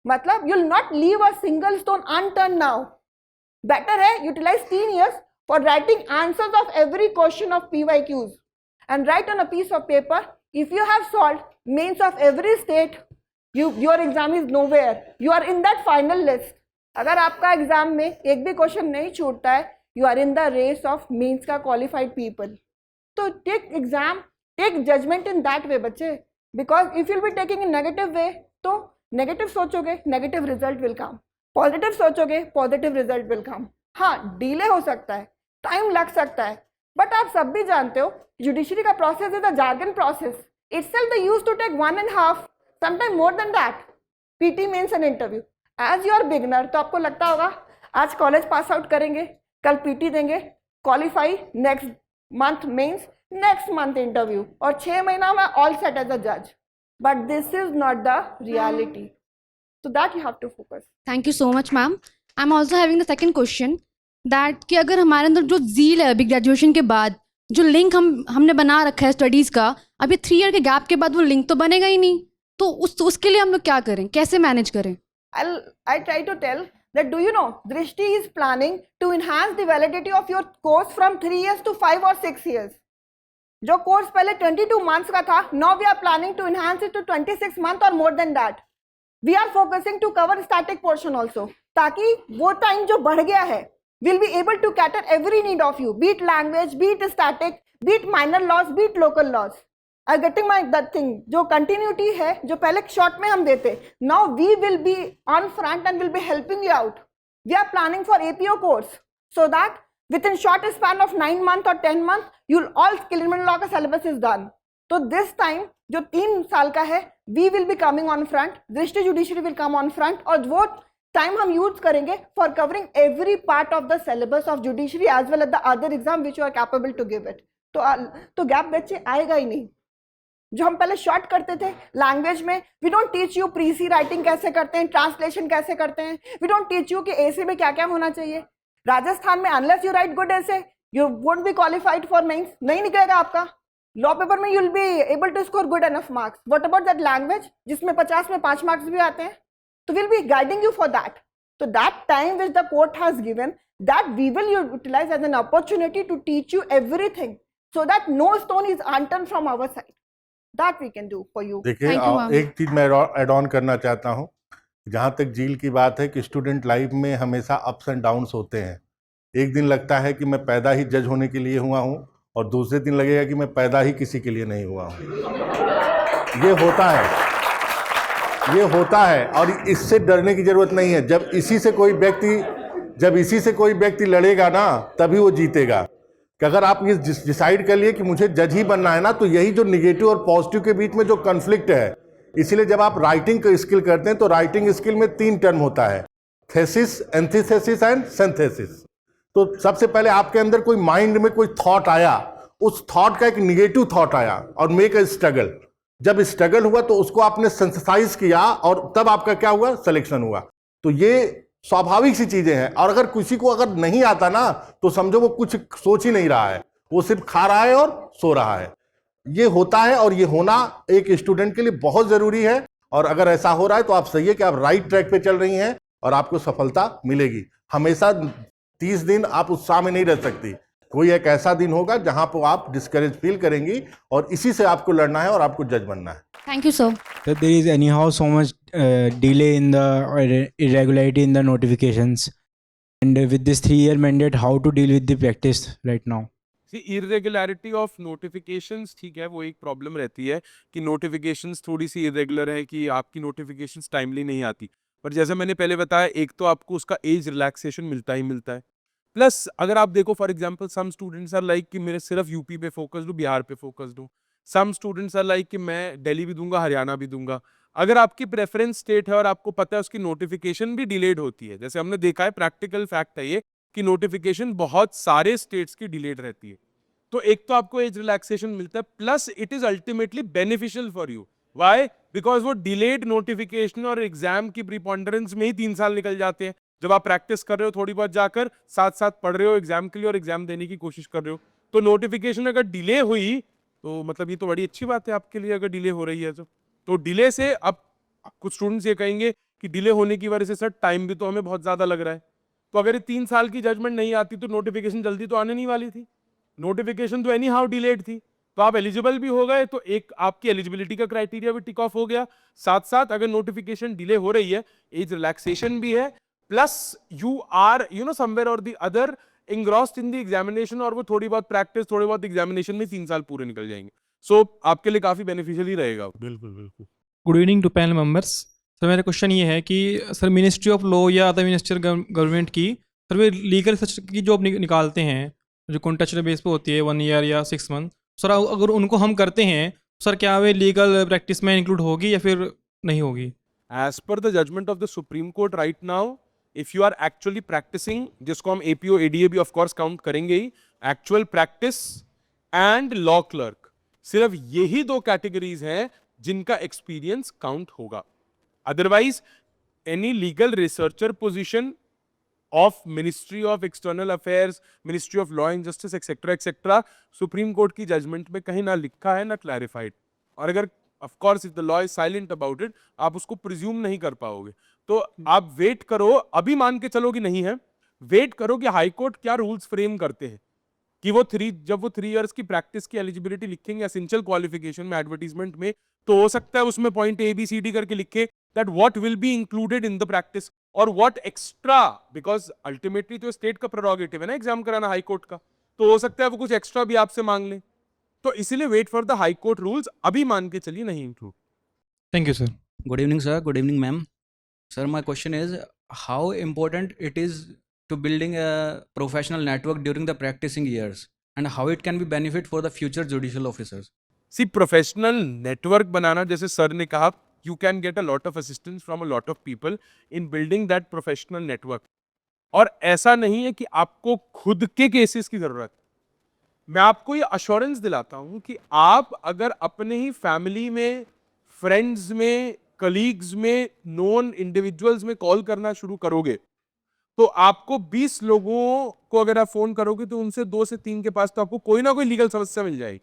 मतलब you will not leave a single stone unturned now. Better है utilise 3 years for writing answers of every question of PYQs and write on a piece of paper if you have solved mains of every state, your exam is nowhere. You are in that final list. अगर आपका exam में एक भी question नहीं छूटता है, you are in the race of mains का qualified people. तो take exam, take judgment in that way बच्चे, because if you'll be taking in negative way, तो negative सोचोगे, negative result will come. Positive सोचोगे, positive result will come. हाँ, delay हो सकता है, टाइम लग सकता है, बट आप सब भी जानते हो जुडिशरी का process is a jargon process. Itself they used to take 1.5 sometime more than that PT mains and interview. As you are beginner तो आपको लगता होगा आज कॉलेज पास आउट करेंगे, कल पीटी देंगे, qualify, next month mains, next month interview, और 6 महीना में ऑल सेट एज अ जज. But this is not the reality. So that you have to focus. Thank you so much, ma'am. I'm also having the second question that कि अगर हमारे अंदर जो zeal है अभी ग्रेजुएशन के बाद, जो लिंक हमने बना रखा है स्टडीज़ का, अभी 3 ईयर के गैप के बाद वो लिंक तो बनेगा ही नहीं, तो उसके लिए हम लोग क्या करें, कैसे मैनेज करें? I try to tell that, do you know Drishti is planning to enhance the validity of your course from 3 years to 5 or 6 years. जो कोर्स पहले 22 months का था, now we are planning to enhance it to 26 months or more than that. We are focusing to cover static portion also, ताकि वो time जो बढ़ गया है will be able to cater every need of you, be it language, be it static, be it minor loss, be it local loss. I'm getting that thing. जो continuity है, जो पहले शॉर्ट में हम देते, now we will be on front and will be helping you out. We are planning for APO course so that within short span of 9 months or 10 months, you'll all criminal law का syllabus is done. तो this time जो 3 साल का है, we will be coming on front, दृष्टि judiciary will come on front, और वो time हम यूज करेंगे for covering every part of the syllabus of judiciary as well as the other exam which you are capable to give it. तो gap बच्चे आएगा ही नहीं. जो हम पहले शॉर्ट करते थे लैंग्वेज में, we don't teach you precis writing कैसे करते हैं, ट्रांसलेशन कैसे करते हैं, वी डोंट टीच यू कि एसे में क्या क्या होना चाहिए. राजस्थान में unless you write good essay you won't be qualified for mains, नहीं निकलेगा आपका. लॉ पेपर में you will be able to score good enough marks. What about that language जिसमें 50 में 5 मार्क्स भी आते हैं? तो will be guiding you for that. So that time which the court has given, that we will utilize as an opportunity to teach you everything, so that no stone is unturned from our side. That we can do for you. देखिए, एक चीज मैं add on करना चाहता हूँ. जहाँ तक झील की बात है कि स्टूडेंट लाइफ में हमेशा अप्स एंड डाउन्स होते हैं. एक दिन लगता है कि मैं पैदा ही जज होने के लिए हुआ हूँ, और दूसरे दिन लगेगा कि मैं पैदा ही किसी के लिए नहीं हुआ हूँ. ये होता है, ये होता है, और इससे डरने की जरूरत नहीं है. जब इसी से कोई व्यक्ति लड़ेगा ना, तभी वो जीतेगा. कि अगर आप ये डिसाइड कर लिए कि मुझे जज ही बनना है ना, तो यही जो निगेटिव और पॉजिटिव के बीच में जो कॉन्फ्लिक्ट है, इसीलिए जब आप राइटिंग का स्किल करते हैं तो राइटिंग स्किल में 3 टर्म होता है, थेसिस, एंटीथेसिस एंड सिंथेसिस. तो सबसे पहले आपके अंदर कोई माइंड में कोई थॉट आया, उस थॉट का एक निगेटिव थॉट आया, और मेक अ स्ट्रगल. जब स्ट्रगल हुआ तो उसको आपने सिंथेसाइज किया, और तब आपका क्या हुआ, सिलेक्शन हुआ. तो ये स्वाभाविक सी चीजें हैं. और अगर किसी को अगर नहीं आता ना, तो समझो वो कुछ सोच ही नहीं रहा है, वो सिर्फ खा रहा है और सो रहा है. ये होता है, और ये होना एक स्टूडेंट के लिए बहुत जरूरी है. और अगर ऐसा हो रहा है तो आप सही है कि आप राइट ट्रैक पे चल रही हैं, और आपको सफलता मिलेगी. हमेशा 30 दिन आप उत्साह में नहीं रह सकती. कोई एक ऐसा दिन होगा जहां पर आप डिस्करेज फील करेंगी, और इसी से आपको लड़ना है और आपको जज बनना है. Thank you, sir. That there is anyhow so much delay in the irregularity in the notifications, and with this 3-year mandate, how to deal with the practice right now? See, irregularity of notifications, ठीक है, वो एक problem रहती है कि notifications थोड़ी सी irregular है, कि आपकी नोटिफिकेशंस टाइमली नहीं आती. पर जैसे मैंने पहले बताया, एक तो आपको उसका एज रिलैक्सेशन मिलता ही मिलता है. प्लस अगर आप देखो, for example some students are like कि मेरे सिर्फ यूपी पे फोकस्ड हूँ, बिहार पे फोकस्ड हूँ. सम स्टूडेंट्स आर लाइक कि मैं दिल्ली भी दूंगा, हरियाणा भी दूंगा. अगर आपकी प्रेफरेंस स्टेट है और आपको पता है उसकी नोटिफिकेशन भी डिलेड होती है, जैसे हमने देखा है, प्रैक्टिकल फैक्ट है ये, कि नोटिफिकेशन बहुत सारे स्टेट्स की डिलेड रहती है. तो एक तो आपको एज रिलैक्सेशन मिलता है, plus it is ultimately beneficial for you. Why? Because वो डिलेड नोटिफिकेशन और एग्जाम की प्रीपॉन्डरेंस में ही 3 साल निकल जाते हैं. जब आप प्रैक्टिस कर रहे हो, थोड़ी बहुत जाकर साथ साथ पढ़ रहे हो एग्जाम के लिए, और एग्जाम देने की कोशिश कर रहे हो, तो नोटिफिकेशन अगर डिले हुई तो मतलब ये तो बड़ी अच्छी बात है आपके लिए, अगर डिले हो रही है तो डिले से अब कुछ स्टूडेंट्स ये कहेंगे कि डिले होने की वजह से सर टाइम भी तो हमें बहुत ज़्यादा लग रहा है. तो अगर ये 3 साल की जजमेंट नहीं आती तो नोटिफिकेशन जल्दी तो आने नहीं वाली थी. नोटिफिकेशन तो एनी हाउ डिलेड थी. तो आप एलिजिबल भी हो गए, तो एक आपकी एलिजिबिलिटी का क्राइटेरिया भी टिक ऑफ हो गया। साथ साथ अगर नोटिफिकेशन डिले हो रही है, एज रिलैक्सेशन भी है, प्लस यू आर समवेयर और the other engrossed in the examination, और वो थोड़ी बहुत प्रैक्टिस, थोड़ी बहुत एग्जामिनेशन में 3 साल पूरे निकल जाएंगे। सो आपके लिए काफी बेनिफिशियल ही रहेगा। बिल्कुल बिल्कुल। Good evening to panel members. Sir मेरा क्वेश्चन ये है कि सर मिनिस्ट्री ऑफ लॉ या अदर मिनिस्ट्री गवर्नमेंट की सर वे लीगल रिसर्च की जॉब निकालते हैं जो कॉन्ट्रेक्चुअल बेस पे होती है 1 ईयर या 6 मंथ, सर अगर उनको हम करते हैं सर क्या वे लीगल प्रैक्टिस में इंक्लूड होगी या फिर नहीं होगी? As per the judgment of the Supreme Court right now, if you are actually practicing, जिसको हम APO ADA भी of course count करेंगे ही, actual practice and law clerk, सिर्फ यही 2 कैटेगरीज हैं जिनका एक्सपीरियंस काउंट होगा। Otherwise any legal researcher position of ministry of external affairs, ministry of law and justice etcetera, supreme court की judgement में कहीं ना लिखा है ना क्लैरिफाइड। और अगर of course if the law is silent about it, आप उसको प्रिज्यूम नहीं कर पाओगे। तो आप वेट करो, अभी मान के चलो कि नहीं है, वेट करो कि हाई कोर्ट क्या रूल्स फ्रेम करते हैं कि जब वो 3 इयर्स की प्रैक्टिस की एलिजिबिलिटी लिखेंगे एसेंशियल क्वालिफिकेशन में एडवर्टीजमेंट में, तो हो सकता है उसमें पॉइंट ABCD करके लिखे that what will be included in the practice और व्हाट एक्स्ट्रा, बिकॉज अल्टीमेटली तो स्टेट का प्रेरोगेटिव है ना एग्जाम कराना हाई कोर्ट का, तो हो सकता है वो कुछ एक्स्ट्रा भी आपसे मांग ले। तो इसीलिए wait for the high court rules, अभी मान के चलिए नहीं include. Thank you sir. Good evening, sir. Good evening, ma'am. Sir, my question is how important it is to building a professional network during the practicing years and how it can be benefit for the future judicial officers. See professional network बनाना, जैसे sir ने कहा, you can get a lot of assistance from a lot of people in building that professional network. और ऐसा नहीं है कि आपको खुद के केसेस की जरूरत। मैं आपको ये अश्योरेंस दिलाता हूं कि आप अगर अपने ही फैमिली में, फ्रेंड्स में, कलीग्स में, नोन इंडिविजुअल्स में कॉल करना शुरू करोगे, तो आपको 20 लोगों को अगर आप फोन करोगे तो उनसे 2 से 3 के पास तो आपको कोई ना कोई लीगल समस्या मिल जाएगी,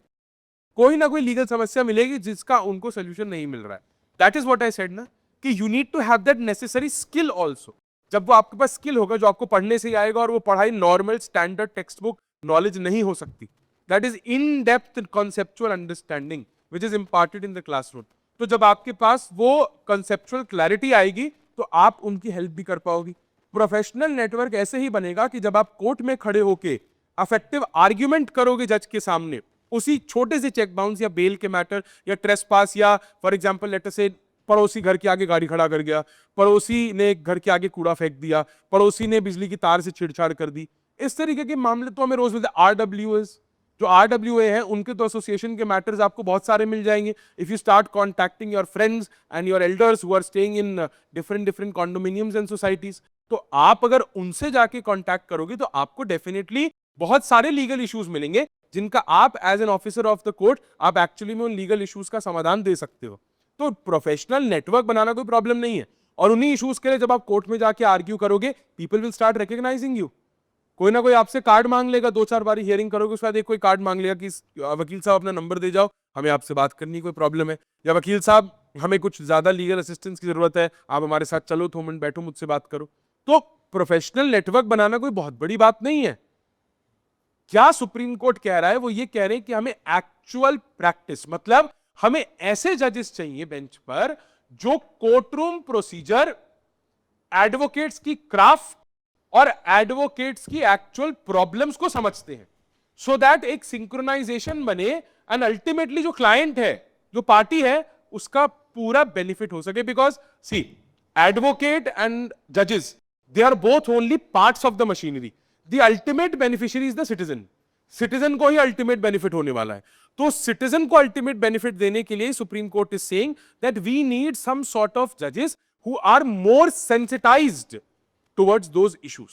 कोई ना कोई लीगल समस्या मिलेगी जिसका उनको सोल्यूशन नहीं मिल रहा है। That is what I said ना, कि you need to have that necessary skill also. जब वो आपके पास स्किल होगा जो आपको पढ़ने से ही आएगा, और वो पढ़ाई normal standard text book knowledge नहीं हो सकती, that is in depth conceptual understanding which is imparted in the classroom. तो जब आपके पास वो कंसेप्चुअल क्लैरिटी आएगी तो आप उनकी हेल्प भी कर पाओगी। प्रोफेशनल नेटवर्क ऐसे ही बनेगा कि जब आप कोर्ट में खड़े होके अफेक्टिव आर्ग्यूमेंट करोगे जज के सामने, उसी छोटे से चेक बाउंस या बेल के मैटर या ट्रेसपास, या फॉर एग्जांपल लेट अस से पड़ोसी घर के आगे गाड़ी खड़ा कर गया, पड़ोसी ने घर के आगे कूड़ा फेंक दिया, पड़ोसी ने बिजली की तार से छेड़छाड़ कर दी, इस तरीके के मामले तो हमें रोज मिलते हैं। RWAs, जो RWA है उनके तो एसोसिएशन के मैटर्स आपको बहुत सारे मिल जाएंगे। If you start contacting your friends and your elders who are staying in different condominiums and societies, तो आप अगर उनसे जाके कॉन्टैक्ट करोगे तो आपको डेफिनेटली बहुत सारे लीगल इश्यूज मिलेंगे जिनका आप as an officer of the court आप एक्चुअली में उन लीगल इश्यूज का समाधान दे सकते हो। तो प्रोफेशनल नेटवर्क बनाना कोई प्रॉब्लम नहीं है, और उन्हीं इश्यूज के लिए जब आप कोर्ट में जाके आर्ग्यू करोगे, people will start recognising you. कोई ना कोई आपसे कार्ड मांग लेगा, 2-4 बारी हियरिंग करोगे उसके बाद एक कोई कार्ड मांग लेगा कि वकील साहब अपना नंबर दे जाओ, हमें आपसे बात करनी, कोई प्रॉब्लम है, या वकील साहब हमें कुछ ज्यादा लीगल असिस्टेंस की जरूरत है, आप हमारे साथ चलो, 2 मिनट बैठो, मुझसे बात करो। तो प्रोफेशनल नेटवर्क बनाना कोई बहुत बड़ी बात नहीं है। क्या सुप्रीम कोर्ट कह रहा है, वो ये कह रहे हैं कि हमें एक्चुअल प्रैक्टिस, मतलब हमें ऐसे जजेस चाहिए बेंच पर जो कोर्टरूम प्रोसीजर, एडवोकेट्स की क्राफ्ट और एडवोकेट्स की एक्चुअल प्रॉब्लम्स को समझते हैं, सो दैट एक सिंक्रोनाइजेशन बने एंड अल्टीमेटली जो क्लाइंट है, जो पार्टी है, उसका पूरा बेनिफिट हो सके। बिकॉज सी, एडवोकेट एंड जजेस, they are both only parts of the machinery, the ultimate beneficiary is the citizen. Citizen को ही अल्टीमेट बेनिफिट होने वाला है। तो सिटीजन को अल्टीमेट बेनिफिट देने के लिए Supreme Court is saying that we need some sort of जजेस who are more sensitised towards those issues.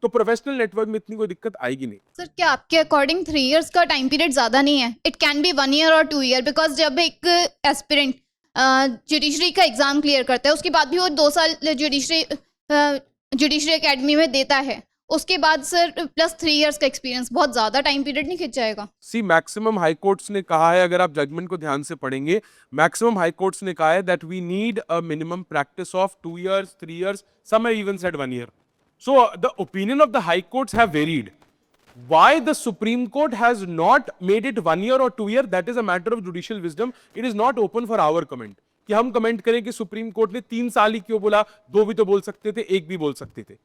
तो प्रोफेशनल नेटवर्क में इतनी कोई दिक्कत आएगी नहीं। सर क्या आपके अकॉर्डिंग 3 इयर्स का टाइम पीरियड ज़्यादा नहीं है? इट कैन बी 1 ईयर और 2 ईयर, बिकॉज जब एक एस्पिरेंट जुडिशरी का एग्ज़ाम क्लियर करता है उसके बाद भी वो 2 साल जुडिशरी एकेडमी में देता है, उसके बाद सर प्लस 3 इयर्स का एक्सपीरियंस, बहुत ज़्यादा टाइम पीरियड नहीं खिंच जाएगा? सी, मैक्सिमम हाई कोर्ट्स ने कहा है, अगर आप जजमेंट को ध्यान से पढ़ेंगे, मैक्सिमम हाई कोर्ट्स ने कहा है that we need a minimum practice of 2 years, 3 years, some have even said 1 year. So the opinion of the high courts have varied. Why the Supreme Court has not made it 1 year or 2 year, that is a matter of judicial wisdom. It is not open for our comment. कि हम comment करें कि supreme court ने 3 साल ही क्यों बोला, 2 भी तो बोल सकते थे, 1 भी बोल सकते थे.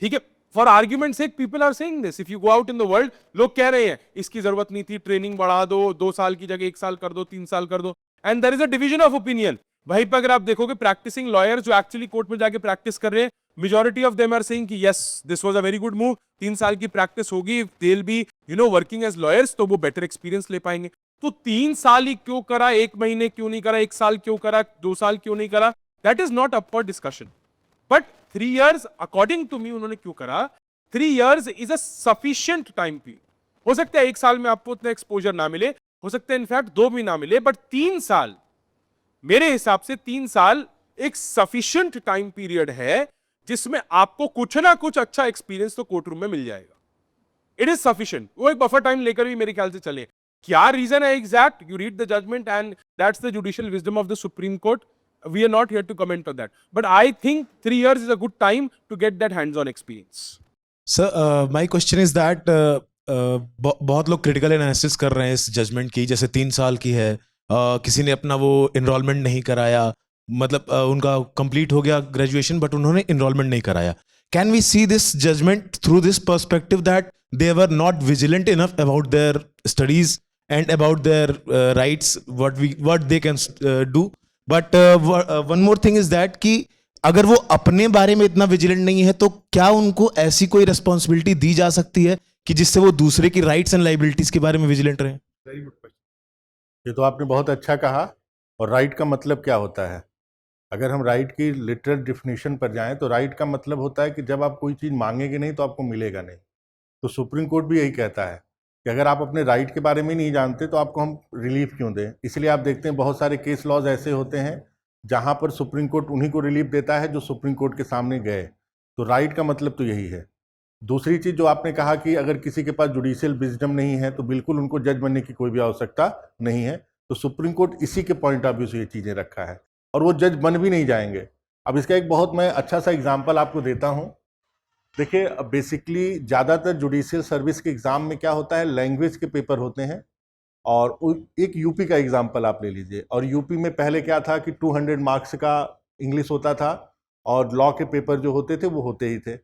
ठीक है, for argument sake people are saying this. If you go out in the world, लोग कह रहे हैं इसकी जरूरत नहीं थी, ट्रेनिंग बढ़ा दो, 2 साल की जगह 1 साल कर दो, 3 साल कर दो. And there is a division of opinion. वहीं पर अगर आप देखोगे प्रैक्टिसिंग लॉयर्स जो एक्चुअली कोर्ट में जाके प्रैक्टिस कर रहे हैं, majority of them are saying कि yes this was a very good move. 3 साल की प्रैक्टिस होगी, they will be working as lawyers, तो वो बेटर एक्सपीरियंस ले पाएंगे. तो 3 साल ही क्यों करा, 1 महीने क्यों नहीं करा, 1 साल क्यों करा, 2 साल क्यों नहीं करा, that is not up for discussion. But 3 years according to me उन्होंने क्यों करा, 3 years is a sufficient time period. हो सकता है 1 साल में आपको उतना एक्सपोजर ना मिले, हो सकता है इनफैक्ट 2 भी ना मिले, बट 3 साल, मेरे हिसाब से 3 साल एक सफिशिएंट टाइम पीरियड है जिसमें आपको कुछ ना कुछ अच्छा एक्सपीरियंस तो कोर्ट रूम में मिल जाएगा. It is sufficient. वो एक बफर टाइम लेकर भी मेरे ख्याल से चले. क्या रीजन है exact, you read the judgement and that's the judicial wisdom of the supreme Court. We are not here to comment on that, but I think 3 years is a good time to get that hands on experience. Sir my question is that बहुत लोग critical analysis कर रहे हैं इस judgement की, जैसे 3 साल की है, किसी ने अपना वो इनरोलमेंट नहीं कराया, मतलब उनका कंप्लीट हो गया ग्रेजुएशन बट उन्होंने इनरोलमेंट नहीं कराया. Can we see this judgement through this perspective that they were not vigilant enough about their studies and about their rights, what they can do. But one more thing is that कि अगर वो अपने बारे में इतना vigilant नहीं है तो क्या उनको ऐसी कोई रिस्पॉन्सिबिलिटी दी जा सकती है कि जिससे वो दूसरे की राइट्स एंड लाइबिलिटीज के बारे में विजिलेंट रहें? ये तो आपने बहुत अच्छा कहा. और राइट का मतलब क्या होता है? अगर हम राइट की लिटरल डिफिनीशन पर जाएं तो राइट का मतलब होता है कि जब आप कोई चीज़ मांगेंगे नहीं तो आपको मिलेगा नहीं. तो सुप्रीम कोर्ट भी यही कहता है कि अगर आप अपने राइट के बारे में नहीं जानते तो आपको हम रिलीफ क्यों दें. इसलिए आप देखते हैं बहुत सारे केस लॉज ऐसे होते हैं जहां पर सुप्रीम कोर्ट उन्हीं को रिलीफ देता है जो सुप्रीम कोर्ट के सामने गए. तो राइट का मतलब तो यही है. दूसरी चीज़ जो आपने कहा कि अगर किसी के पास जुडिशियल विजडम नहीं है तो बिल्कुल उनको जज बनने की कोई भी आवश्यकता नहीं है. तो सुप्रीम कोर्ट इसी के पॉइंट ऑफ व्यू से ये चीज़ें रखा है और वो जज बन भी नहीं जाएंगे. अब इसका एक बहुत मैं अच्छा सा एग्जाम्पल आपको देता हूँ. देखिए, बेसिकली ज़्यादातर जुडिशियल सर्विस के एग्ज़ाम में क्या होता है, लैंग्वेज के पेपर होते हैं. और एक यूपी का एग्जांपल आप ले लीजिए. और यूपी में पहले क्या था कि 200 मार्क्स का इंग्लिश होता था और लॉ के पेपर जो होते थे वो होते ही थे.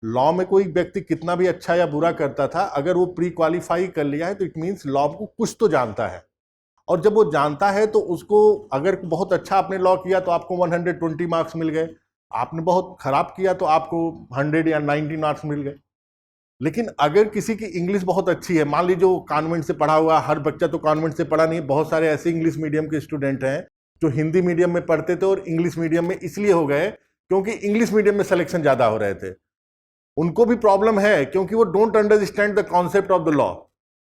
लॉ में कोई व्यक्ति कितना भी अच्छा या बुरा करता था, अगर वो प्री क्वालिफाई कर लिया है तो इट मीन्स लॉ को कुछ तो जानता है. और जब वो जानता है तो उसको, अगर बहुत अच्छा आपने लॉ किया तो आपको 120 मार्क्स मिल गए, आपने बहुत खराब किया तो आपको 100 या 90 मार्क्स मिल गए. लेकिन अगर किसी की इंग्लिश बहुत अच्छी है, मान लीजिए जो कॉन्वेंट से पढ़ा हुआ, हर बच्चा तो कॉन्वेंट से पढ़ा नहीं, बहुत सारे ऐसे इंग्लिश मीडियम के स्टूडेंट हैं जो हिंदी मीडियम में पढ़ते थे और इंग्लिश मीडियम में इसलिए हो गए क्योंकि इंग्लिश मीडियम में सिलेक्शन ज़्यादा हो रहे थे. उनको भी प्रॉब्लम है क्योंकि वो don't understand the concept of the law,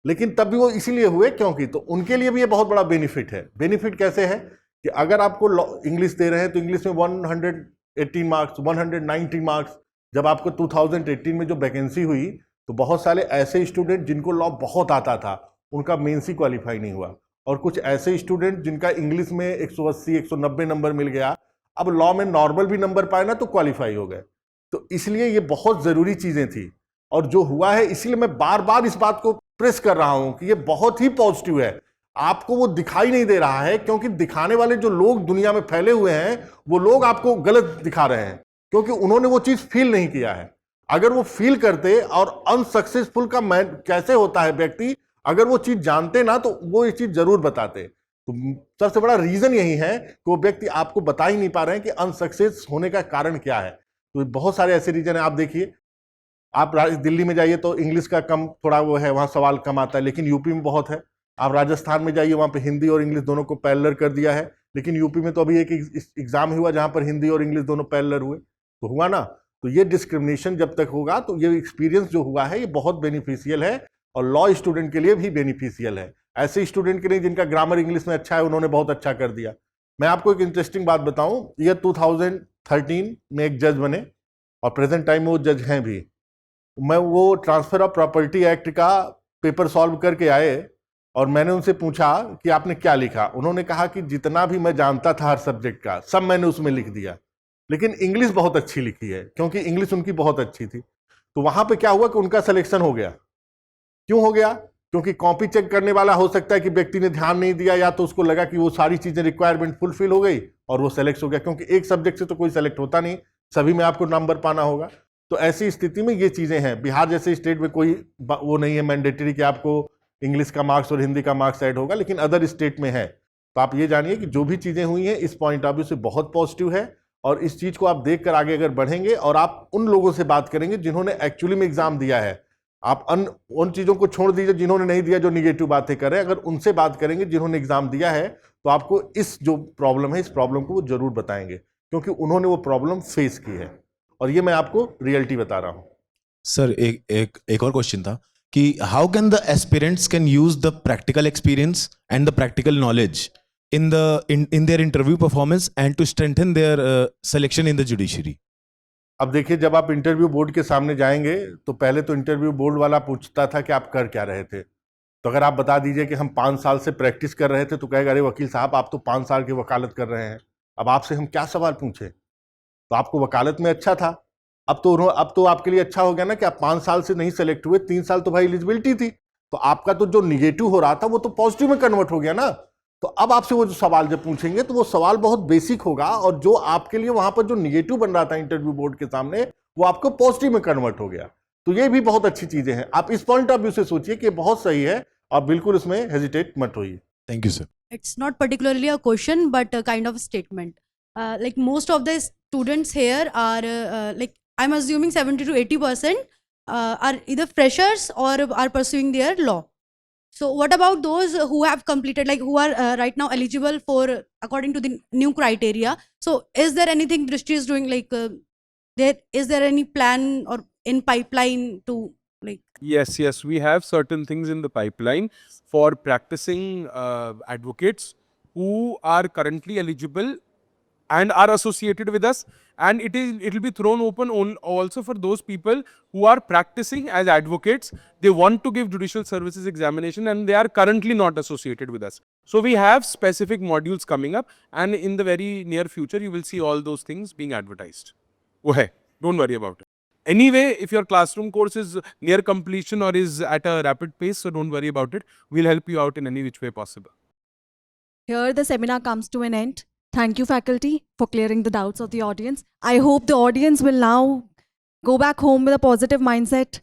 लेकिन तब भी वो इसीलिए हुए क्योंकि. तो उनके लिए भी ये बहुत बड़ा बेनिफिट है. बेनिफिट कैसे है कि अगर आपको इंग्लिश दे रहे हैं तो इंग्लिश में 118 मार्क्स, 190 मार्क्स. जब आपको 2018 में जो वैकेंसी हुई तो बहुत सारे ऐसे स्टूडेंट जिनको लॉ बहुत आता था उनका मेंस ही क्वालिफाई नहीं हुआ, और कुछ ऐसे स्टूडेंट जिनका इंग्लिश में 180 190 नंबर मिल गया, अब लॉ में नॉर्मल भी नंबर पाए ना तो क्वालिफाई हो गए. तो इसलिए ये बहुत ज़रूरी चीज़ें थी. और जो हुआ है, इसलिए मैं बार बार इस बात को प्रेस कर रहा हूं कि ये बहुत ही पॉजिटिव है. आपको वो दिखाई नहीं दे रहा है क्योंकि दिखाने वाले जो लोग दुनिया में फैले हुए हैं वो लोग आपको गलत दिखा रहे हैं क्योंकि उन्होंने वो चीज़ फील नहीं किया है. अगर वो फील करते और अनसक्सेसफुल का कैसे होता है व्यक्ति, अगर वो चीज़ जानते ना तो वो ये चीज़ जरूर बताते. तो सबसे बड़ा रीज़न यही है कि वो व्यक्ति आपको बता ही नहीं पा रहे हैं कि अनसक्सेस होने का कारण क्या है. तो बहुत सारे ऐसे रीज़न है. आप देखिए, आप दिल्ली में जाइए तो इंग्लिश का कम थोड़ा वो है, वहाँ सवाल कम आता है, लेकिन यूपी में बहुत है. आप राजस्थान में जाइए, वहाँ पे हिंदी और इंग्लिश दोनों को पैरेलल कर दिया है, लेकिन यूपी में तो अभी एक एग्जाम हुआ जहाँ पर हिंदी और इंग्लिश दोनों पैरेलल हुए. तो हुआ ना. तो ये डिस्क्रिमिनेशन जब तक होगा तो ये एक्सपीरियंस जो हुआ है ये बहुत बेनिफिशियल है और लॉ स्टूडेंट के लिए भी बेनिफिशियल है. ऐसे स्टूडेंट के लिए जिनका ग्रामर इंग्लिश में अच्छा है, उन्होंने बहुत अच्छा कर दिया. मैं आपको एक इंटरेस्टिंग बात बताऊं, ये 2013 में एक जज बने और प्रेजेंट टाइम में वो जज हैं भी. मैं वो ट्रांसफर ऑफ प्रॉपर्टी एक्ट का पेपर सॉल्व करके आए और मैंने उनसे पूछा कि आपने क्या लिखा. उन्होंने कहा कि जितना भी मैं जानता था हर सब्जेक्ट का सब मैंने उसमें लिख दिया, लेकिन इंग्लिश बहुत अच्छी लिखी है क्योंकि इंग्लिश उनकी बहुत अच्छी थी. तो वहां पे क्या हुआ कि उनका सिलेक्शन हो गया. क्यों हो गया? क्योंकि कॉपी चेक करने वाला हो सकता है कि व्यक्ति ने ध्यान नहीं दिया, या तो उसको लगा कि वो सारी चीजें रिक्वायरमेंट फुलफिल हो गई और वो सेलेक्ट हो गया, क्योंकि एक सब्जेक्ट से तो कोई सेलेक्ट होता नहीं, सभी में आपको नंबर पाना होगा। तो ऐसी स्थिति में ये चीजें हैं। बिहार जैसे स्टेट में कोई वो नहीं है मैंडेटरी कि आपको इंग्लिश का मार्क्स और हिंदी का मार्क्स ऐड होगा, लेकिन अदर स्टेट में है। तो आप ये जानिए कि जो भी चीजें हुई हैं इस पॉइंट ऑफ व्यू से बहुत पॉजिटिव है, और इस चीज को आप देखकर आगे अगर बढ़ेंगे और आप उन लोगों से बात करेंगे जिन्होंने एक्चुअली में एग्जाम दिया है, आप उन चीजों को छोड़ दीजिए जिन्होंने नहीं दिया, जो निगेटिव बातें कर रहे हैं, अगर उनसे बात करेंगे जिन्होंने एग्जाम दिया है, तो आपको इस जो प्रॉब्लम है इस प्रॉब्लम को वो जरूर बताएंगे, क्योंकि उन्होंने वो प्रॉब्लम फेस की है, और ये मैं आपको रियलिटी बता रहा हूँ। सर एक और क्वेश्चन था कि how can the aspirants can use the practical experience and the practical knowledge in their interview performance and to strengthen their selection in the judiciary? अब देखिए, जब आप इंटरव्यू बोर्ड के सामने जाएंगे तो पहले तो इंटरव्यू बोर्ड वाला पूछता था कि आप कर क्या रहे थे। तो अगर आप बता दीजिए कि हम 5 साल से प्रैक्टिस कर रहे थे, तो कहेगा अरे वकील साहब आप तो 5 साल की वकालत कर रहे हैं, अब आपसे हम क्या सवाल पूछें। तो आपको वकालत में अच्छा था, अब तो आपके लिए अच्छा हो गया ना कि आप 5 साल से नहीं सेलेक्ट हुए, 3 साल तो भाई एलिजिबिलिटी थी, तो आपका तो जो निगेटिव हो रहा था वो तो पॉजिटिव में कन्वर्ट हो गया ना। तो अब आपसे वो जो सवाल जब पूछेंगे तो वो सवाल बहुत बेसिक होगा, और जो आपके लिए वहां पर जो निगेटिव बन रहा था इंटरव्यू बोर्ड के सामने, वो आपको पॉजिटिव में कन्वर्ट हो गया। तो ये भी बहुत अच्छी चीजें हैं। आप इस पॉइंट ऑफ व्यू से सोचिए कि बहुत सही है, आप बिल्कुल इसमें हेजिटेट मत होइए। Thank you sir. It's not particularly a question, but a kind of statement. Like most of the students here are like I'm assuming 70 to 80% are either freshers or are pursuing their law. So what about those who have completed, like who are right now eligible for according to the new criteria? So is there anything Drishti is doing, like is there any plan or in pipeline to like? Yes, we have certain things in the pipeline for practicing advocates who are currently eligible and are associated with us, and it will be thrown open also for those people who are practicing as advocates. They want to give judicial services examination and they are currently not associated with us. So we have specific modules coming up, and in the very near future you will see all those things being advertised. वो है, don't worry about it. Anyway, if your classroom course is near completion or is at a rapid pace, so don't worry about it. We'll help you out in any which way possible. Here the seminar comes to an end. Thank you, faculty, for clearing the doubts of the audience. I hope the audience will now go back home with a positive mindset